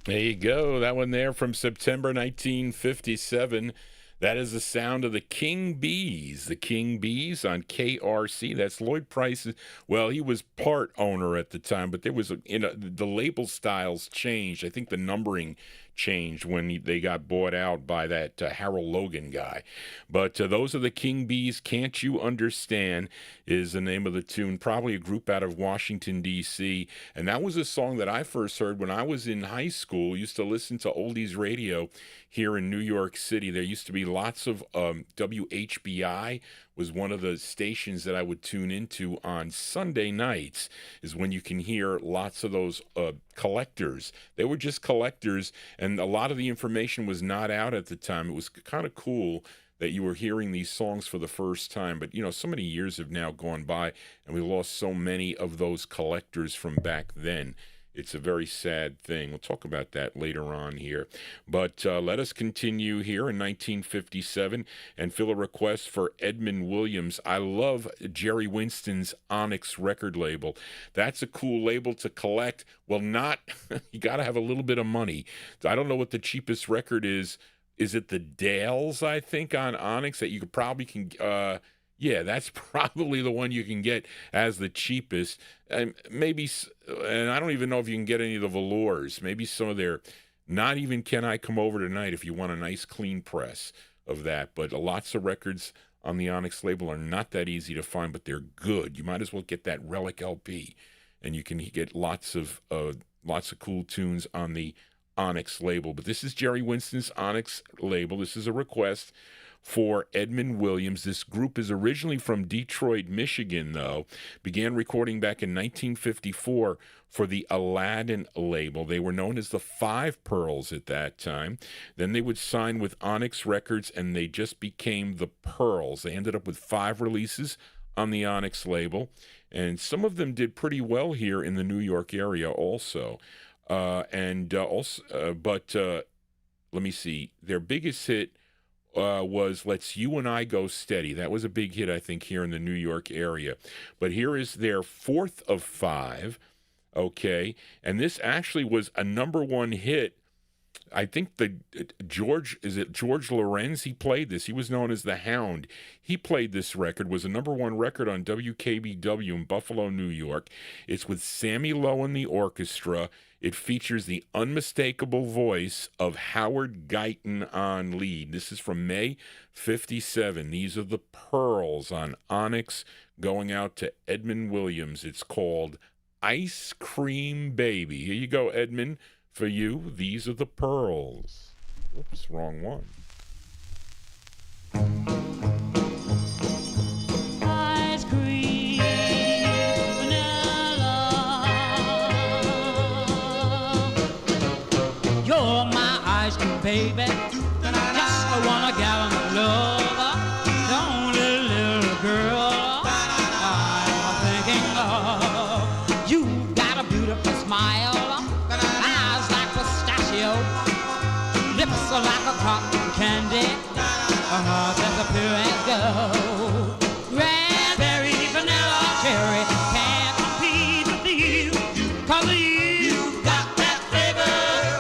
There you go. That one there from September 1957. That is the sound of the King Bees. The King Bees on KRC. That's Lloyd Price's. Well, he was part owner at the time, but there was the label styles changed. I think the numbering changed when they got bought out by that Harold Logan guy. But those are the King Bees. Can't You Understand is the name of the tune. Probably a group out of Washington, D.C. And that was a song that I first heard when I was in high school. Used to listen to oldies radio here in New York City. There used to be lots of WHBI was one of the stations that I would tune into on Sunday nights, is when you can hear lots of those collectors. They were just collectors, and a lot of the information was not out at the time. It was kind of cool that you were hearing these songs for the first time. But, so many years have now gone by, and we lost so many of those collectors from back then. It's a very sad thing. We'll talk about that later on here. But let us continue here in 1957 and fill a request for Edmund Williams. I love Jerry Winston's Onyx record label. That's a cool label to collect. Well, you got to have a little bit of money. I don't know what the cheapest record is. Is it the Dales, I think, on Onyx that you could probably can... yeah, that's probably the one you can get as the cheapest. And maybe, and I don't even know if you can get any of the velours. Maybe some of their, not even Can I Come Over Tonight if you want a nice clean press of that. But lots of records on the Onyx label are not that easy to find, but they're good. You might as well get that Relic LP, and you can get lots of cool tunes on the Onyx label. But this is Jerry Winston's Onyx label. This is a request for Edmund Williams. This group is originally from Detroit, Michigan, though. Began recording back in 1954 for the Aladdin label. They were known as the Five Pearls at that time. Then they would sign with Onyx Records, and they just became the Pearls. They ended up with 5 releases on the Onyx label, and some of them did pretty well here in the New York area also. But let me see. Their biggest hit was Let's You and I Go Steady. That was a big hit, I think, here in the New York area. But here is their 4th of 5, okay? And this actually was a #1 hit. I think George Lorenz, he played this. He was known as the Hound. He played this record, was a #1 record on WKBW in Buffalo, New York. It's with Sammy Lowe and the orchestra. It features the unmistakable voice of Howard Guyton on lead. This is from May 57. These are the Pearls on Onyx, going out to Edmund Williams. It's called Ice Cream Baby. Here you go, Edmund. For you, these are the Pearls. Oops, wrong one. Ice cream, vanilla. You're my ice cream baby. Just a 1 gallon of love. The only little girl I'm thinking of. You got a beautiful smile. Lips are like a cotton candy, a heart that's a pure as gold. Raspberry, vanilla, cherry, can't compete with you, 'cause you got that flavor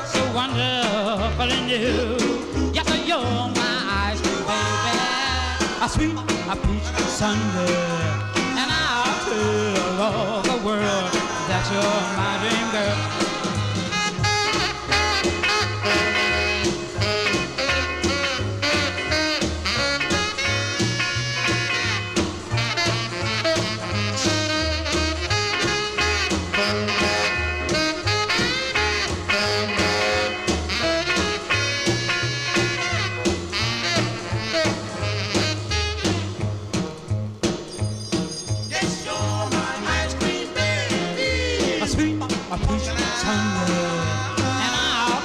so wonderful and new. Yes, you're my ice cream baby, a sweet, a peach sundae, and I'll tell all the world that you're my dream girl.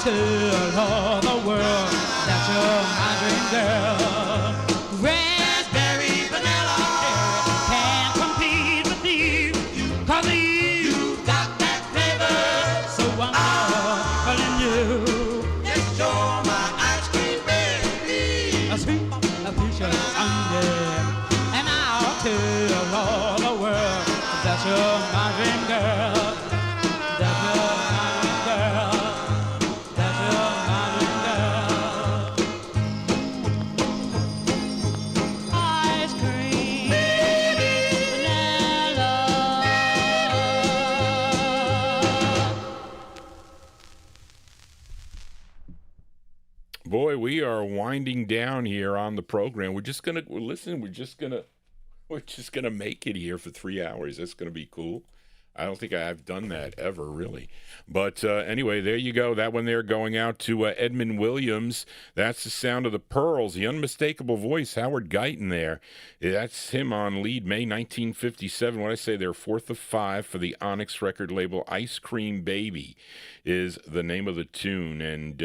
Tell all the world that you're my dream girl. Raspberry, vanilla, cherry, can't compete with you, 'cause you got that flavor so wonderful and new. Yes, you're my ice cream baby, a sweet, a peach sundae, and I'll tell all the world that you're my dream girl. That you're my dream girl. winding down here on the program. We're just gonna make it here for 3 hours. That's gonna be cool. I don't think I've done that ever, really. But anyway, there you go. That one there going out to Edmund Williams. That's the sound of the Pearls, the unmistakable voice, Howard Guyton there. That's him on lead, May 1957. What I say, they're 4th of 5 for the Onyx record label. Ice Cream Baby is the name of the tune. And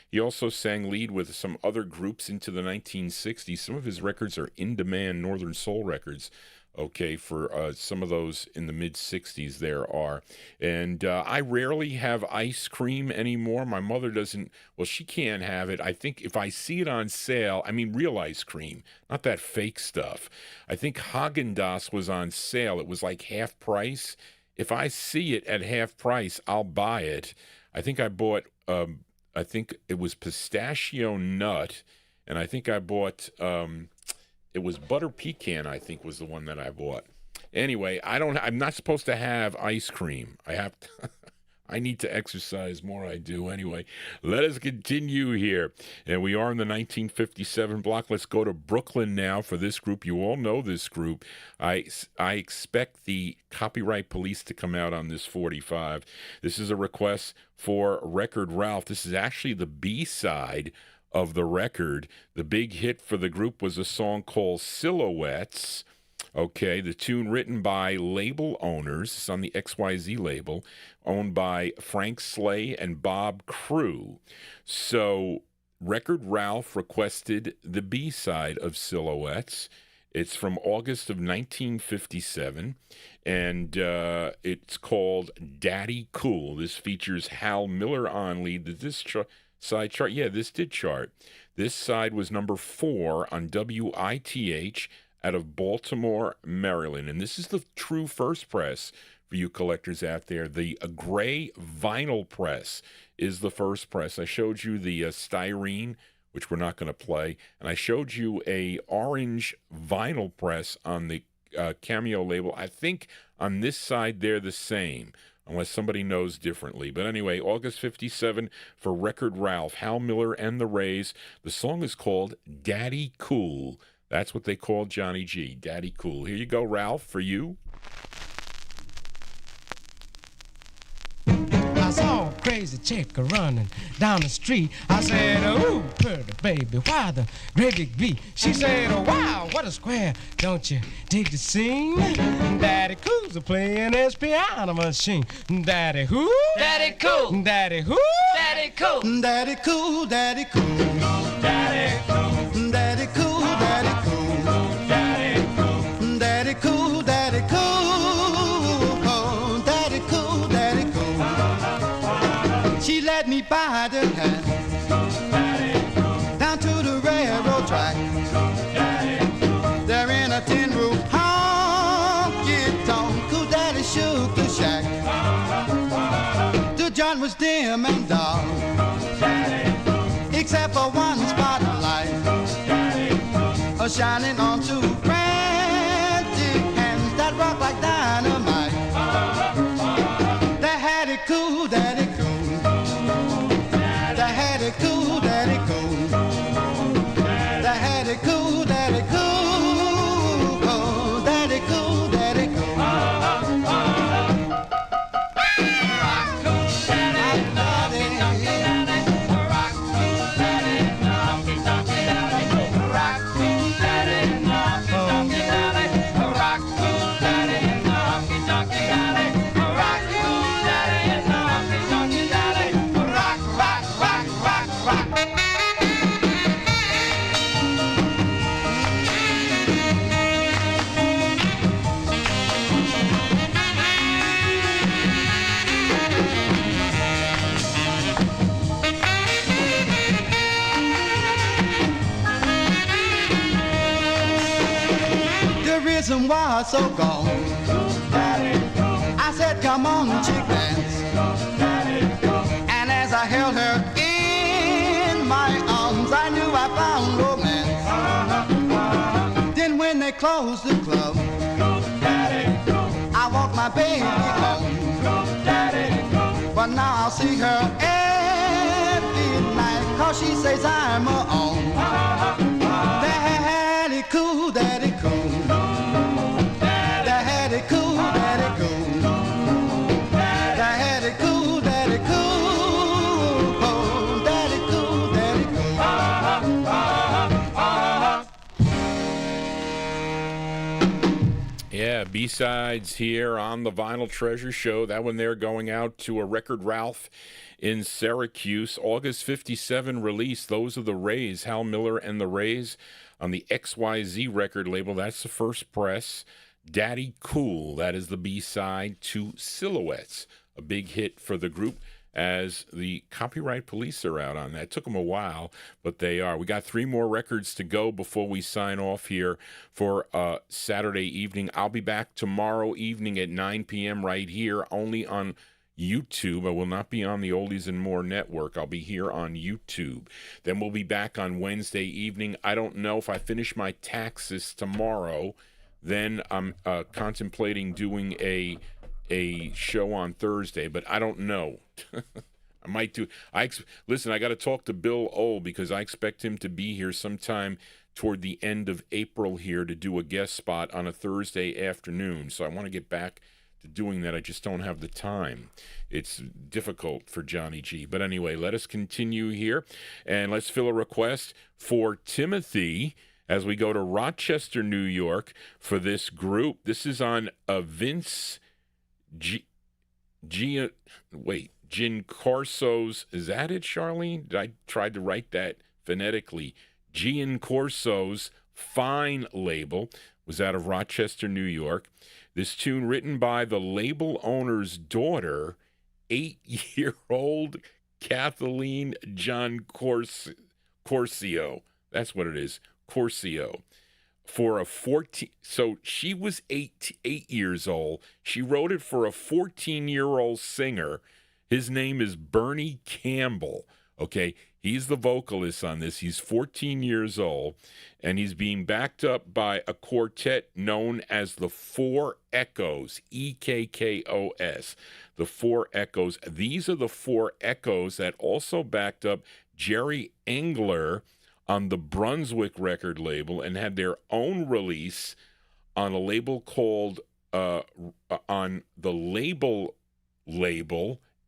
he also sang lead with some other groups into the 1960s. Some of his records are in-demand Northern Soul records. Okay, for some of those in the mid-'60s there are. And I rarely have ice cream anymore. My mother doesn't, well, she can't have it. I think if I see it on sale, I mean real ice cream, not that fake stuff. I think Haagen-Dazs was on sale. It was like half price. If I see it at half price, I'll buy it. I think I bought, I think it was pistachio nut, and I think I bought... it was butter pecan, I think, was the one that I bought. Anyway, I'm not supposed to have ice cream. I need to exercise more. I do. Anyway, let us continue here. And we are in the 1957 block. Let's go to Brooklyn now for this group. You all know this group. I expect the copyright police to come out on this 45. This is a request for Record Ralph. This is actually the B-side of the record. The big hit for the group was a song called Silhouettes. Okay, the tune written by label owners. It's on the XYZ label, owned by Frank Slay and Bob Crew. So Record Ralph requested the B-side of Silhouettes. It's from August of 1957, and it's called Daddy Cool. This features Hal Miller on lead. This side chart, yeah, this did chart. This side was number 4 on WITH out of Baltimore, Maryland. And this is the true first press for you collectors out there. The gray vinyl press is the first press. I showed you the styrene, which we're not going to play, and I showed you a orange vinyl press on the Cameo label. I think on this side they're the same, unless somebody knows differently. But anyway, August 57 for Record Ralph, Hal Miller and the Rays. The song is called Daddy Cool. That's what they call Johnny G, Daddy Cool. Here you go, Ralph, for you. I saw a crazy chick running down the street. I said, ooh, pretty baby, why the great big beat? She said, oh, wow, what a square. Don't you dig the scene? Daddy Cool's playing his piano machine. Daddy who? Daddy Cool. Daddy who? Daddy Cool. Daddy Cool, Daddy Cool. Daddy Cool. Daddy Cool, Daddy Cool. Daddy Cool. Daddy Cool, Daddy Cool. Oh, Daddy Cool, Daddy Cool. She led me by the hand down to the railroad track. There in a tin roof honky-tonk, cool daddy shook the shack. The joint was dim and dark, except for one spotlight shining on two frantic hands that rock like dynamite. They had it cool, daddy cool. They had it cool, daddy cool. They had it cool, daddy cool. Oh, daddy cool, daddy cool. Rhythm was so gone. I said, come on, chick dance. And as I held her in my arms, I knew I found romance. Then when they closed the club, I walked my baby home. But now I'll see her every night. 'cause she says I'm her own. Daddy cool, daddy cool. Daddy cool, daddy cool. Daddy cool, daddy cool. Oh, daddy cool, daddy cool. Yeah, B-sides here on the Vinyl Treasure Show. That one there going out to a Record Ralph in Syracuse. August 57 release. Those are the Rays, Hal Miller and the Rays on the XYZ record label. That's the first press. Daddy Cool, that is the B-side to Silhouettes. A big hit for the group as the Copyright Police are out on that. It took them a while, but they are. We got 3 more records to go before we sign off here for Saturday evening. I'll be back tomorrow evening at 9 p.m. right here, only on YouTube. I will not be on the Oldies and More network. I'll be here on YouTube. Then we'll be back on Wednesday evening. I don't know if I finish my taxes tomorrow. Then I'm contemplating doing a show on Thursday, but I don't know. I might do. Listen, I got to talk to Bill O because I expect him to be here sometime toward the end of April here to do a guest spot on a Thursday afternoon. So I want to get back to doing that. I just don't have the time. It's difficult for Johnny G. But anyway, let us continue here, and let's fill a request for Timothy as we go to Rochester, New York for this group. This is on Vince Giancorso's, is that it, Charlene? I tried to write that phonetically. Giancorso's Fine label was out of Rochester, New York. This tune written by the label owner's daughter, 8-year-old Kathleen John Corcio. That's what it is, Corcio. For a 14, so she was 8 years old. She wrote it for a 14-year-old singer. His name is Bernie Campbell. Okay, he's the vocalist on this. He's 14 years old, and he's being backed up by a quartet known as the Four Echoes, EKKOS, the Four Echoes. These are the Four Echoes that also backed up Jerry Engler on the Brunswick record label and had their own release on a label called on the label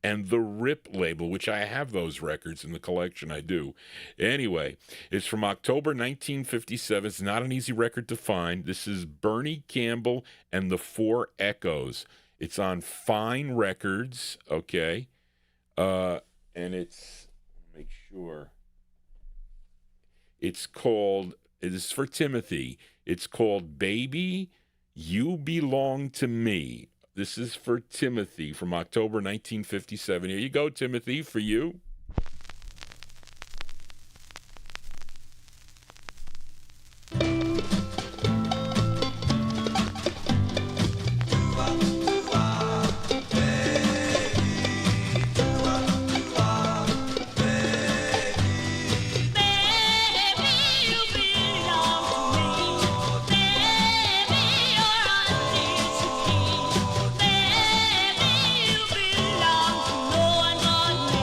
and the Rip label, which I have those records in the collection. I do. Anyway, it's from October 1957. It's not an easy record to find. This is Bernie Campbell and the Four Echoes. It's on Fine Records, okay? And it's, make sure. It's called, it is for Timothy. It's called Baby, You Belong to Me. This is for Timothy from October 1957. Here you go, Timothy, for you. Baby, you belong to me.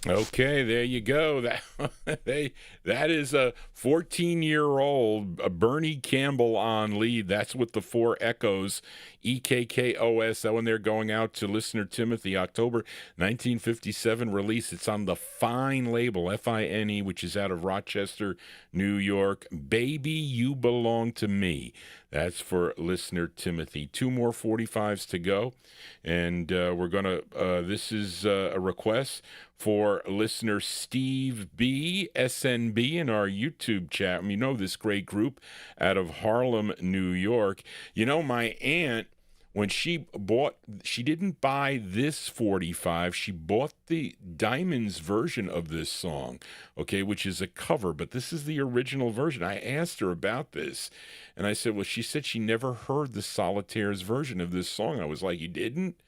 Okay, there you go. That is a 14-year-old Bernie Campbell on lead. That's with the Four Echoes, EKKOS. That one there going out to listener Timothy, October 1957 release. It's on the Fine label, Fine, which is out of Rochester, New York. Baby, You Belong to Me. That's for listener Timothy. 2 more 45s to go, and we're gonna. This is a request for listener Steve B, SNB, in our YouTube chat. You know this great group out of Harlem, New York. You know, my aunt, when she didn't buy this 45. She bought the Diamonds version of this song, okay, which is a cover, but this is the original version. I asked her about this, and I said, well, she said she never heard the Solitaires version of this song. I was like, you didn't?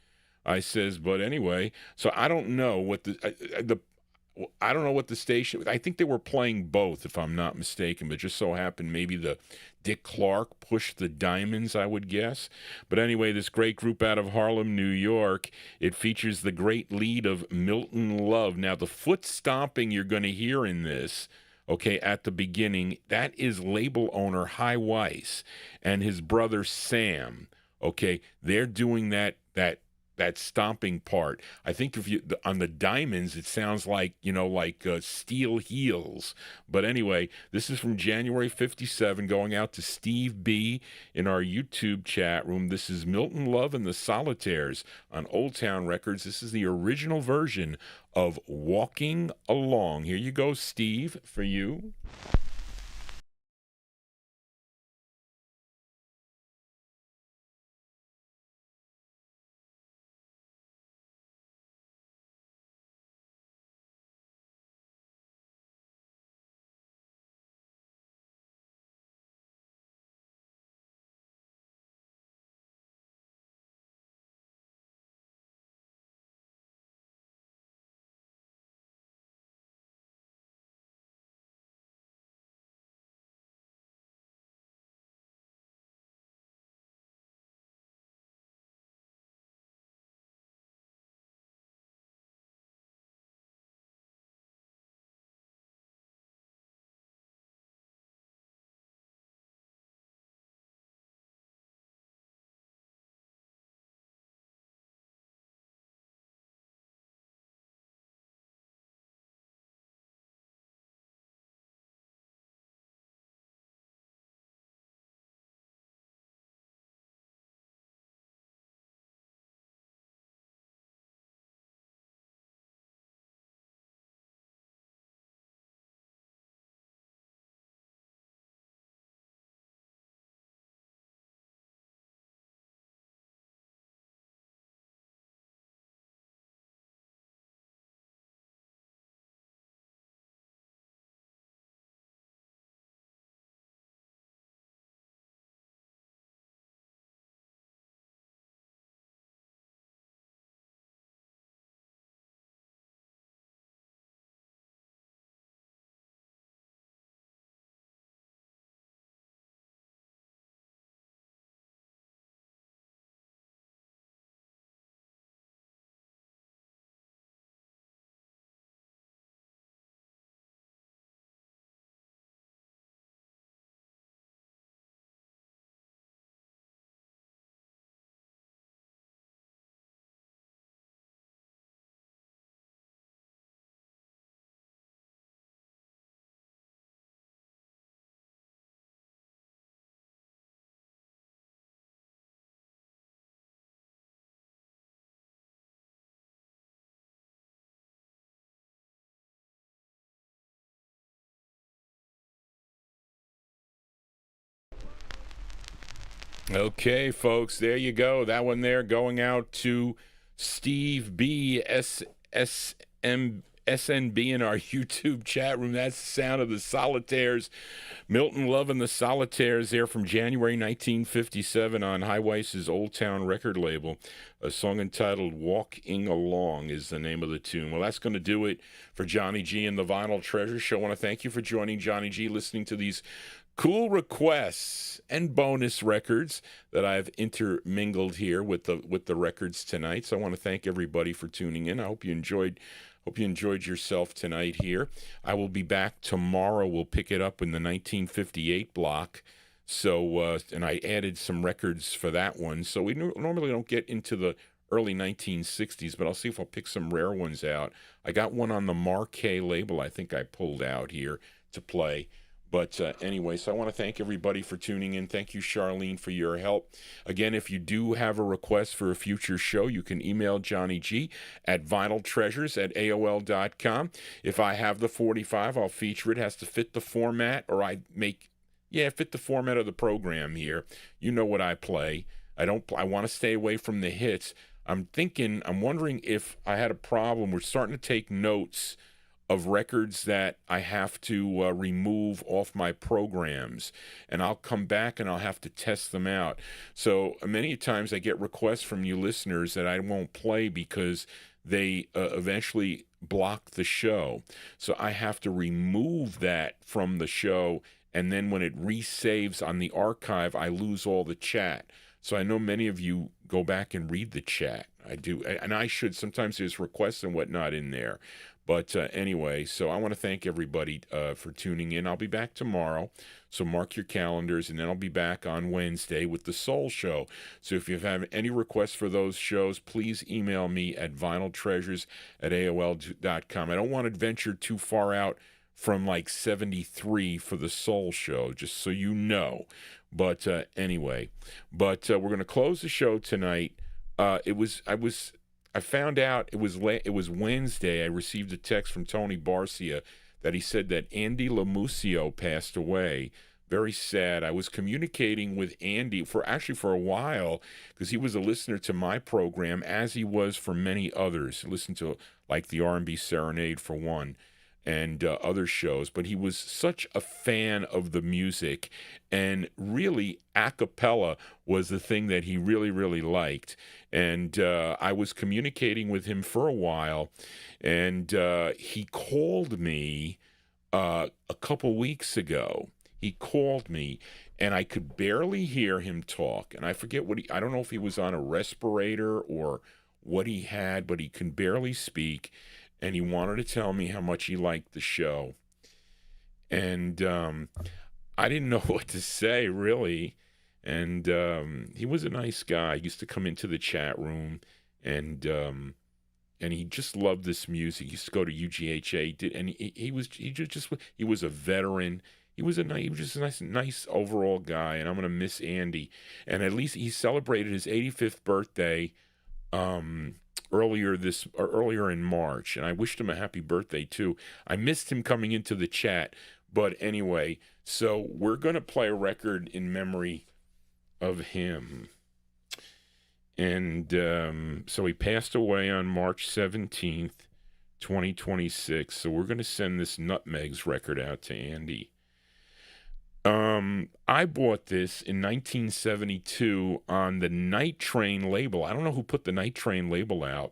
I says, but anyway, so I don't know what I don't know what the station. I think they were playing both, if I'm not mistaken, but just so happened maybe the Dick Clark pushed the Diamonds, I would guess. But anyway, this great group out of Harlem, New York, it features the great lead of Milton Love. Now, the foot stomping you're going to hear in this, okay, at the beginning, that is label owner High Weiss and his brother Sam. Okay, they're doing that stomping part. I think if you on the Diamonds, it sounds like, you know, like steel heels. But anyway, this is from January 57, going out to Steve B in our YouTube chat room. This is Milton Love and the Solitaires on Old Town Records. This is the original version of Walking Along. Here you go, Steve, for you. Okay, folks, there you go. That one there going out to Steve B, SNB in our YouTube chat room. That's the sound of the Solitaires. Milton Love and the Solitaires there from January 1957 on High Weiss's Old Town record label. A song entitled Walking Along is the name of the tune. Well, that's going to do it for Johnny G and the Vinyltreasure Show. I want to thank you for joining Johnny G, listening to these cool requests and bonus records that I've intermingled here with the records tonight. So I want to thank everybody for tuning in. I hope you enjoyed Hope you enjoyed yourself tonight here. I will be back tomorrow. We'll pick it up in the 1958 block. So, and I added some records for that one. So we normally don't get into the early 1960s, but I'll see if I'll pick some rare ones out. I got one on the Marquee label I think I pulled out here to play. But anyway, so I want to thank everybody for tuning in. Thank you, Charlene, for your help. Again, if you do have a request for a future show, you can email Johnny G at vinyltreasures@aol.com. If I have the 45, I'll feature it. It has to fit the format, or fit the format of the program here. You know what I play. I want to stay away from the hits. I'm wondering if I had a problem. We're starting to take notes of records that I have to remove off my programs, and I'll come back and I'll have to test them out. So many times I get requests from you listeners that I won't play because they eventually block the show. So I have to remove that from the show, and then when it resaves on the archive, I lose all the chat. So I know many of you go back and read the chat. I do, and I should. Sometimes there's requests and whatnot in there. But anyway, so I want to thank everybody for tuning in. I'll be back tomorrow, so mark your calendars, and then I'll be back on Wednesday with the Soul Show. So if you have any requests for those shows, please email me at vinyltreasures@aol.com. I don't want to venture too far out from like 73 for the Soul Show, just so you know. But anyway, we're going to close the show tonight. I found out it was Wednesday. I received a text from Tony Barcia that he said that Andy Lamusio passed away. Very sad. I was communicating with Andy for a while because he was a listener to my program, as he was for many others. He listened to like the R&B Serenade for one, and other shows, but he was such a fan of the music, and really a cappella was the thing that he really, really liked. And I was communicating with him for a while, and he called me a couple weeks ago. He called me, and I could barely hear him talk, and I forget I don't know if he was on a respirator or what he had, but he can barely speak. And he wanted to tell me how much he liked the show. And I didn't know what to say, really. And he was a nice guy. He used to come into the chat room, and he just loved this music. He used to go to UGHA. He was a veteran. He was just a nice overall guy. And I'm gonna miss Andy. And at least he celebrated his 85th birthday earlier in March, and I wished him a happy birthday too. I missed him coming into the chat, but anyway, so we're going to play a record in memory of him. And so he passed away on March 17th, 2026. So we're going to send this Nutmegs record out to Andy. I bought this in 1972 on the Night Train label. I don't know who put the Night Train label out,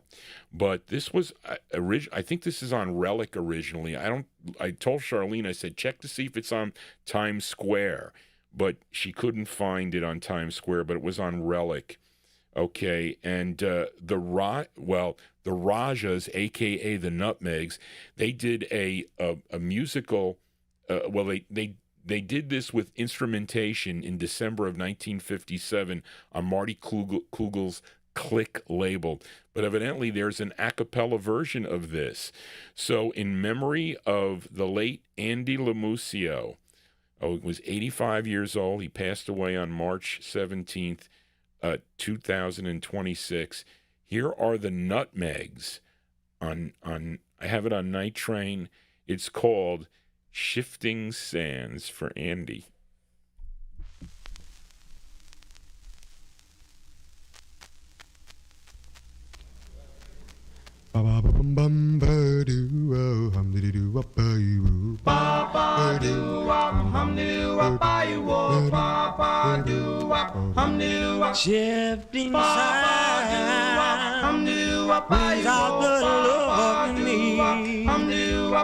but this was I think this is on Relic originally. I told Charlene, I said, check to see if it's on Times Square, but she couldn't find it on Times Square, but it was on Relic. Okay, and the Rajas, aka the Nutmegs, they did a musical. They did this with instrumentation in December of 1957 on Marty Kugel's Click label. But evidently there's an a cappella version of this. So in memory of the late Andy Lamusio, he was 85 years old. He passed away on March 17th, 2026. Here are the Nutmegs on I have it on Night Train. It's called Shifting Sands for Andy. Shifting sands without the love in me,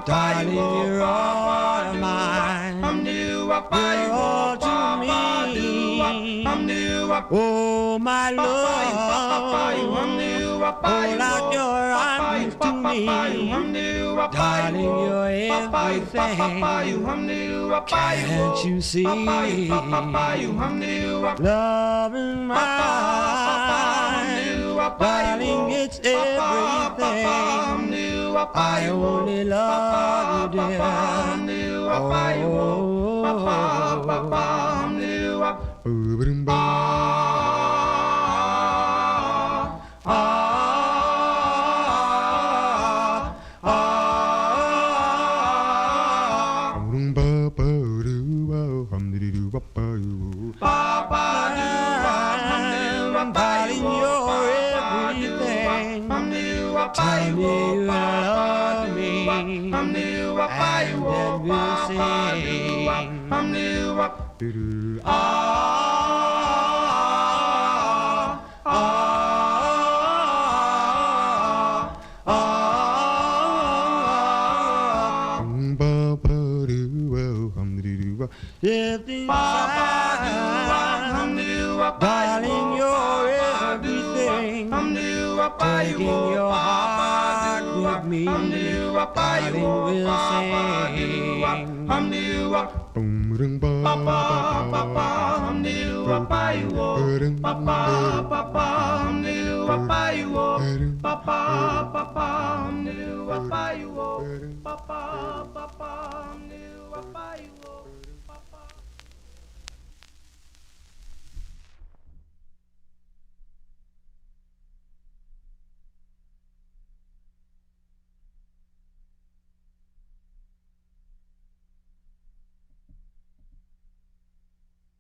darling, you're all mine, you're all to me. Oh, my love, Hold out your arms to me, darling, you're everything. Can't you see? Love is mine, darling, it's everything. I only love you, dear. Tell me you love me, and then we'll sing. If the darling, you're everything. Taking your heart with me, darling, we'll sing.